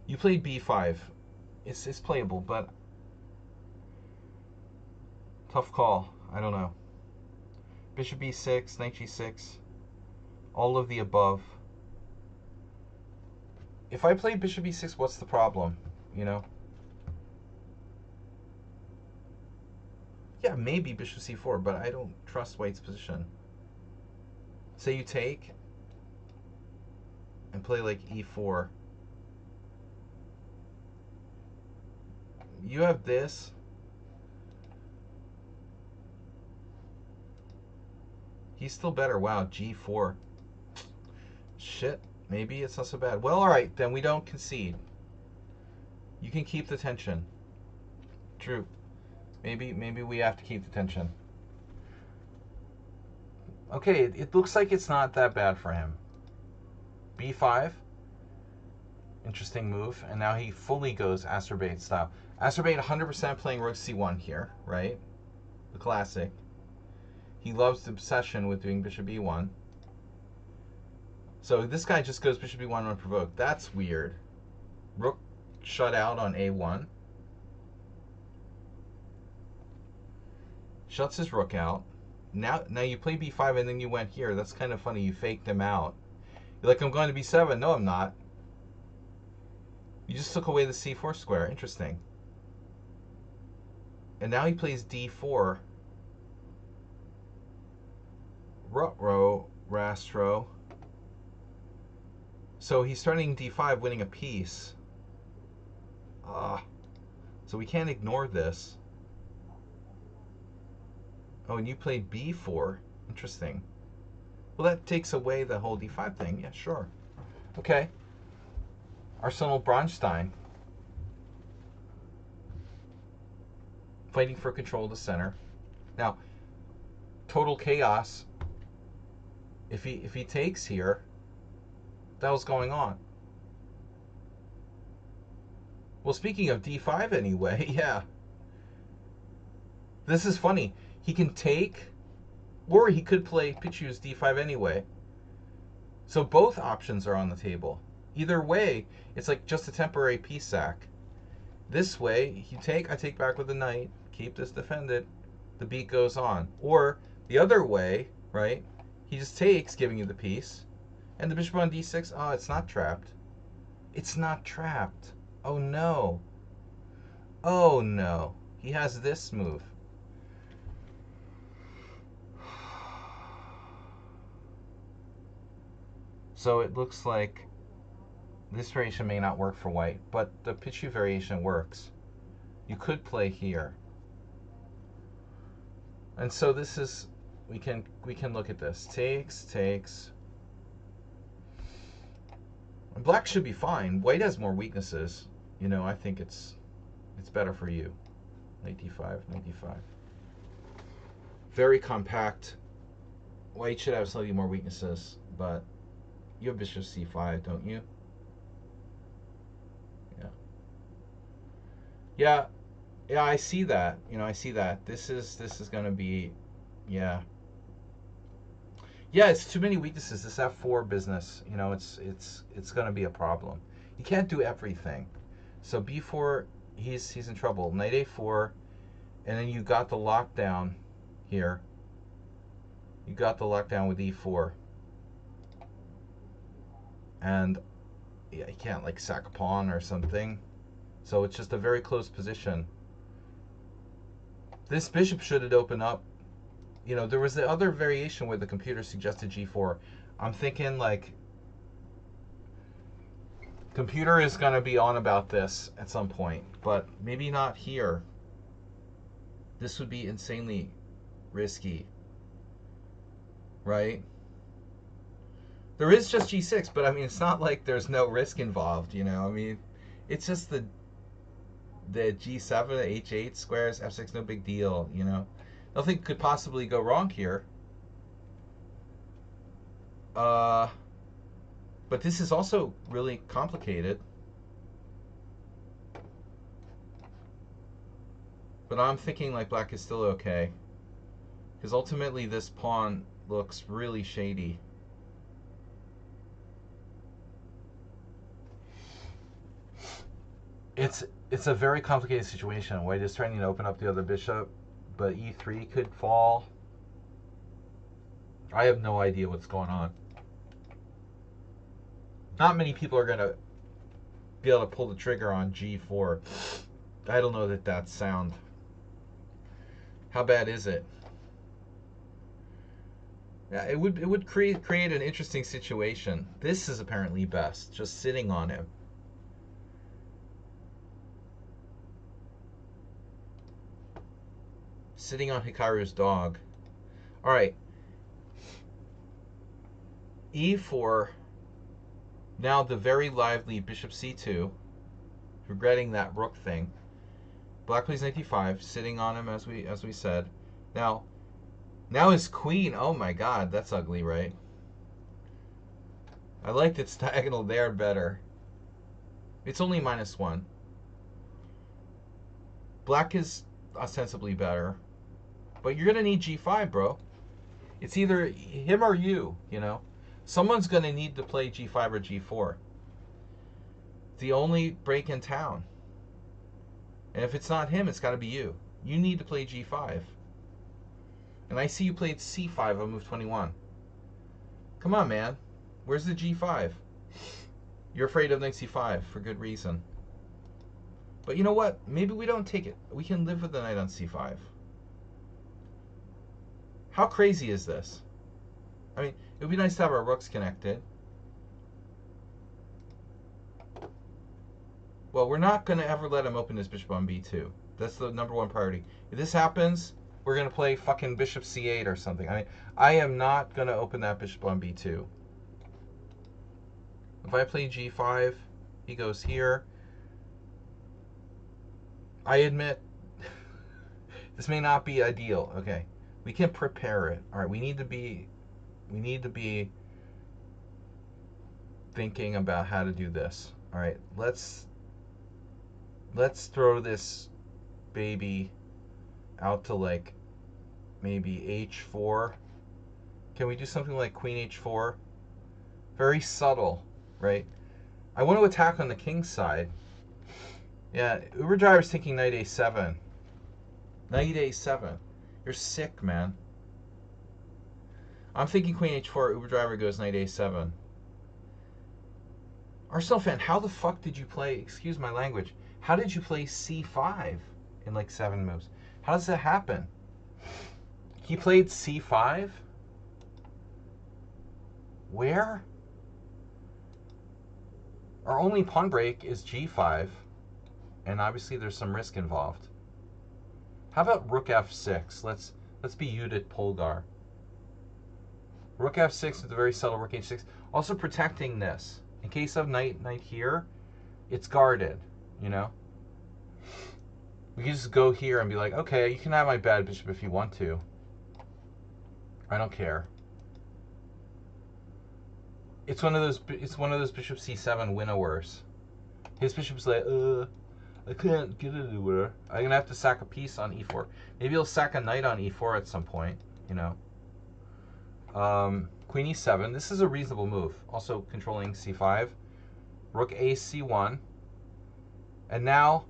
You played b5. It's playable, but tough call. I don't know. Bishop e6, knight g6, all of the above. If I play bishop e6, what's the problem? Yeah, maybe bishop c4, but I don't trust white's position. Say you take and play like e4. You have this. He's still better. Wow, g4. Shit, maybe it's not so bad. Well, all right, then we don't concede. You can keep the tension. True. Maybe we have to keep the tension. Okay, it looks like it's not that bad for him. b5. Interesting move. And now he fully goes Astrobate style. Astrobate 100% playing rook c1 here, right? The classic. He loves the obsession with doing bishop e1. So this guy just goes bishop e1 unprovoked. That's weird. Rook shut out on a1. Shuts his rook out. Now you play b5 and then you went here. That's kind of funny. You faked him out. You're like, I'm going to b7. No, I'm not. You just took away the c4 square. Interesting. And now he plays d4. Ruh-roh, Rastro. So he's starting d5, winning a piece. So we can't ignore this. Oh, and you played b4. Interesting. Well, that takes away the whole d5 thing. Yeah, sure. Okay. Arsenal Bronstein. Fighting for control of the center. Now, total chaos. If he takes here, that was going on. Well, speaking of d5 anyway, yeah. This is funny. He can take Or he could play Pichu's d5 anyway. So both options are on the table. Either way, it's like just a temporary piece sack. This way, you take, I take back with the knight, keep this defended, the beat goes on. Or the other way, right? He just takes, giving you the piece, and the bishop on d6, oh, it's not trapped. It's not trapped. Oh no. Oh no. He has this move. So it looks like this variation may not work for white, but the Pichu variation works. You could play here. And so this is, we can look at this. Takes. And black should be fine. White has more weaknesses. You know, I think it's better for you. Knight d5, knight d5. Very compact. White should have slightly more weaknesses, but you have bishop c5, don't you? Yeah. Yeah, I see that. You know, I see that. This is going to be, yeah. Yeah, it's too many weaknesses. This f4 business, you know, it's going to be a problem. You can't do everything. So b4, he's in trouble. Knight a4, and then you got the lockdown here. You got the lockdown with e4. And yeah, you can't like sack a pawn or something. So it's just a very close position. This bishop should open up. You know, there was the other variation where the computer suggested g4. I'm thinking like computer is going to be on about this at some point, but maybe not here. This would be insanely risky, right? There is just g6, but I mean, it's not like there's no risk involved, you know? I mean, it's just the g7, h8 squares, f6, no big deal, you know? Nothing could possibly go wrong here. But this is also really complicated. But I'm thinking like black is still okay. Because ultimately this pawn looks really shady. It's a very complicated situation. White is trying to open up the other bishop, but e3 could fall. I have no idea what's going on. Not many people are going to be able to pull the trigger on g4. I don't know that that's sound. How bad is it? Yeah, it would create an interesting situation. This is apparently best, just sitting on him. Sitting on Hikaru's dog. All right. e4. Now the very lively bishop c2. Regretting that rook thing. Black plays knight d5, sitting on him as we said. Now his queen. Oh my god, that's ugly, right? I liked its diagonal there better. It's only -1. Black is ostensibly better. But you're going to need g5, bro. It's either him or you, you know. Someone's going to need to play g5 or g4. It's the only break in town. And if it's not him, it's got to be you. You need to play g5. And I see you played c5 on move 21. Come on, man. Where's the g5? You're afraid of knight c5 for good reason. But you know what? Maybe we don't take it. We can live with the knight on c5. How crazy is this? I mean, it would be nice to have our rooks connected. Well, we're not going to ever let him open his bishop on b2. That's the #1 priority. If this happens, we're going to play fucking bishop c8 or something. I mean, I am not going to open that bishop on b2. If I play g5, he goes here. I admit, this may not be ideal. Okay. We can prepare it. All right, we need to be thinking about how to do this. All right, let's throw this baby out to like maybe h4 Can we do something like queen h4? Very subtle, right? I want to attack on the king's side. Yeah, Uber Driver's taking knight a7. Knight a7. You're sick, man. I'm thinking queen h4, Uber Driver goes knight a7. Arsenal fan, how the fuck did you play, excuse my language, how did you play c5 in like 7 moves? How does that happen? He played c5? Where? Our only pawn break is g5, and obviously there's some risk involved. How about rook f6? Let's be Judith Polgar. Rook f6 with a very subtle rook h6. Also protecting this. In case of knight here, it's guarded, you know? We can just go here and be like, okay, you can have my bad bishop if you want to. I don't care. It's one of those bishop c7 winnowers. His bishop's like, I can't get it anywhere. I'm gonna have to sack a piece on e4. Maybe he'll sack a knight on e4 at some point, you know. Queen e7. This is a reasonable move. Also controlling c5. Rook a c1. And now,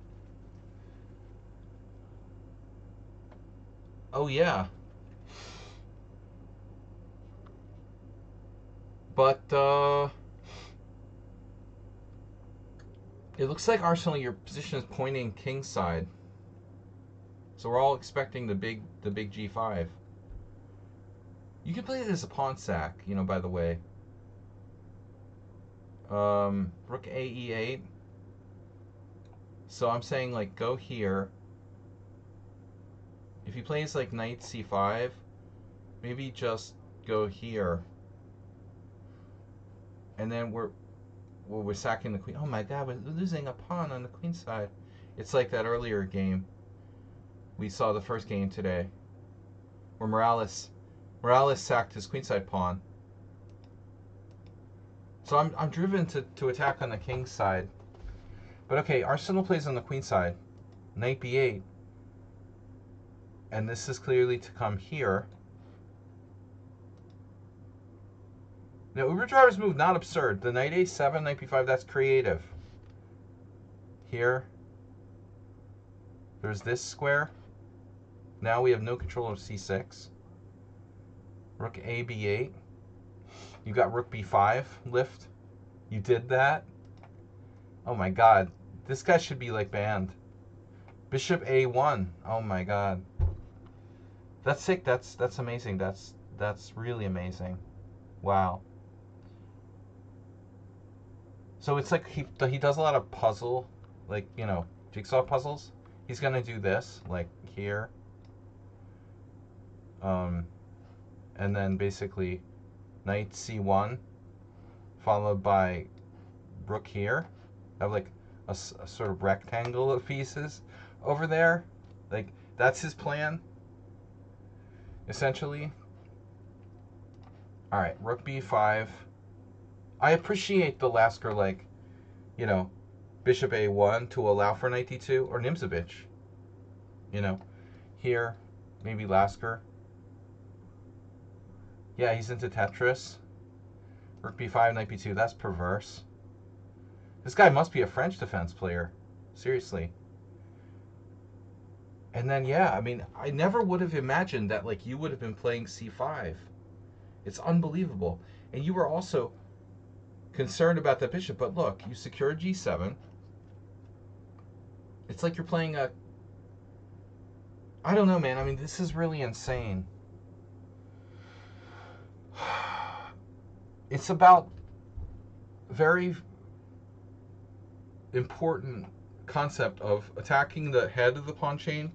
oh yeah. But it looks like Arsenal, your position is pointing king's side. So we're all expecting the big g5. You can play it as a pawn sack, you know, by the way. Rook a e8. So I'm saying, like, go here. If he plays, like, knight c5, maybe just go here. And then we're sacking the queen. Oh my god, we're losing a pawn on the queen side. It's like that earlier game. We saw the first game today, where Morales sacked his queenside pawn. So I'm driven to attack on the king's side. But okay, Arsenal plays on the queen side. Knight b8. And this is clearly to come here. Now, Uber Driver's move, not absurd. The knight a7, knight b5, that's creative. Here. There's this square. Now we have no control of c6. Rook a b8. You got rook b5 lift. You did that. Oh my god. This guy should be like banned. Bishop a1. Oh my god. That's sick. That's amazing. That's really amazing. Wow. So it's like he does a lot of puzzle, like, you know, jigsaw puzzles. He's gonna do this, like here. And then basically knight c1 followed by rook here. I have like a sort of rectangle of pieces over there. Like, that's his plan, essentially. All right, rook b5. I appreciate the Lasker, like, you know, bishop a1 to allow for knight d2, or Nimzovich. You know, here, maybe Lasker. Yeah, he's into Tetris. Rook b5, knight b2, that's perverse. This guy must be a French defense player. Seriously. And then, yeah, I mean, I never would have imagined that, like, you would have been playing c5. It's unbelievable. And you were also concerned about the bishop, but look, you secured g7. It's like you're playing a... I don't know, man. I mean, this is really insane. It's about very important concept of attacking the head of the pawn chain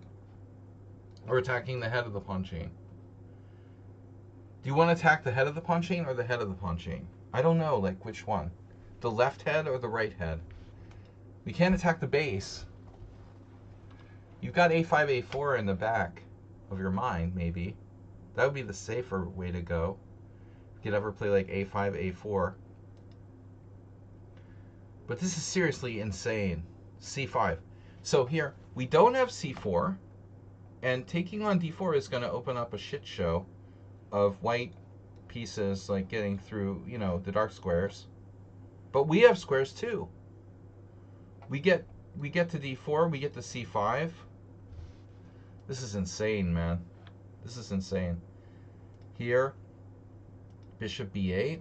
or attacking the head of the pawn chain. Do you want to attack the head of the pawn chain or the head of the pawn chain? I don't know, like, which one. The left head or the right head? We can't attack the base. You've got a5, a4 in the back of your mind, maybe. That would be the safer way to go. You could ever play like a5, a4. But this is seriously insane. c5. So here, we don't have c4. And taking on d4 is going to open up a shit show of white pieces, like getting through, you know, the dark squares. But we have squares too. We get to d4, we get to c5. This is insane, man. This is insane. Here, bishop b8.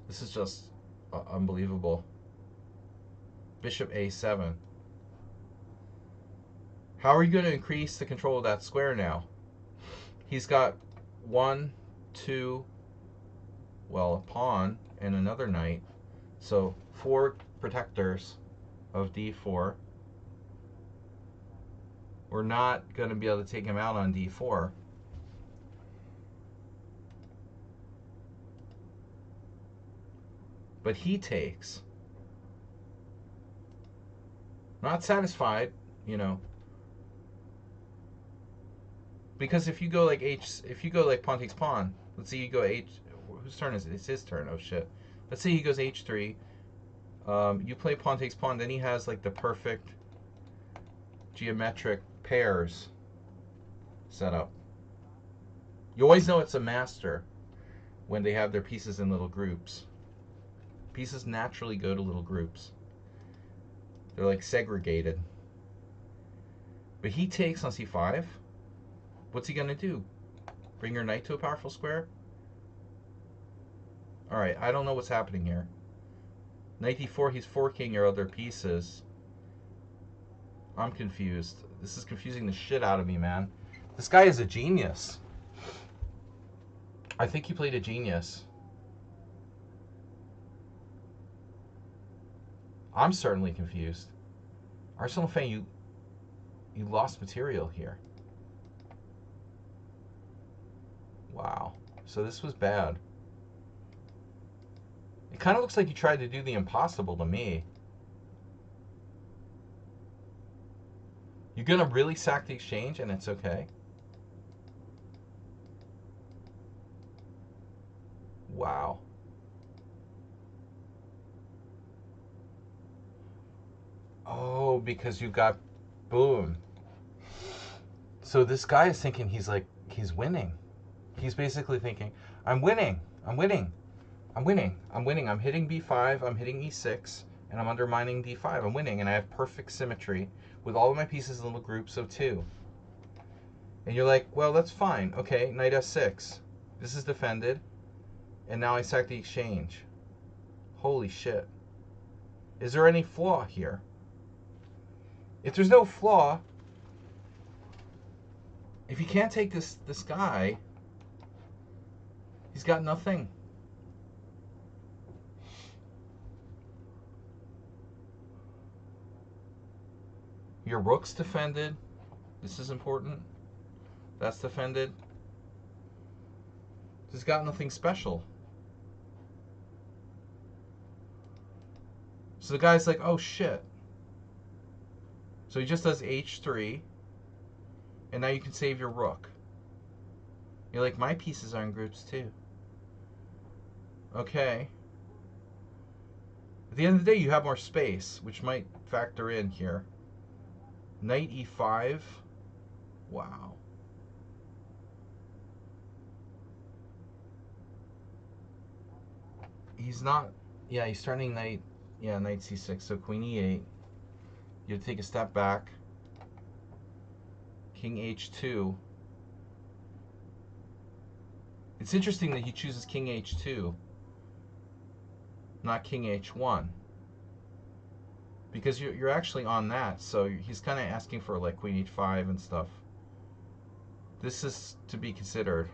This is just unbelievable. Bishop a7. How are you going to increase the control of that square now? He's got 1, 2, well, a pawn and another knight. So 4 protectors of d4. We're not going to be able to take him out on d4. But he takes. Not satisfied, you know. Because if you go like pawn takes pawn, let's say you go h, whose turn is it? It's his turn. Oh shit. Let's say he goes h3. You play pawn takes pawn, then he has like the perfect geometric pairs set up. You always know it's a master when they have their pieces in little groups. Pieces naturally go to little groups. They're like segregated. But he takes on c5. What's he gonna do? Bring your knight to a powerful square? Alright, I don't know what's happening here. Knight d4, he's forking your other pieces. I'm confused. This is confusing the shit out of me, man. This guy is a genius. I think he played a genius. I'm certainly confused. Arsenal fan, you lost material here. Wow. So this was bad. It kind of looks like you tried to do the impossible to me. You're going to really sack the exchange and it's okay? Wow. Oh, because you got boom. So this guy is thinking he's winning. He's basically thinking, I'm winning. I'm hitting b5, I'm hitting e6, and I'm undermining d5. I'm winning, and I have perfect symmetry with all of my pieces in little groups of 2. And you're like, well, that's fine. Okay, knight f6. This is defended, and now I sack the exchange. Holy shit. Is there any flaw here? If there's no flaw, if you can't take this guy, he's got nothing. Your rook's defended. This is important. That's defended. He's got nothing special. So the guy's like, oh shit. So he just does h3. And now you can save your rook. You're like, my pieces are in groups too. Okay. At the end of the day, you have more space, which might factor in here. Knight e5. Wow. He's not... Yeah, he's turning knight... Yeah, knight c6. So queen e8. You have to take a step back. King h2. It's interesting that he chooses king h2, not king h1. Because you're actually on that, so he's kind of asking for like queen h5 and stuff. This is to be considered.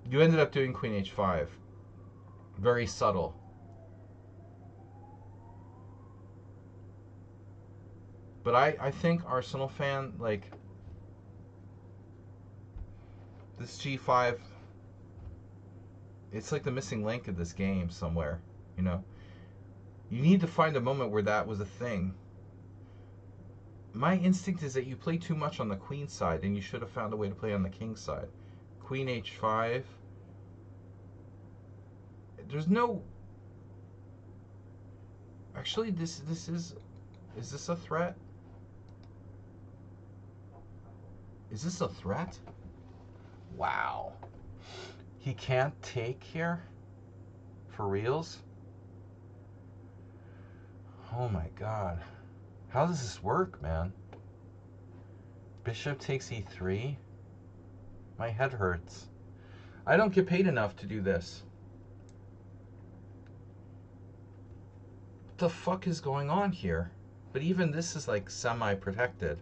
You ended up doing queen h5. Very subtle. But I think Arsenal fan, like, this g5, it's like the missing link of this game somewhere, you know? You need to find a moment where that was a thing. My instinct is that you play too much on the queen side, and you should have found a way to play on the king side. Queen h5. There's no... Actually, this is... Is this a threat? Is this a threat? Wow. He can't take here? For reals? Oh my god. How does this work, man? Bishop takes e3? My head hurts. I don't get paid enough to do this. What the fuck is going on here? But even this is like semi-protected.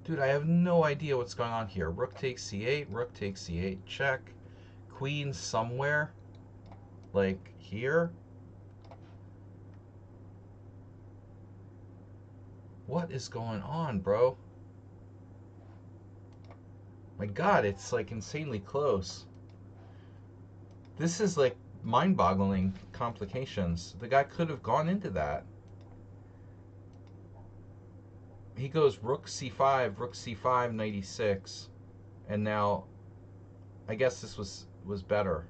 Dude, I have no idea what's going on here. Rook takes c8, rook takes c8, check. Queen somewhere. Like here. What is going on, bro? My god, it's like insanely close. This is like mind-boggling complications. The guy could have gone into that. He goes rook c5, knight e6. And now, I guess this was better.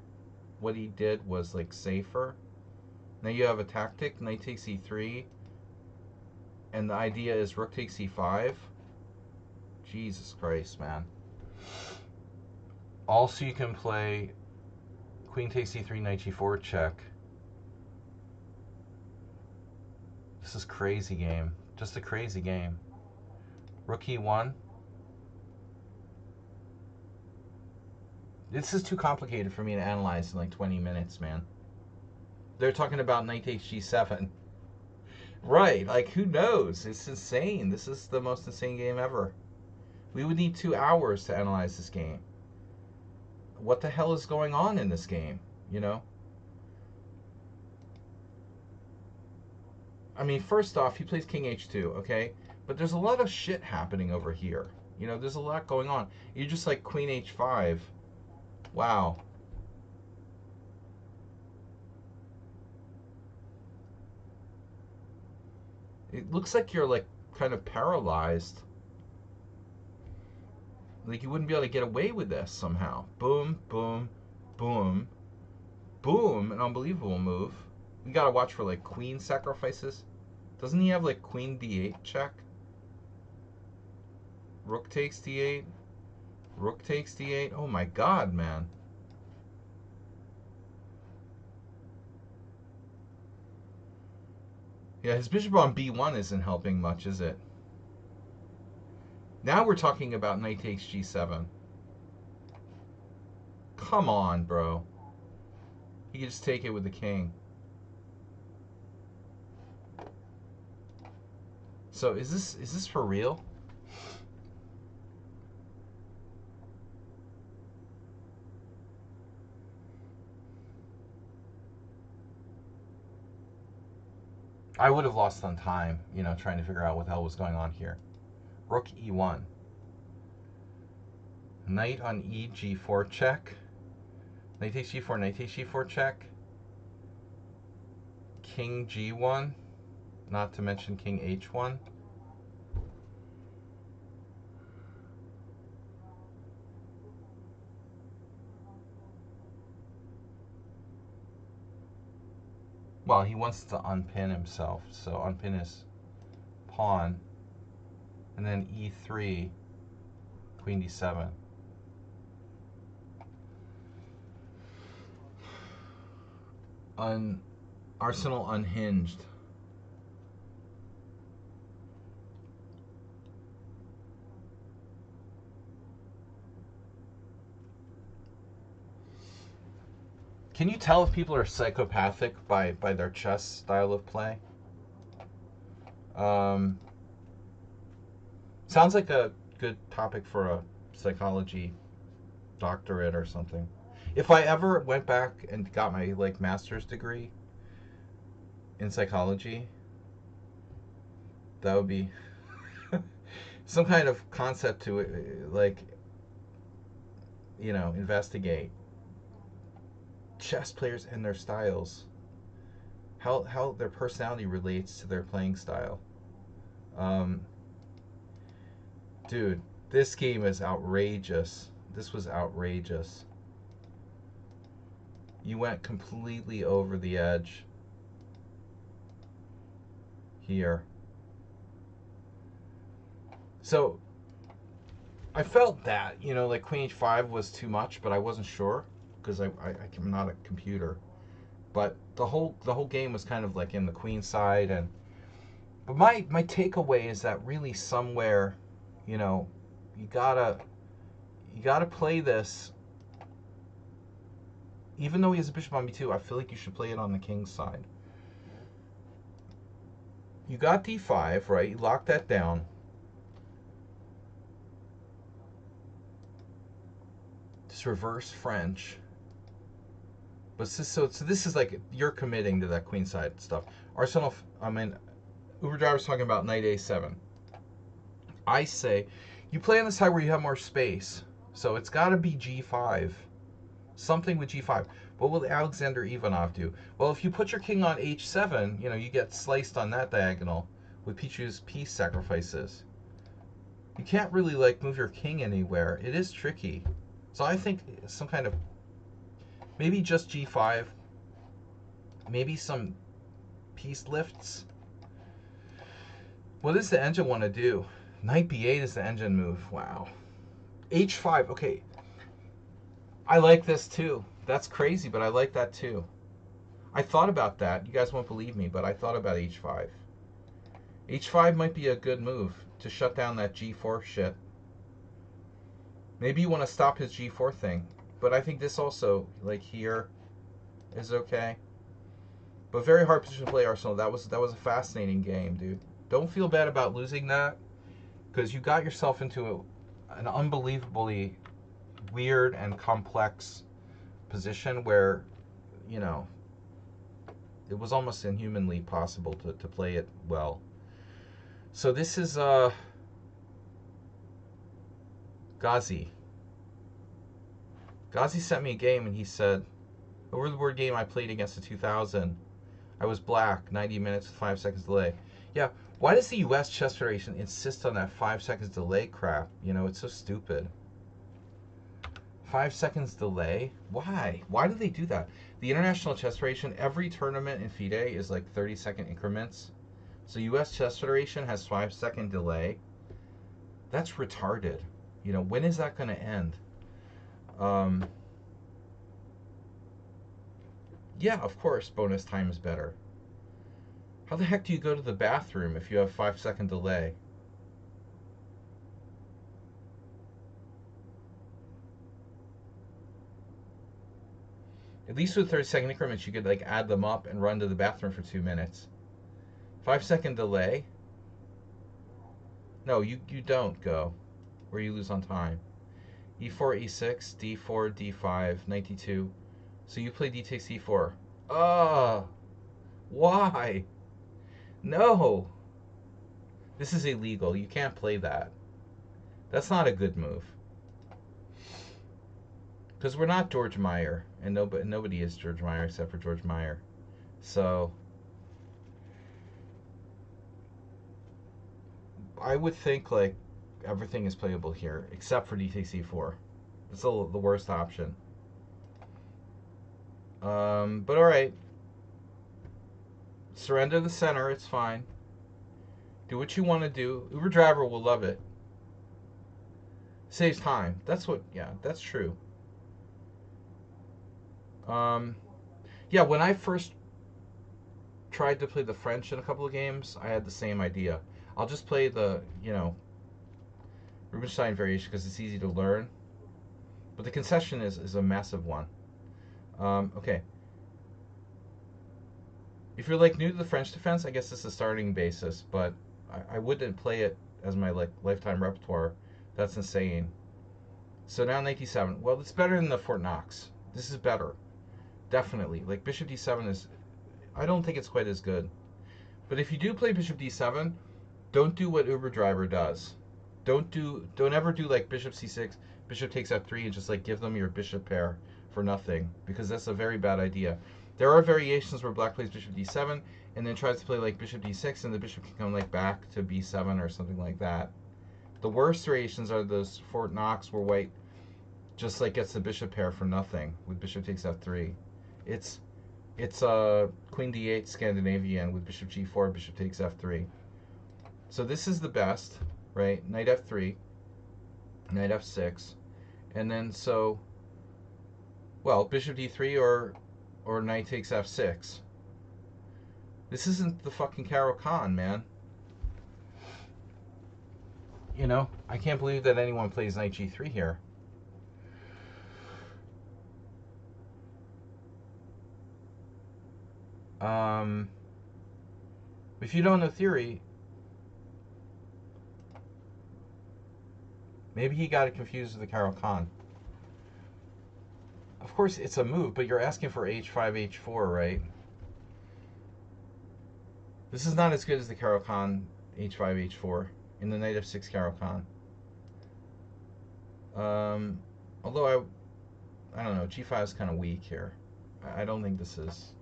What he did was like safer. Now you have a tactic, knight takes e3. And the idea is rook takes e5. Jesus Christ, man. Also, you can play queen takes e3, knight g4, check. This is crazy game. Just a crazy game. Rook e1. This is too complicated for me to analyze in like 20 minutes, man. They're talking about knight takes g7. Right, like who knows? It's insane. This is the most insane game ever. We would need 2 hours to analyze this game. What the hell is going on in this game, you know? I mean, first off, he plays king h2, okay? But there's a lot of shit happening over here. You know, there's a lot going on. You're just like queen h5. Wow. It looks like you're like kind of paralyzed. Like you wouldn't be able to get away with this somehow. Boom, boom, boom, boom. An unbelievable move. We gotta watch for like queen sacrifices. Doesn't he have like queen d8 check? Rook takes d8. Rook takes d8. Oh my god, man. Yeah, his bishop on b1 isn't helping much, is it? Now we're talking about knight takes g7. Come on, bro. He can just take it with the king. So is this for real? I would have lost on time, you know, trying to figure out what the hell was going on here. Rook e1. Knight on e g4 check. Knight takes g4, knight takes g4 check. King g1. Not to mention king h1. Well, he wants to unpin himself, so unpin his pawn. And then e3, queen d7. Arsenal unhinged. Can you tell if people are psychopathic by their chess style of play? Sounds like a good topic for a psychology doctorate or something. If I ever went back and got my like master's degree in psychology, that would be some kind of concept to like, you know, investigate chess players and their styles, how their personality relates to their playing style. Dude, this game is outrageous. This was outrageous. You went completely over the edge here. So I felt that, like queen h5 was too much, but I wasn't sure because I'm not a computer. But the whole game was kind of like in the queen side, and but my takeaway is that really somewhere, you know, you gotta you gotta play this. Even though he has a bishop on b2, I feel like you should play it on the king's side. You got d5, right? You lock that down. Just reverse French. But so this is like you're committing to that queen side stuff. Arsenal, I mean, Uber driver's talking about knight a7. I say you play on the side where you have more space. So it's got to be g5. Something with g5. What will Alexander Ivanov do? Well, if you put your king on h7, you get sliced on that diagonal with Pichu's piece sacrifices. You can't really like move your king anywhere. It is tricky. So I think some kind of maybe just g5, maybe some piece lifts. What does the engine want to do? Knight b8 is the engine move. Wow. h5. Okay. I like this too. That's crazy, but I like that too. I thought about that. You guys won't believe me, but I thought about h5. h5 might be a good move to shut down that g4 shit. Maybe you want to stop his g4 thing. But I think this also, like here, is okay. But very hard position to play, Arsenal. That was a fascinating game, dude. Don't feel bad about losing that, because you got yourself into an unbelievably weird and complex position where, it was almost inhumanly possible to play it well. So this is Ghazi. Ghazi sent me a game and he said, over the word game I played against the 2000, I was black, 90 minutes with 5 seconds delay. Yeah, why does the US Chess Federation insist on that 5 seconds delay crap? It's so stupid. 5 seconds delay? Why? Why do they do that? The International Chess Federation, every tournament in FIDE is like 30-second increments. So US Chess Federation has 5-second delay. That's retarded. When is that going to end? Yeah, of course, bonus time is better. How the heck do you go to the bathroom if you have 5-second delay? At least with 30-second increments, you could like add them up and run to the bathroom for 2 minutes. 5-second delay? No, you don't go, or you lose on time. e4, e6, d4, d5, knight d2. So you play d takes e4. Why? No. This is illegal. You can't play that. That's not a good move. Because we're not George Meyer, and nobody is George Meyer except for George Meyer. So I would think like everything is playable here except for d takes e4. It's the worst option. But all right. Surrender the center. It's fine. Do what you want to do. Uber driver will love it. Saves time. That's what. Yeah, that's true. Yeah, when I first tried to play the French in a couple of games, I had the same idea. I'll just play the, Rubinstein variation because it's easy to learn. But the concession is a massive one. Okay. If you're like new to the French defense, I guess it's a starting basis, but I wouldn't play it as my like lifetime repertoire. That's insane. So now knight d7. Well, it's better than the Fort Knox. This is better. Definitely. Like bishop d7 is, I don't think it's quite as good. But if you do play bishop d7, don't do what Uber Driver does. Don't ever do like bishop c6, bishop takes f3, and just like give them your bishop pair for nothing, because that's a very bad idea. There are variations where black plays bishop d7 and then tries to play like bishop d6, and the bishop can come like back to b7 or something like that. The worst variations are those Fort Knox where white just like gets the bishop pair for nothing with bishop takes f3. It's queen d8 Scandinavian with bishop g4, bishop takes f3. So this is the best, right? Knight f3. Knight f6. And then so, well, bishop d3 or knight takes f6. This isn't the fucking Caro-Kann, man. You know, I can't believe that anyone plays knight g3 here. If you don't know theory, maybe he got it confused with the Caro-Kann. Of course, it's a move, but you're asking for h5, h4, right? This is not as good as the Caro-Kann h5, h4 in the knight f6 Caro-Kann. Although I don't know, g5 is kind of weak here. I don't think this is.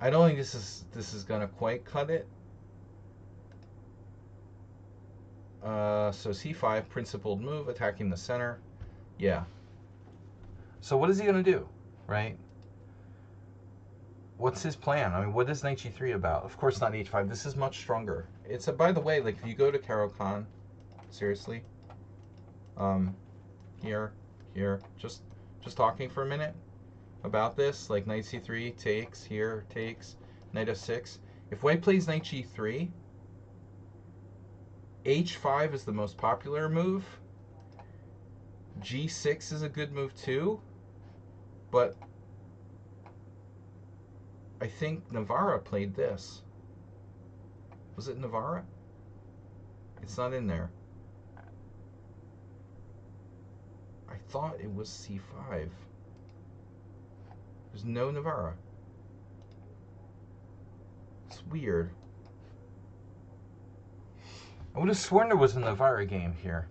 I don't think this is gonna quite cut it. So c5, principled move, attacking the center. Yeah. So what is he gonna do, right? What's his plan? I mean, what is knight g3 about? Of course not h5. This is much stronger. It's by the way, like if you go to Caro-Kann, seriously, here, just talking for a minute about this, like knight c3 takes, here takes, knight f6. If white plays knight g3, h5 is the most popular move. g6 is a good move too, but I think Navarra played this. Was it Navarra? It's not in there. I thought it was c5. There's no Navarra. It's weird. I would have sworn there was a Navarra game here.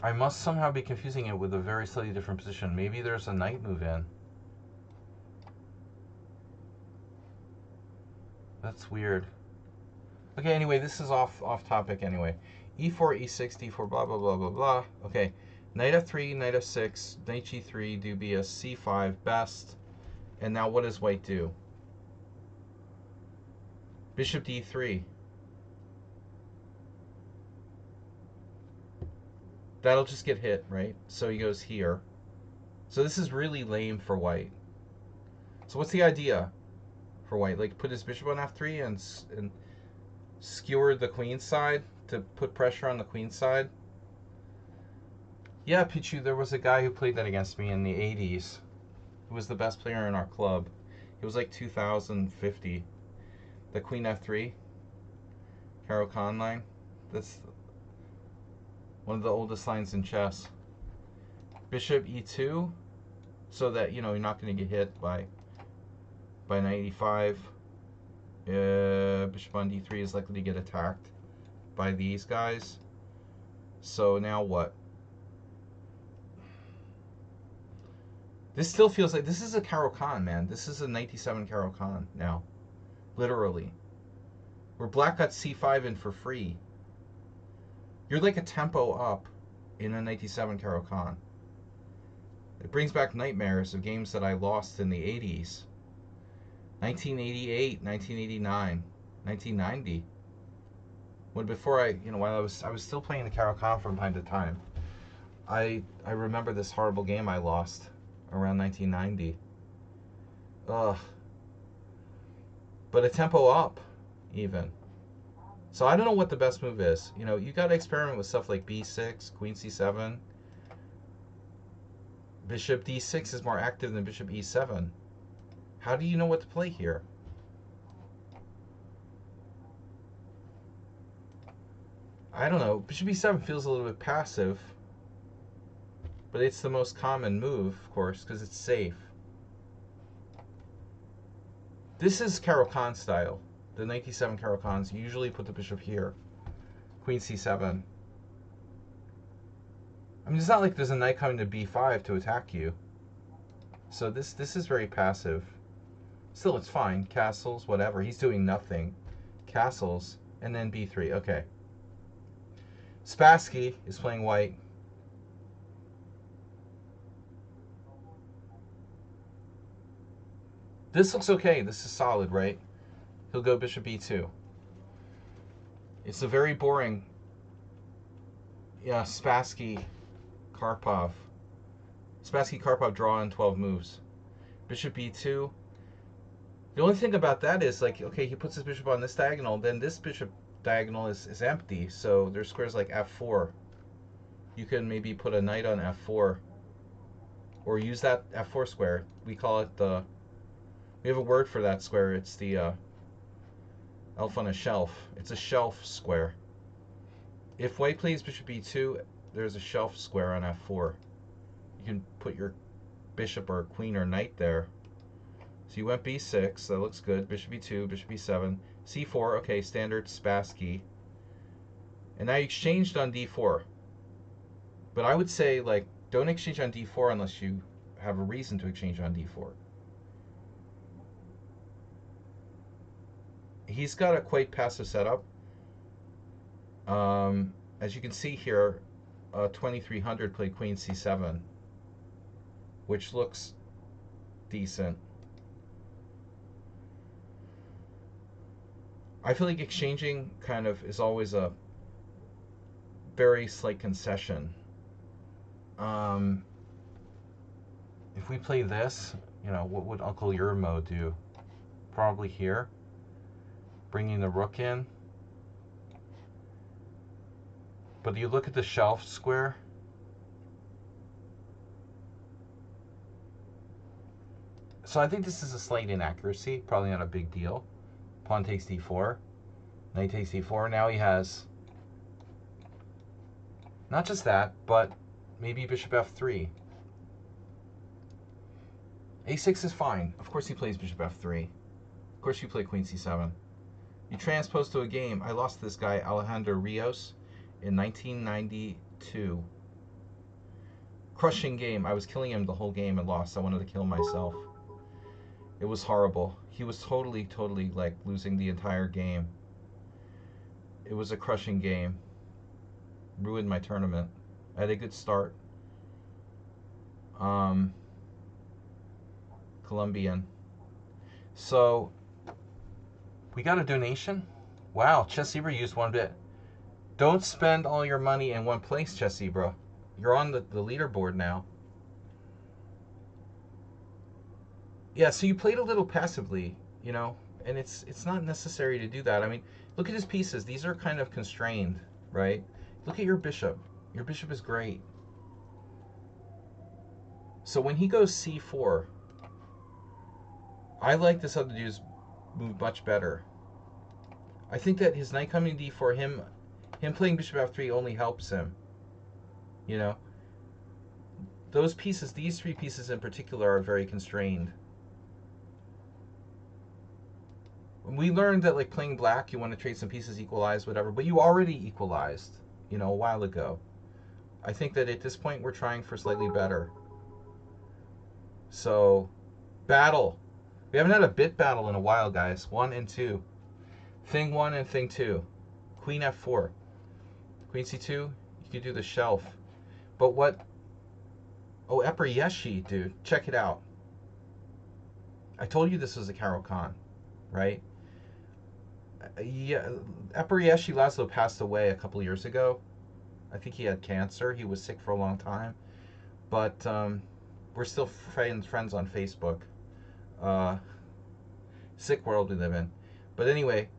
I must somehow be confusing it with a very slightly different position. Maybe there's a knight move in. That's weird. Okay, anyway, this is off topic anyway. e4, e6, d4, blah, blah, blah, blah, blah. Okay, knight f3, knight f6, knight g3, dubious, c5, best. And now what does white do? Bishop d3. That'll just get hit, right? So he goes here. So this is really lame for white. So what's the idea for white? Like put his bishop on f3 and skewer the queen side to put pressure on the queen side? Yeah, Pichu, there was a guy who played that against me in the 80s. Who was the best player in our club. It was like 2050. The queen f3, Caro-Kann line. That's one of the oldest lines in chess. Bishop e2, so that you're not going to get hit by knight e5. Bishop on d3 is likely to get attacked by these guys. So now what? This still feels like this is a Caro-Kann, man. This is a 97 Caro-Kann now. Literally. Where black got c5 in for free. You're like a tempo up in a 97 Caro-Kann. It brings back nightmares of games that I lost in the 80s. 1988, 1989, 1990. When before while I was still playing the Caro-Kann from time to time. I remember this horrible game I lost around 1990. Ugh. But a tempo up, even. So I don't know what the best move is. You got to experiment with stuff like b6, queen c7. Bishop d6 is more active than bishop e7. How do you know what to play here? I don't know. Bishop e7 feels a little bit passive. But it's the most common move, of course, because it's safe. This is Caro-Kann style. The 97 Caro-Kanns usually put the bishop here. Queen c7. I mean, it's not like there's a knight coming to b5 to attack you. So this is very passive. Still, it's fine. Castles, whatever. He's doing nothing. Castles, and then b3. Okay. Spassky is playing white. This looks okay. This is solid, right? He'll go bishop e2. It's a very boring, yeah, Karpov. Spassky Karpov draw in 12 moves. Bishop e2. The only thing about that is, like, okay, he puts his bishop on this diagonal, then this bishop diagonal is empty, so there's squares like f4. You can maybe put a knight on f4, or use that f4 square. We call it the, we have a word for that square. It's the elf on a shelf. It's a shelf square. If white plays bishop e2, there's a shelf square on f4. You can put your bishop or queen or knight there. So you went b6, that looks good. Bishop e2, bishop e7, c4, okay, standard Spassky. And now you exchanged on d4. But I would say, like, don't exchange on d4 unless you have a reason to exchange on d4. He's got a quite passive setup. As you can see here, 2300 played queen c7, which looks decent. I feel like exchanging kind of is always a very slight concession. If we play this, you know, what would Uncle Yermo do? Probably here, bringing the rook in. But you look at the shelf square. So I think this is a slight inaccuracy, probably not a big deal. Pawn takes d4, knight takes d4. Now he has not just that, but maybe bishop f3. a6 is fine. Of course he plays bishop f3. Of course you play queen c7. You transpose to a game. I lost this guy, Alejandro Rios, in 1992. Crushing game. I was killing him the whole game and lost. I wanted to kill myself. It was horrible. He was totally like losing the entire game. It was a crushing game. Ruined my tournament. I had a good start. Colombian. So we got a donation. Wow, Chess Zebra used one bit. Don't spend all your money in one place, Chess Zebra. You're on the leaderboard now. Yeah, so you played a little passively, you know, and it's not necessary to do that. I mean, look at his pieces. These are kind of constrained, right? Look at your bishop. Your bishop is great. So when he goes c4, I like this other dude's move much better. I think that his knight coming to d4, him playing bishop f3 only helps him. You know, those pieces, these three pieces in particular, are very constrained. We learned that, like, playing black, you want to trade some pieces, equalize, whatever, but you already equalized, you know, a while ago. I think that at this point we're trying for slightly better. So, battle. We haven't had a bit battle in a while, guys. 1 and 2. Thing 1 and thing 2. Queen f4. Queen c2, you could do the shelf. But what... Oh, Eperyeshi, dude. Check it out. I told you this was a Caro-Kann, right? Yeah, Eperyeshi Laszlo passed away a couple years ago. I think he had cancer. He was sick for a long time. But we're still friends on Facebook. Sick world we live in. But anyway,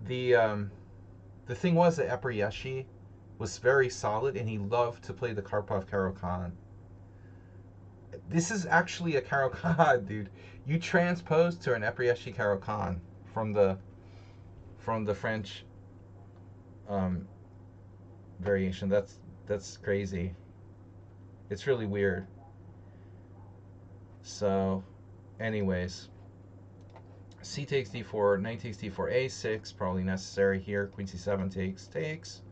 the thing was that Eperyeshi was very solid, and he loved to play the Karpov Caro-Kann. This is actually a Caro-Kann, dude. You transpose to an Eperyeshi Caro-Kann from the French variation. That's crazy. It's really weird. So, anyways, c takes d4, knight takes d4, a6, probably necessary here. Queen c7 takes,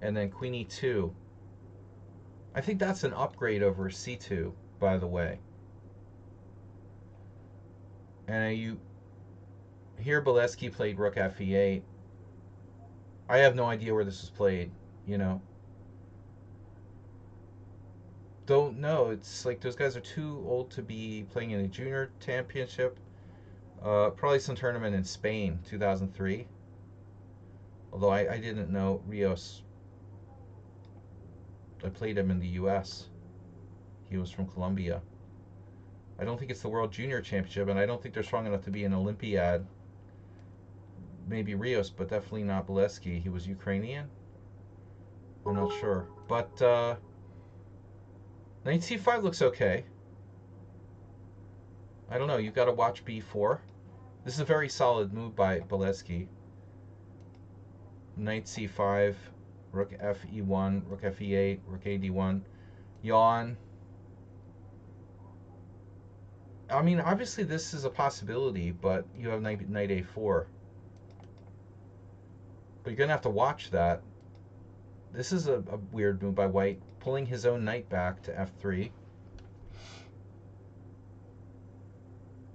and then queen e2. I think that's an upgrade over c2, by the way. And you here Bileski played rook f8. I have no idea where this was played, you know. don't know. It's like those guys are too old to be playing in a junior championship. Probably some tournament in Spain, 2003. Although I didn't know Rios. I played him in the U.S. He was from Colombia. I don't think it's the World Junior Championship, and I don't think they're strong enough to be an Olympiad. Maybe Rios, but definitely not Bolesky. He was Ukrainian? I'm not sure. But knight c5 looks okay. I don't know. You've got to watch b4. This is a very solid move by Bolesky. Knight c5, rook fe1, rook fe8, rook ad1, yawn. I mean, obviously this is a possibility, but you have knight a4. But you're going to have to watch that. This is a weird move by white, pulling his own knight back to f3.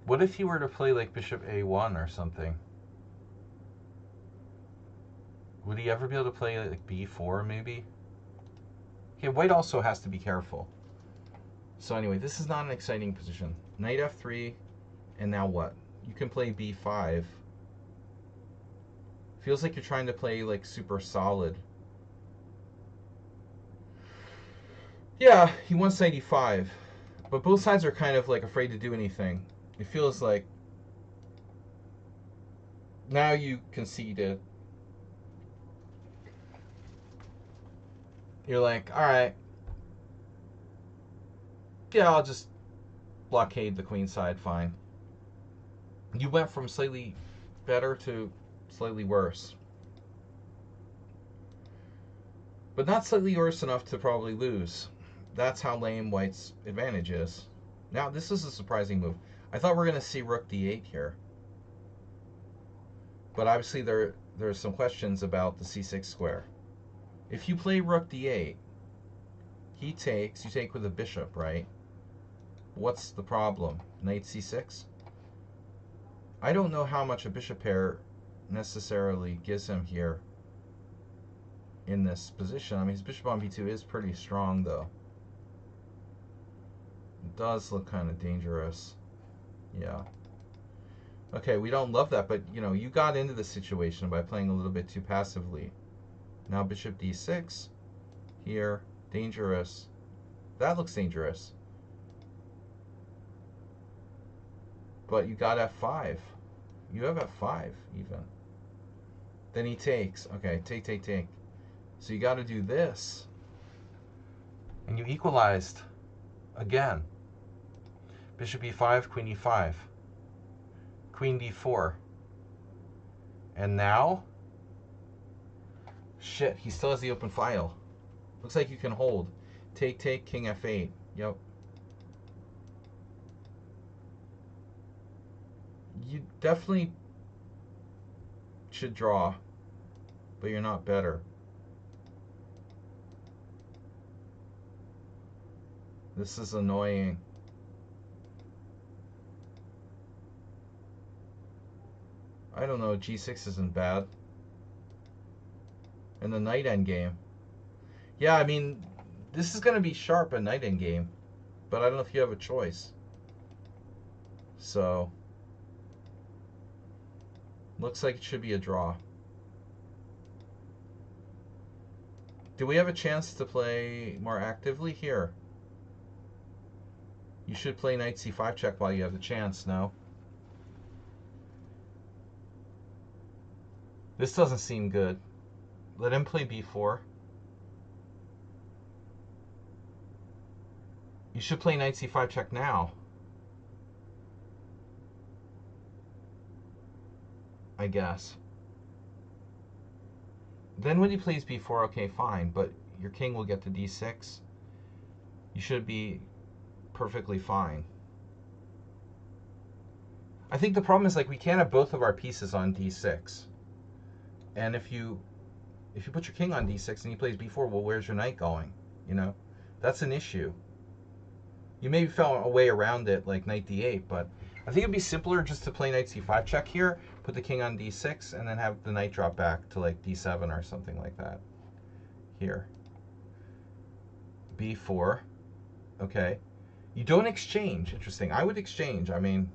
What if he were to play like bishop a1 or something? Would he ever be able to play like b4 maybe? Okay, white also has to be careful. So anyway, this is not an exciting position. Knight f3, and now what? You can play b5. Feels like you're trying to play like super solid. Yeah, he wants knight e5, but both sides are kind of like afraid to do anything. It feels like now you conceded. You're like, all right, yeah, I'll just blockade the queen side, fine. You went from slightly better to slightly worse. But not slightly worse enough to probably lose. That's how lame white's advantage is. Now, this is a surprising move. I thought we were going to see rook d8 here. But obviously there's some questions about the c6 square. If you play rook d8, he takes, you take with a bishop, right? What's the problem? Knight c6? I don't know how much a bishop pair necessarily gives him here in this position. I mean, his bishop on b2 is pretty strong, though. It does look kind of dangerous. Yeah. Okay, we don't love that, but, you know, you got into the situation by playing a little bit too passively. Now bishop d6. Here. Dangerous. That looks dangerous. But you got f5. You have f5, even. Then he takes. Okay, take, take, take. So you got to do this. And you equalized again. Bishop e5, queen e5. Queen d4. And now? Shit, he still has the open file. Looks like you can hold. Take, take, king f8. Yep. You definitely should draw, but you're not better. This is annoying. I don't know, g6 isn't bad. And the knight endgame. Yeah, I mean, this is going to be sharp, a knight endgame. But I don't know if you have a choice. So, looks like it should be a draw. Do we have a chance to play more actively here? You should play knight c5 check while you have the chance, no? This doesn't seem good. Let him play b4. You should play knight c5 check now. I guess. Then when he plays b4, okay, fine, but your king will get to d6. You should be perfectly fine. I think the problem is, like, we can't have both of our pieces on d6. And if you put your king on d6 and he plays b4, well, where's your knight going? You know? That's an issue. You maybe found a way around it, like knight d8, but I think it'd be simpler just to play knight c5 check here, put the king on d6, and then have the knight drop back to like d7 or something like that. Here. b4. Okay. You don't exchange. Interesting. I would exchange. I mean,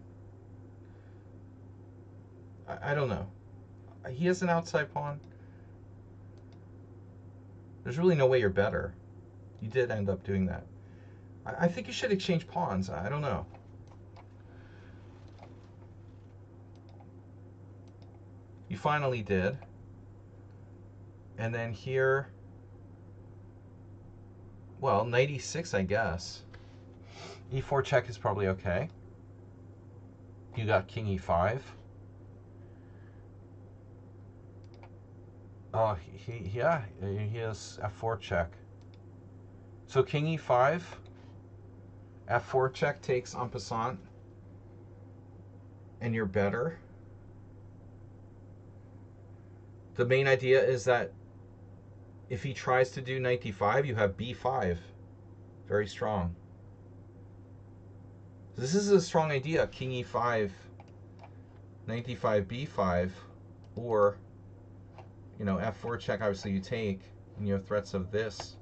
I don't know. He has an outside pawn. There's really no way you're better. You did end up doing that. I think you should exchange pawns. I don't know. You finally did. And then here, well, knight e6, I guess. E4 check is probably okay. You got king e5. Oh, he has f4 check. So king e5, f4 check takes en passant, and you're better. The main idea is that if he tries to do knight d5, you have b5. Very strong. This is a strong idea. King e5, knight d5, b5, or, you know, f4 check, obviously you take, and you have threats of this.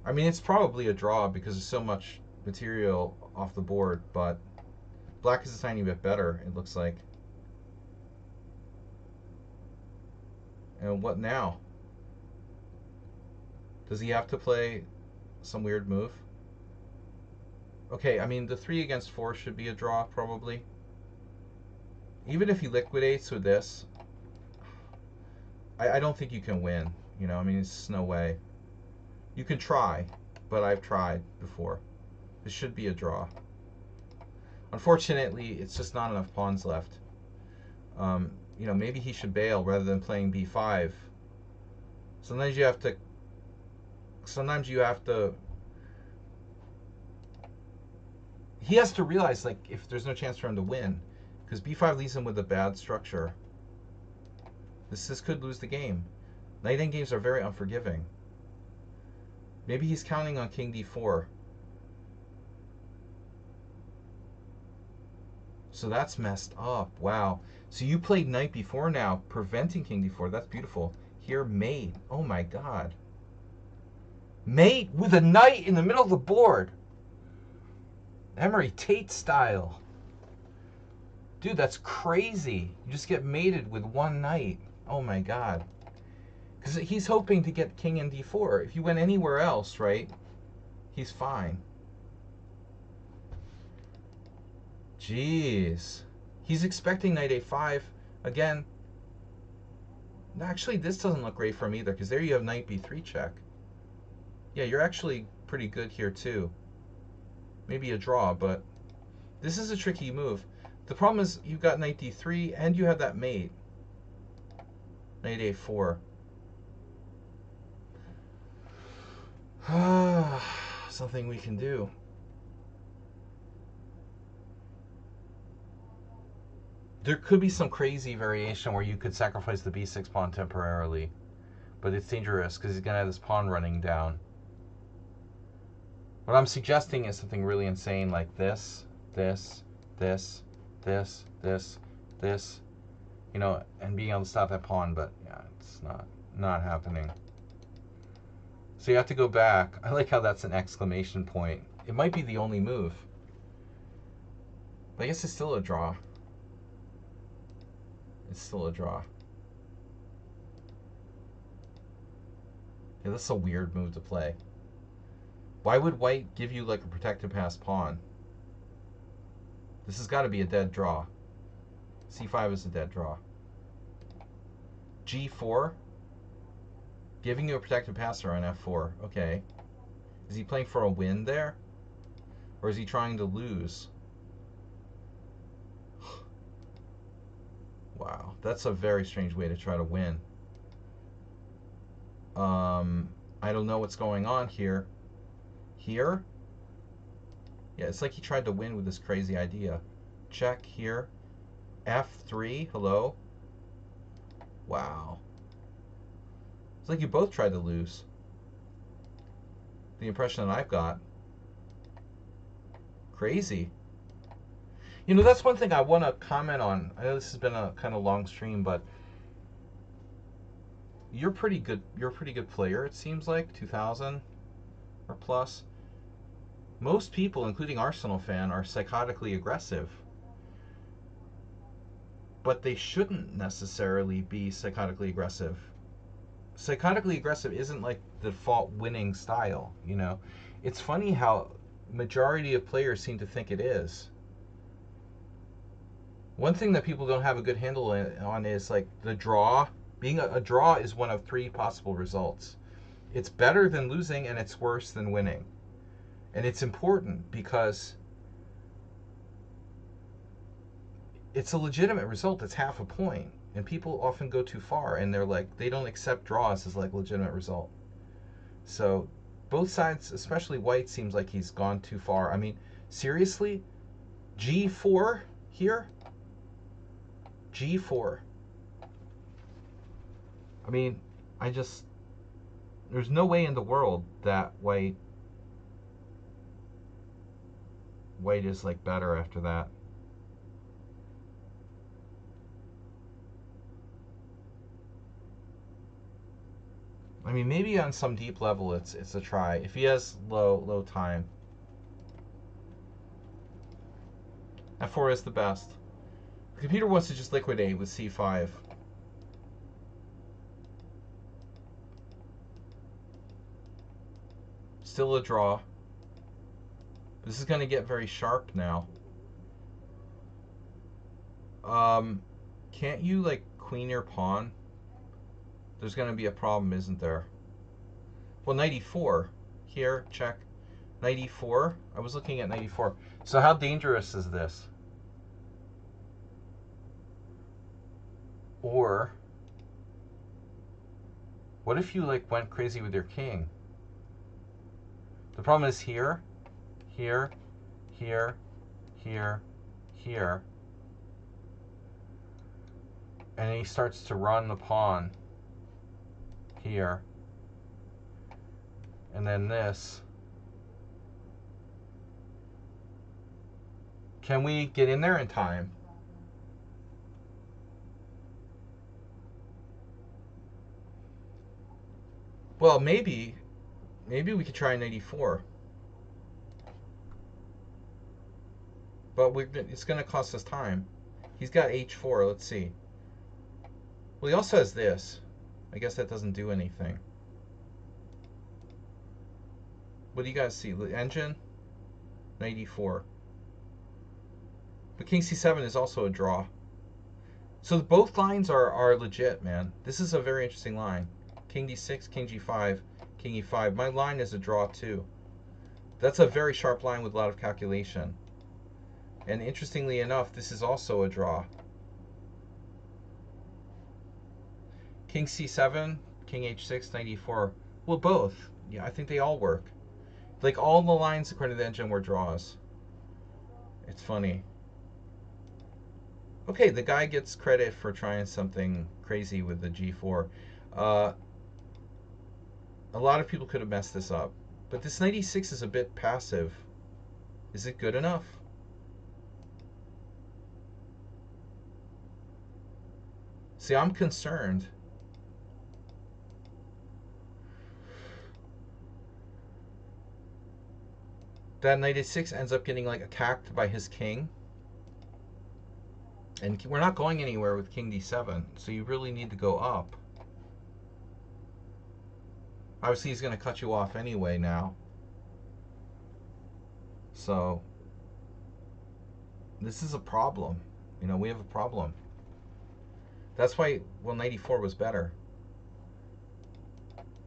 I mean, it's probably a draw because there's so much material off the board, but black is a tiny bit better, it looks like. And what now? Does he have to play some weird move? Okay, I mean, the 3 against 4 should be a draw, probably. Even if he liquidates with this, I don't think you can win. You know, I mean, it's no way. You can try, but I've tried before. This should be a draw. Unfortunately, it's just not enough pawns left. You know, maybe he should bail rather than playing b5. Sometimes you have to... He has to realize, like, if there's no chance for him to win, because b5 leaves him with a bad structure. This could lose the game. Knight endgames are very unforgiving. Maybe he's counting on king d4. So that's messed up. Wow. So you played knight b4 now, preventing king d4. That's beautiful. Here, mate. Oh my god. Mate with a knight in the middle of the board. Emery Tate style. Dude, that's crazy. You just get mated with one knight. Oh my god. Because he's hoping to get king and d4. If you went anywhere else, right, he's fine. Jeez. He's expecting knight a5. Again, actually, this doesn't look great for him either, because there you have knight b3 check. Yeah, you're actually pretty good here, too. Maybe a draw, but this is a tricky move. The problem is you've got knight d3, and you have that mate. Knight a4. Something we can do. There could be some crazy variation where you could sacrifice the b6 pawn temporarily, but it's dangerous because he's going to have this pawn running down. What I'm suggesting is something really insane like this, this, this, this, this, this, you know, and being able to stop that pawn, but yeah, it's not happening. So you have to go back. I like how that's an exclamation point. It might be the only move. But I guess it's still a draw. It's still a draw. Yeah, that's a weird move to play. Why would white give you like a protected pass pawn? This has got to be a dead draw. C5 is a dead draw. G4? Giving you a protected passer on F4. Okay. Is he playing for a win there? Or is he trying to lose? Wow, that's a very strange way to try to win. I don't know what's going on here. Here? Yeah, it's like he tried to win with this crazy idea. Check here. F3, hello? Wow. It's like you both tried to lose. The impression that I've got. Crazy. You know, that's one thing I want to comment on. I know this has been a kind of long stream, but you're pretty good. You're a pretty good player, it seems like. 2,000 or plus. Most people, including Arsenal fan, are psychotically aggressive. But they shouldn't necessarily be psychotically aggressive. Psychotically aggressive isn't like the default winning style, you know? It's funny how majority of players seem to think it is. One thing that people don't have a good handle on is like the draw. Being a draw is one of three possible results. It's better than losing and it's worse than winning. And it's important because it's a legitimate result. It's half a point. And people often go too far and they're like, they don't accept draws as like legitimate result. So both sides, especially White, seems like he's gone too far. I mean, seriously? G4 here? G4. I mean, there's no way in the world that White is like better after that. I mean, maybe on some deep level it's a try. If he has low time. F4 is the best. The computer wants to just liquidate with C5. Still a draw. This is going to get very sharp now. Can't you like queen your pawn? There's going to be a problem, isn't there? Well, knight e4. Here, check. Knight e4. I was looking at knight e4. So how dangerous is this? Or what if you like went crazy with your king? The problem is here, here, here, here, here. And he starts to run the pawn here. And then this. Can we get in there in time? Well, maybe we could try knight e4. But it's going to cost us time. He's got h4. Let's see. Well, he also has this. I guess that doesn't do anything. What do you guys see? The engine? Knight e4. But king c7 is also a draw. So both lines are legit, man. This is a very interesting line. King d6, king g5, king e5. My line is a draw too. That's a very sharp line with a lot of calculation. And interestingly enough, this is also a draw. King c7, king h6, knight e4. Well, both. Yeah, I think they all work. Like all the lines according to the engine were draws. It's funny. Okay, the guy gets credit for trying something crazy with the g4. A lot of people could have messed this up. But this knight e6 is a bit passive. Is it good enough? See, I'm concerned. That knight e6 ends up getting like attacked by his king. And we're not going anywhere with king d7, so you really need to go up. Obviously, he's going to cut you off anyway now. So, this is a problem. You know, we have a problem. That's why, well, knight e4 was better.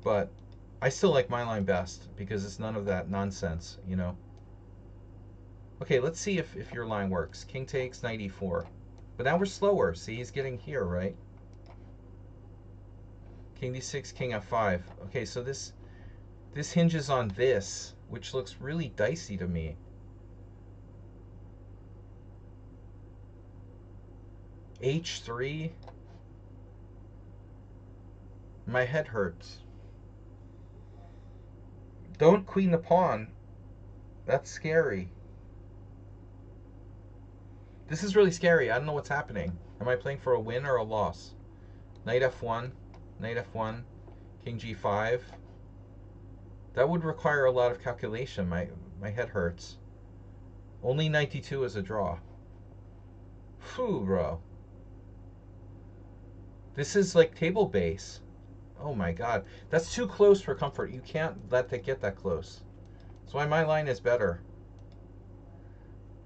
But I still like my line best because it's none of that nonsense, you know. Okay, let's see if your line works. King takes, knight e4. But now we're slower. See, he's getting here, right? King d6, king f5. Okay, so this hinges on this, which looks really dicey to me. h3. My head hurts. Don't queen the pawn. That's scary. This is really scary. I don't know what's happening. Am I playing for a win or a loss? Knight f1, knight f1, king g5. That would require a lot of calculation. My head hurts. Only 92 is a draw. Phew, bro. This is like table base. Oh my god. That's too close for comfort. You can't let that get that close. That's why my line is better.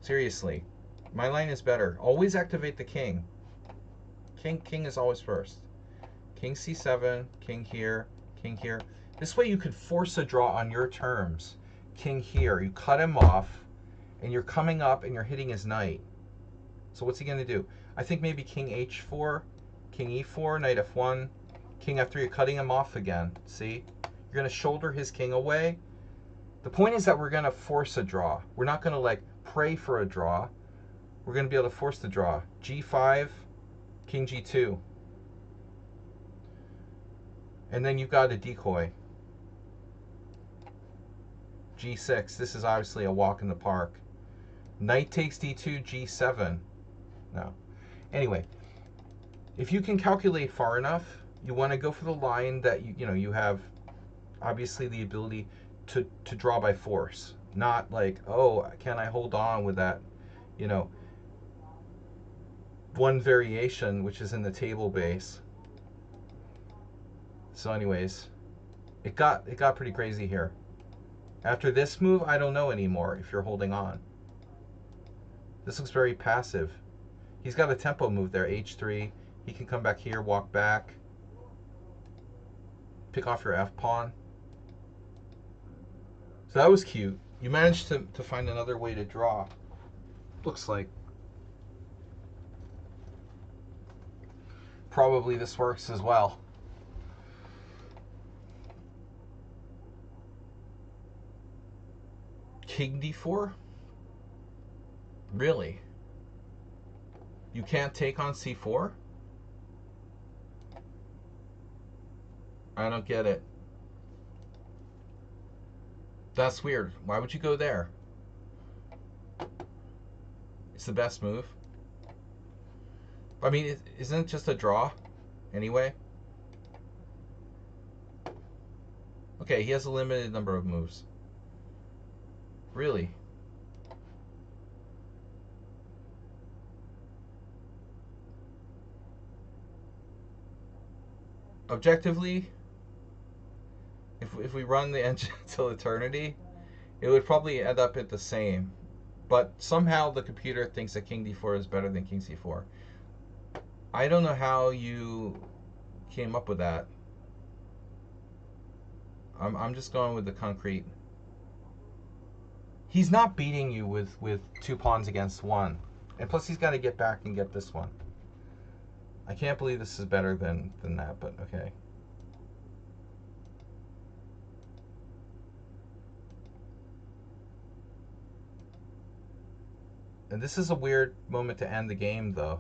Seriously. My line is better. Always activate the king. King is always first. King c7, king here, king here. This way you could force a draw on your terms. King here. You cut him off, and you're coming up and you're hitting his knight. So what's he going to do? I think maybe king h4, king e4, knight f1, king f3. You're cutting him off again. See? You're going to shoulder his king away. The point is that we're going to force a draw. We're not going to like pray for a draw. We're going to be able to force the draw. g5, king g2. And then you've got a decoy. g6. This is obviously a walk in the park. Knight takes d2, g7. No. Anyway, if you can calculate far enough, you want to go for the line that you have obviously the ability to draw by force. Not like, oh, can I hold on with that, one variation which is in the table base. So anyways, it got pretty crazy here. After this move, I don't know anymore if you're holding on. This looks very passive. He's got a tempo move there, h3. He can come back here, walk back, pick off your f-pawn. So that was cute. You managed to find another way to draw. Looks like. Probably this works as well. King d4? Really? You can't take on c4? I don't get it. That's weird. Why would you go there? It's the best move. I mean, isn't it just a draw anyway? Okay, he has a limited number of moves. Really? Objectively, if we run the engine till eternity, it would probably end up at the same. But somehow the computer thinks that king d4 is better than king c4. I don't know how you came up with that. I'm just going with the concrete. He's not beating you with 2 pawns against 1. And plus he's got to get back and get this one. I can't believe this is better than that, but okay. And this is a weird moment to end the game, though.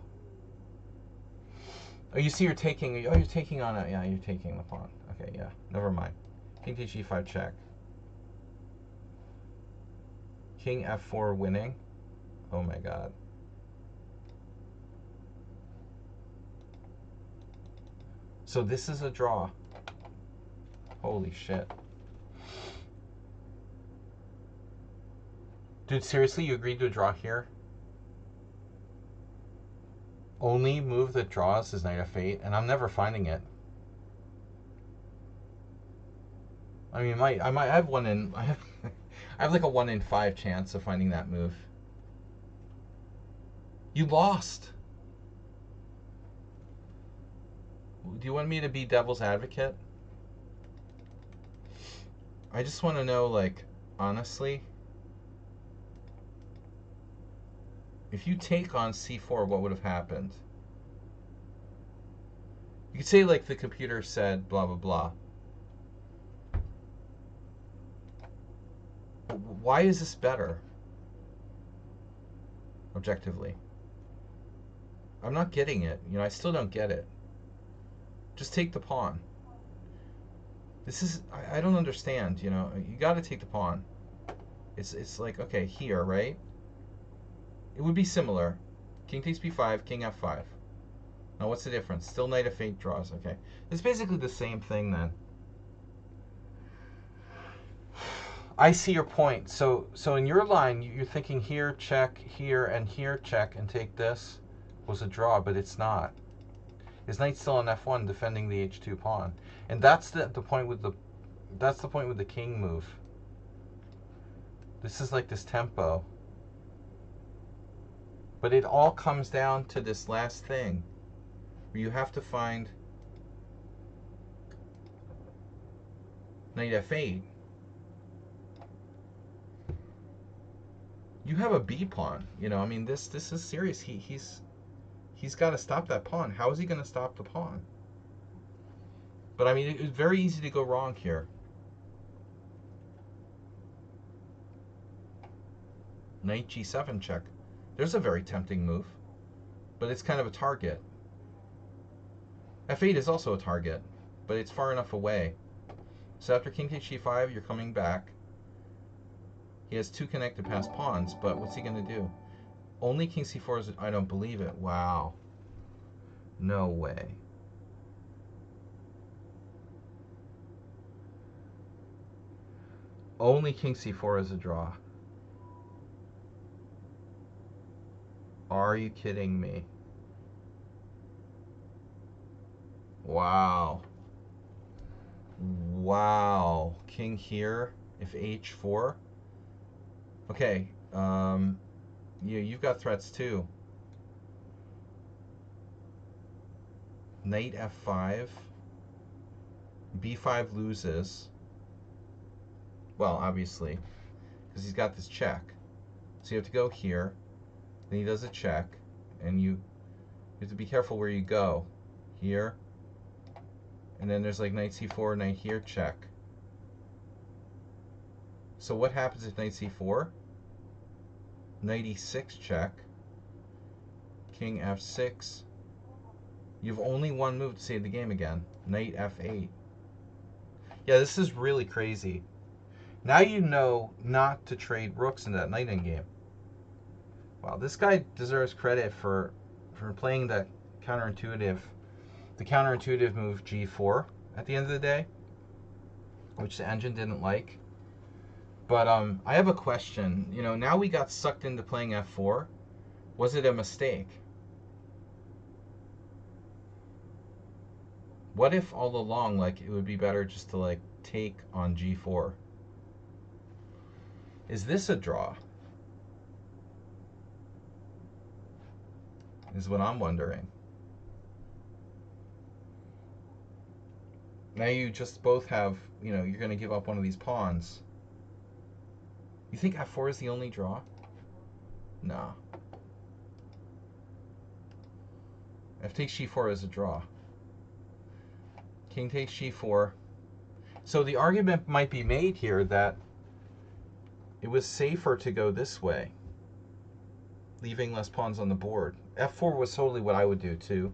Oh, you see you're taking... Oh, you're taking on it. Yeah, you're taking the pawn. Okay, yeah. Never mind. King takes g5 check. King f4 winning. Oh my god. So this is a draw. Holy shit. Dude, seriously, you agreed to a draw here? Only move that draws is Knight of Fate, and I'm never finding it. I mean, I might have one in... I have like a 1 in 5 chance of finding that move. You lost. Do you want me to be devil's advocate? I just want to know, like, honestly, if you take on c4, what would have happened? You could say, like, the computer said blah, blah, blah. Why is this better? Objectively. I'm not getting it. I still don't get it. Just take the pawn. This is... I don't understand, You got to take the pawn. It's like, okay, here, right? It would be similar. King takes b5, king f5. Now, what's the difference? Still Knight of Fate draws. Okay. It's basically the same thing, then. I see your point. So in your line, you're thinking here check, here and here check, and take this was a draw, but it's not. His knight's still on f1 defending the h2 pawn, and that's the point with the king move. This is like this tempo, but it all comes down to this last thing, where you have to find knight f8. You have a b pawn. You know, I mean, this is serious. He's got to stop that pawn. How is he going to stop the pawn? But I mean, it's very easy to go wrong here. Knight g7 check. There's a very tempting move, but it's kind of a target. f8 is also a target, but it's far enough away. So after king takes g5, you're coming back. He has two connected passed pawns, but what's he going to do? Only king c4 is... I don't believe it. Wow. No way. Only king c4 is a draw. Are you kidding me? Wow. Wow. King here, if h4. Okay, you've got threats too. Knight f5. b5 loses. Well, obviously, because he's got this check. So you have to go here. Then he does a check, and you have to be careful where you go. Here. And then there's like knight c4, knight here, check. So what happens if knight c4? Knight e6 check. King f6. You've only one move to save the game again. Knight f8. Yeah, this is really crazy. Now you know not to trade rooks in that knight endgame. Wow, this guy deserves credit for playing the counterintuitive move g4 at the end of the day, which the engine didn't like. But I have a question. You know, now we got sucked into playing f4. Was it a mistake? What if all along, like, it would be better just to, like, take on g4? Is this a draw? Is what I'm wondering. Now you just both have, you know, you're going to give up one of these pawns. You think f4 is the only draw? No. F takes g4 is a draw. King takes g4. So the argument might be made here that it was safer to go this way, leaving less pawns on the board. f4 was totally what I would do too,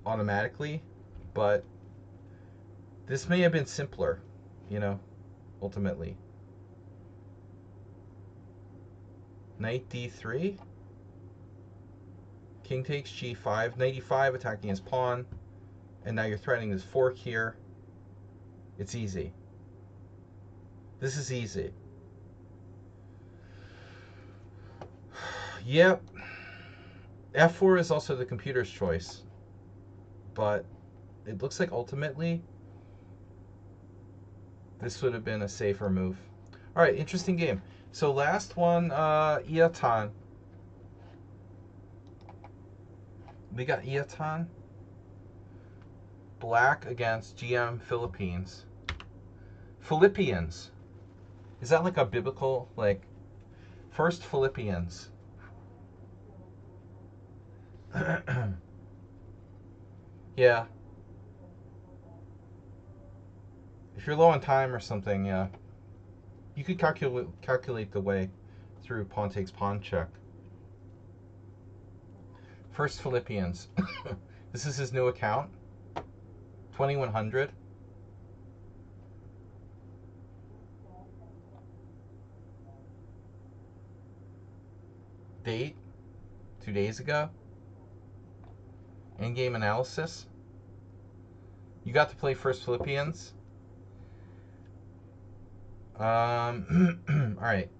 automatically, but this may have been simpler, you know, ultimately. Knight d3. King takes g5. Knight e5 attacking his pawn. And now you're threatening this fork here. It's easy. This is easy. Yep. f4 is also the computer's choice. But it looks like ultimately this would have been a safer move. All right, interesting game. So last one, Iatan. We got Iatan. Black against GM Philippines. Philippians. Is that like a biblical, like, first Philippians? Yeah. If you're low on time or something, yeah. You could calculate the way through pawn takes pawn check. First Philippians. This is his new account. 2100. Date 2 days ago. In-game analysis. You got to play First Philippians. All right.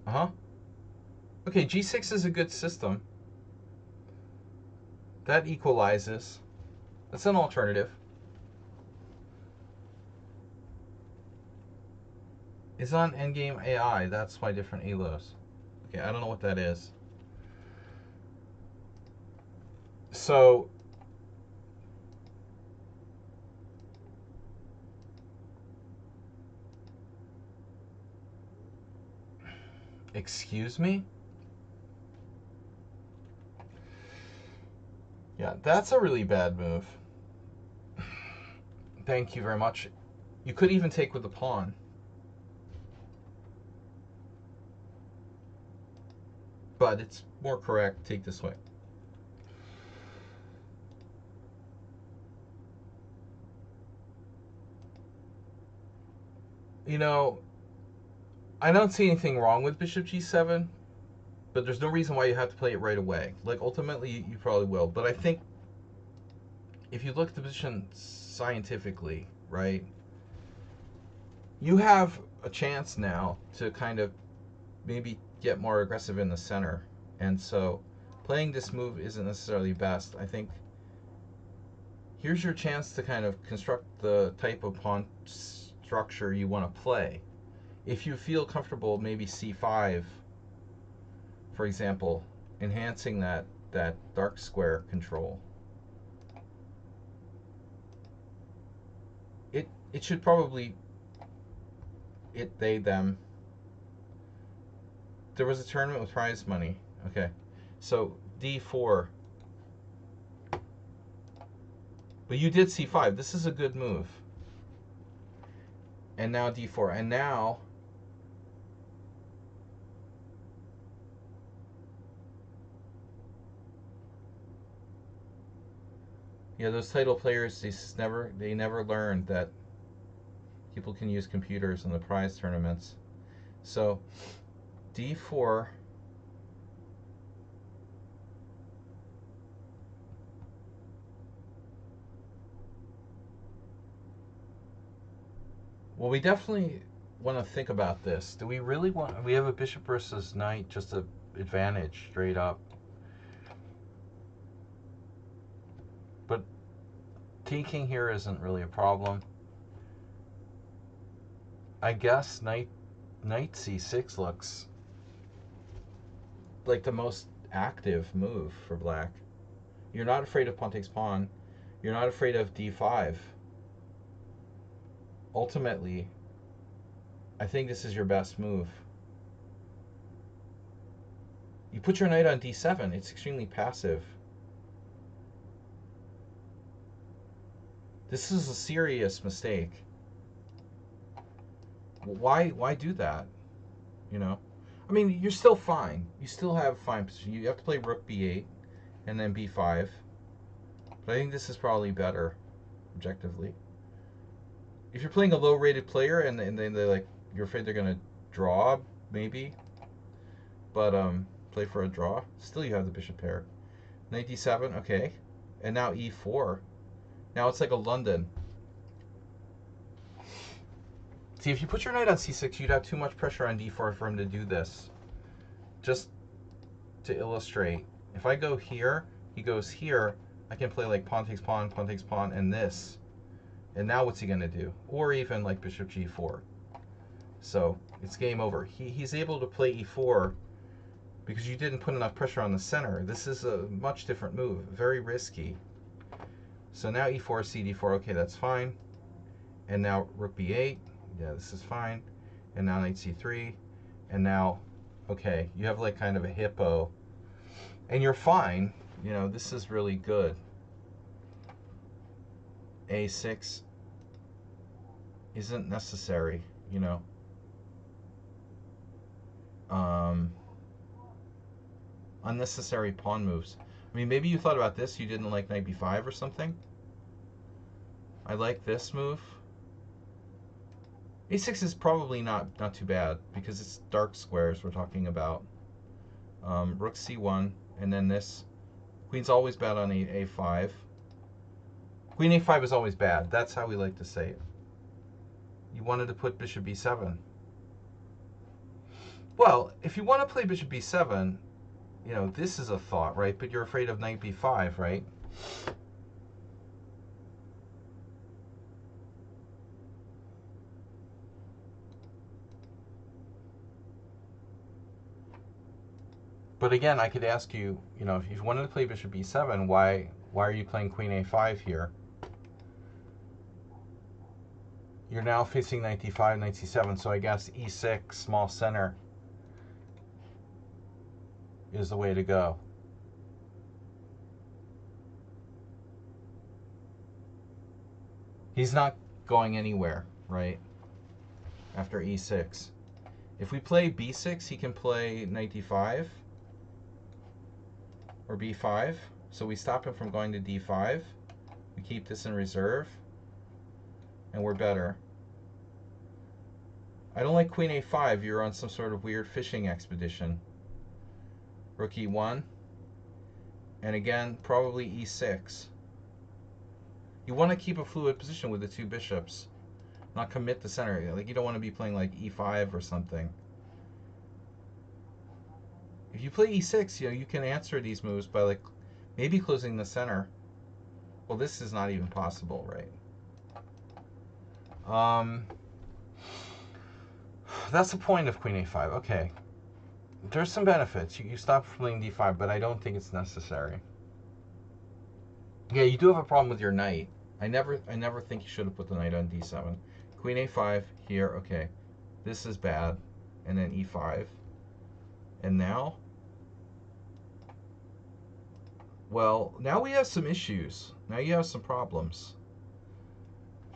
Uh-huh. Okay, G6 is a good system. That equalizes. That's an alternative. It's on Endgame AI. That's why different ALOs. Okay, I don't know what that is. So, excuse me? Yeah, that's a really bad move. Thank you very much. You could even take with the pawn. But it's more correct, take this way. You know, I don't see anything wrong with bishop g7, but there's no reason why you have to play it right away. Like, ultimately, you probably will. But I think if you look at the position scientifically, right, you have a chance now to kind of maybe get more aggressive in the center. And so playing this move isn't necessarily best. I think here's your chance to kind of construct the type of pawn structure you want to play. If you feel comfortable, maybe c5, for example, enhancing that dark square control. It should probably they them. There was a tournament with prize money. Okay, so d4. But you did c5. This is a good move. And now d4. And now yeah, those title players, they never learned that people can use computers in the prize tournaments. So d4. Well, we definitely want to think about this. Do we really want? We have a bishop versus knight, just a advantage straight up. But taking here isn't really a problem. I guess knight c6 looks like the most active move for black. You're not afraid of pawn takes pawn. You're not afraid of d5. Ultimately, I think this is your best move. You put your knight on d7. It's extremely passive. This is a serious mistake. Why do that? You know? I mean, you're still fine. You still have fine position. You have to play rook b8 and then b5. But I think this is probably better, objectively. If you're playing a low-rated player and then they like you're afraid they're gonna draw, maybe. But play for a draw. Still, you have the bishop pair. Knight d7, okay, and now e4. Now it's like a London. See, if you put your knight on c6, you'd have too much pressure on d4 for him to do this. Just to illustrate, if I go here, he goes here, I can play like pawn takes pawn, and this. And now what's he going to do? Or even like bishop g4. So it's game over. He's able to play e4 because you didn't put enough pressure on the center. This is a much different move. Very risky. So now e4, cd4. Okay, that's fine. And now rook b8. Yeah, this is fine. And now knight c3. And now, okay, you have like kind of a hippo. And you're fine. You know, this is really good. a6 isn't necessary, you know. Unnecessary pawn moves. I mean, maybe you thought about this. You didn't like knight b5 or something. I like this move. a6 is probably not too bad because it's dark squares we're talking about. Rook c1, and then this. Queen's always bad on a5. Queen a5 is always bad. That's how we like to say it. You wanted to put bishop b7. Well, if you want to play bishop b7, you know, this is a thought, right? But you're afraid of knight b5, right? But again, I could ask you, you know, if you wanted to play bishop b7, why are you playing queen a5 here? You're now facing knight d5, knight c7, so I guess e6, small center, is the way to go. He's not going anywhere, right? After e6. If we play b6, he can play knight d5 or b5. So we stop him from going to d5. We keep this in reserve, and we're better. I don't like queen a5. You're on some sort of weird fishing expedition. Rook e1. And again, probably e6. You want to keep a fluid position with the two bishops. Not commit the center. Like, you don't want to be playing like e5 or something. If you play e6, you know, you can answer these moves by like maybe closing the center. Well, this is not even possible, right? That's the point of queen a5. Okay. There's some benefits. You stop playing d5, but I don't think it's necessary. Yeah, you do have a problem with your knight. I never think you should have put the knight on d7. Queen a5 here, okay. This is bad. And then e5. And now? Well, now we have some issues. Now you have some problems.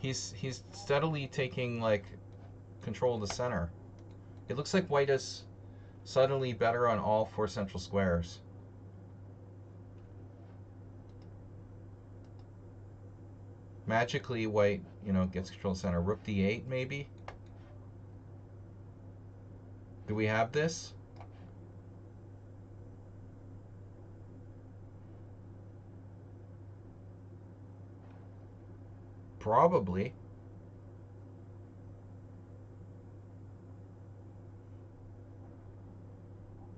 He's steadily taking like control of the center. It looks like white is suddenly better on all four central squares. Magically, white, you know, gets control of the center. Rook d8, maybe? Do we have this? Probably.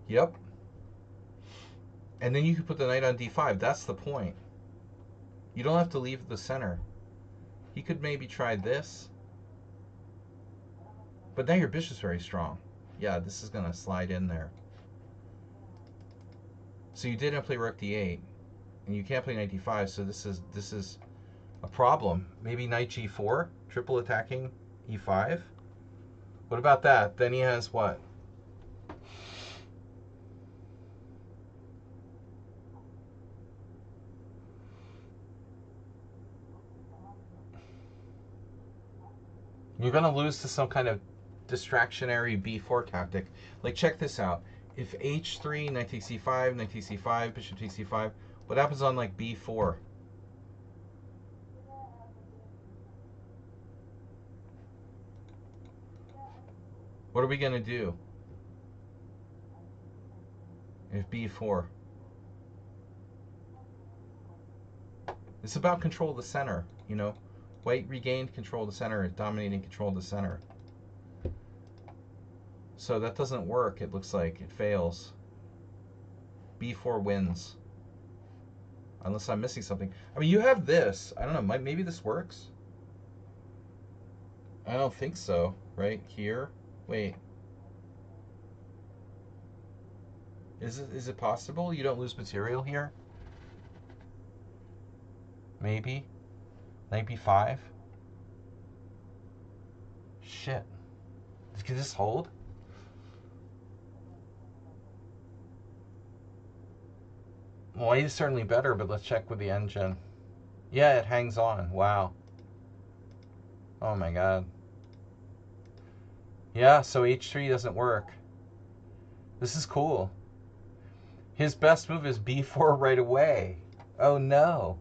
Yep. And then you could put the knight on d5. That's the point. You don't have to leave the center. He could maybe try this. But now your bishop's very strong. Yeah, this is going to slide in there. So you didn't play rook d8. And you can't play knight d5, so this is a problem. Maybe knight g4, triple attacking e5. What about that? Then he has what? You're going to lose to some kind of distractionary b4 tactic. Like, check this out. If h3, knight takes c5, knight takes c5, bishop takes c5, what happens on like b4? What are we going to do if b4? It's about control of the center, you know. White regained control of the center, dominating control of the center. So that doesn't work, it looks like. It fails. b4 wins. Unless I'm missing something. I mean, you have this. I don't know, maybe this works? I don't think so. Right here? Wait. Is it possible you don't lose material here? Maybe. Knight b5. Shit. Can this hold? White is certainly better, but let's check with the engine. Yeah, it hangs on. Wow. Oh my god. Yeah, so h3 doesn't work. This is cool. His best move is b4 right away. Oh no.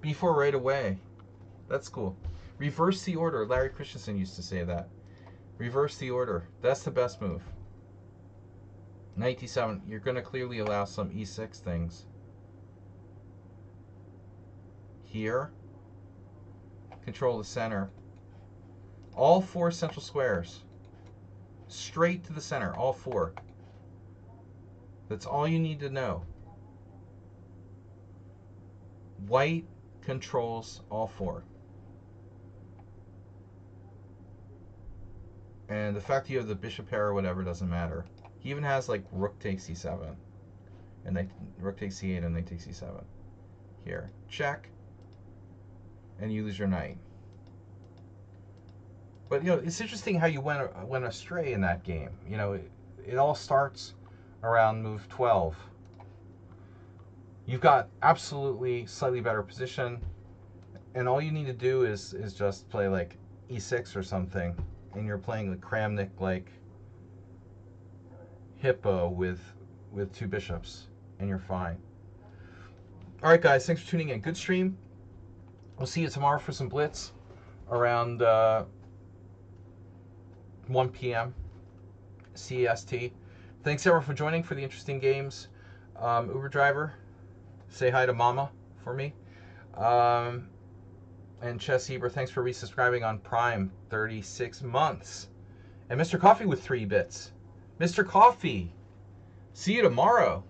b4 right away. That's cool. Reverse the order. Larry Christensen used to say that. Reverse the order. That's the best move. Knight d7. You're going to clearly allow some e6 things. here. Control the center. All 4 central squares. Straight to the center, all 4. That's all you need to know. White controls all 4. And the fact that you have the bishop pair or whatever doesn't matter. He even has like rook takes c7. And they rook takes c8 and they take c7. Here. Check. And you lose your knight. But you know, it's interesting how you went astray in that game. You know, it all starts around move 12. You've got absolutely slightly better position, and all you need to do is just play like e6 or something, and you're playing the Kramnik like hippo with 2 bishops, and you're fine. All right, guys, thanks for tuning in. Good stream. We'll see you tomorrow for some blitz around 1 p.m. CEST. Thanks everyone for joining for the interesting games. Uber driver, say hi to Mama for me. And Chess Eber, thanks for resubscribing on Prime, 36 months. And Mr. Coffee with 3 bits. Mr. Coffee, see you tomorrow.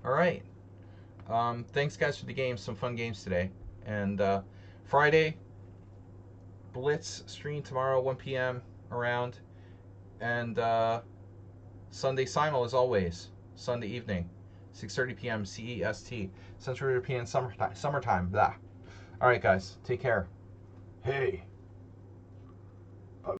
All right. Thanks guys for the games, some fun games today. And Friday, Blitz stream tomorrow, 1 p.m. around. And Sunday Simul as always, Sunday evening, 6:30 p.m. CEST, Central European summertime. Blah. All right, guys, take care. Hey.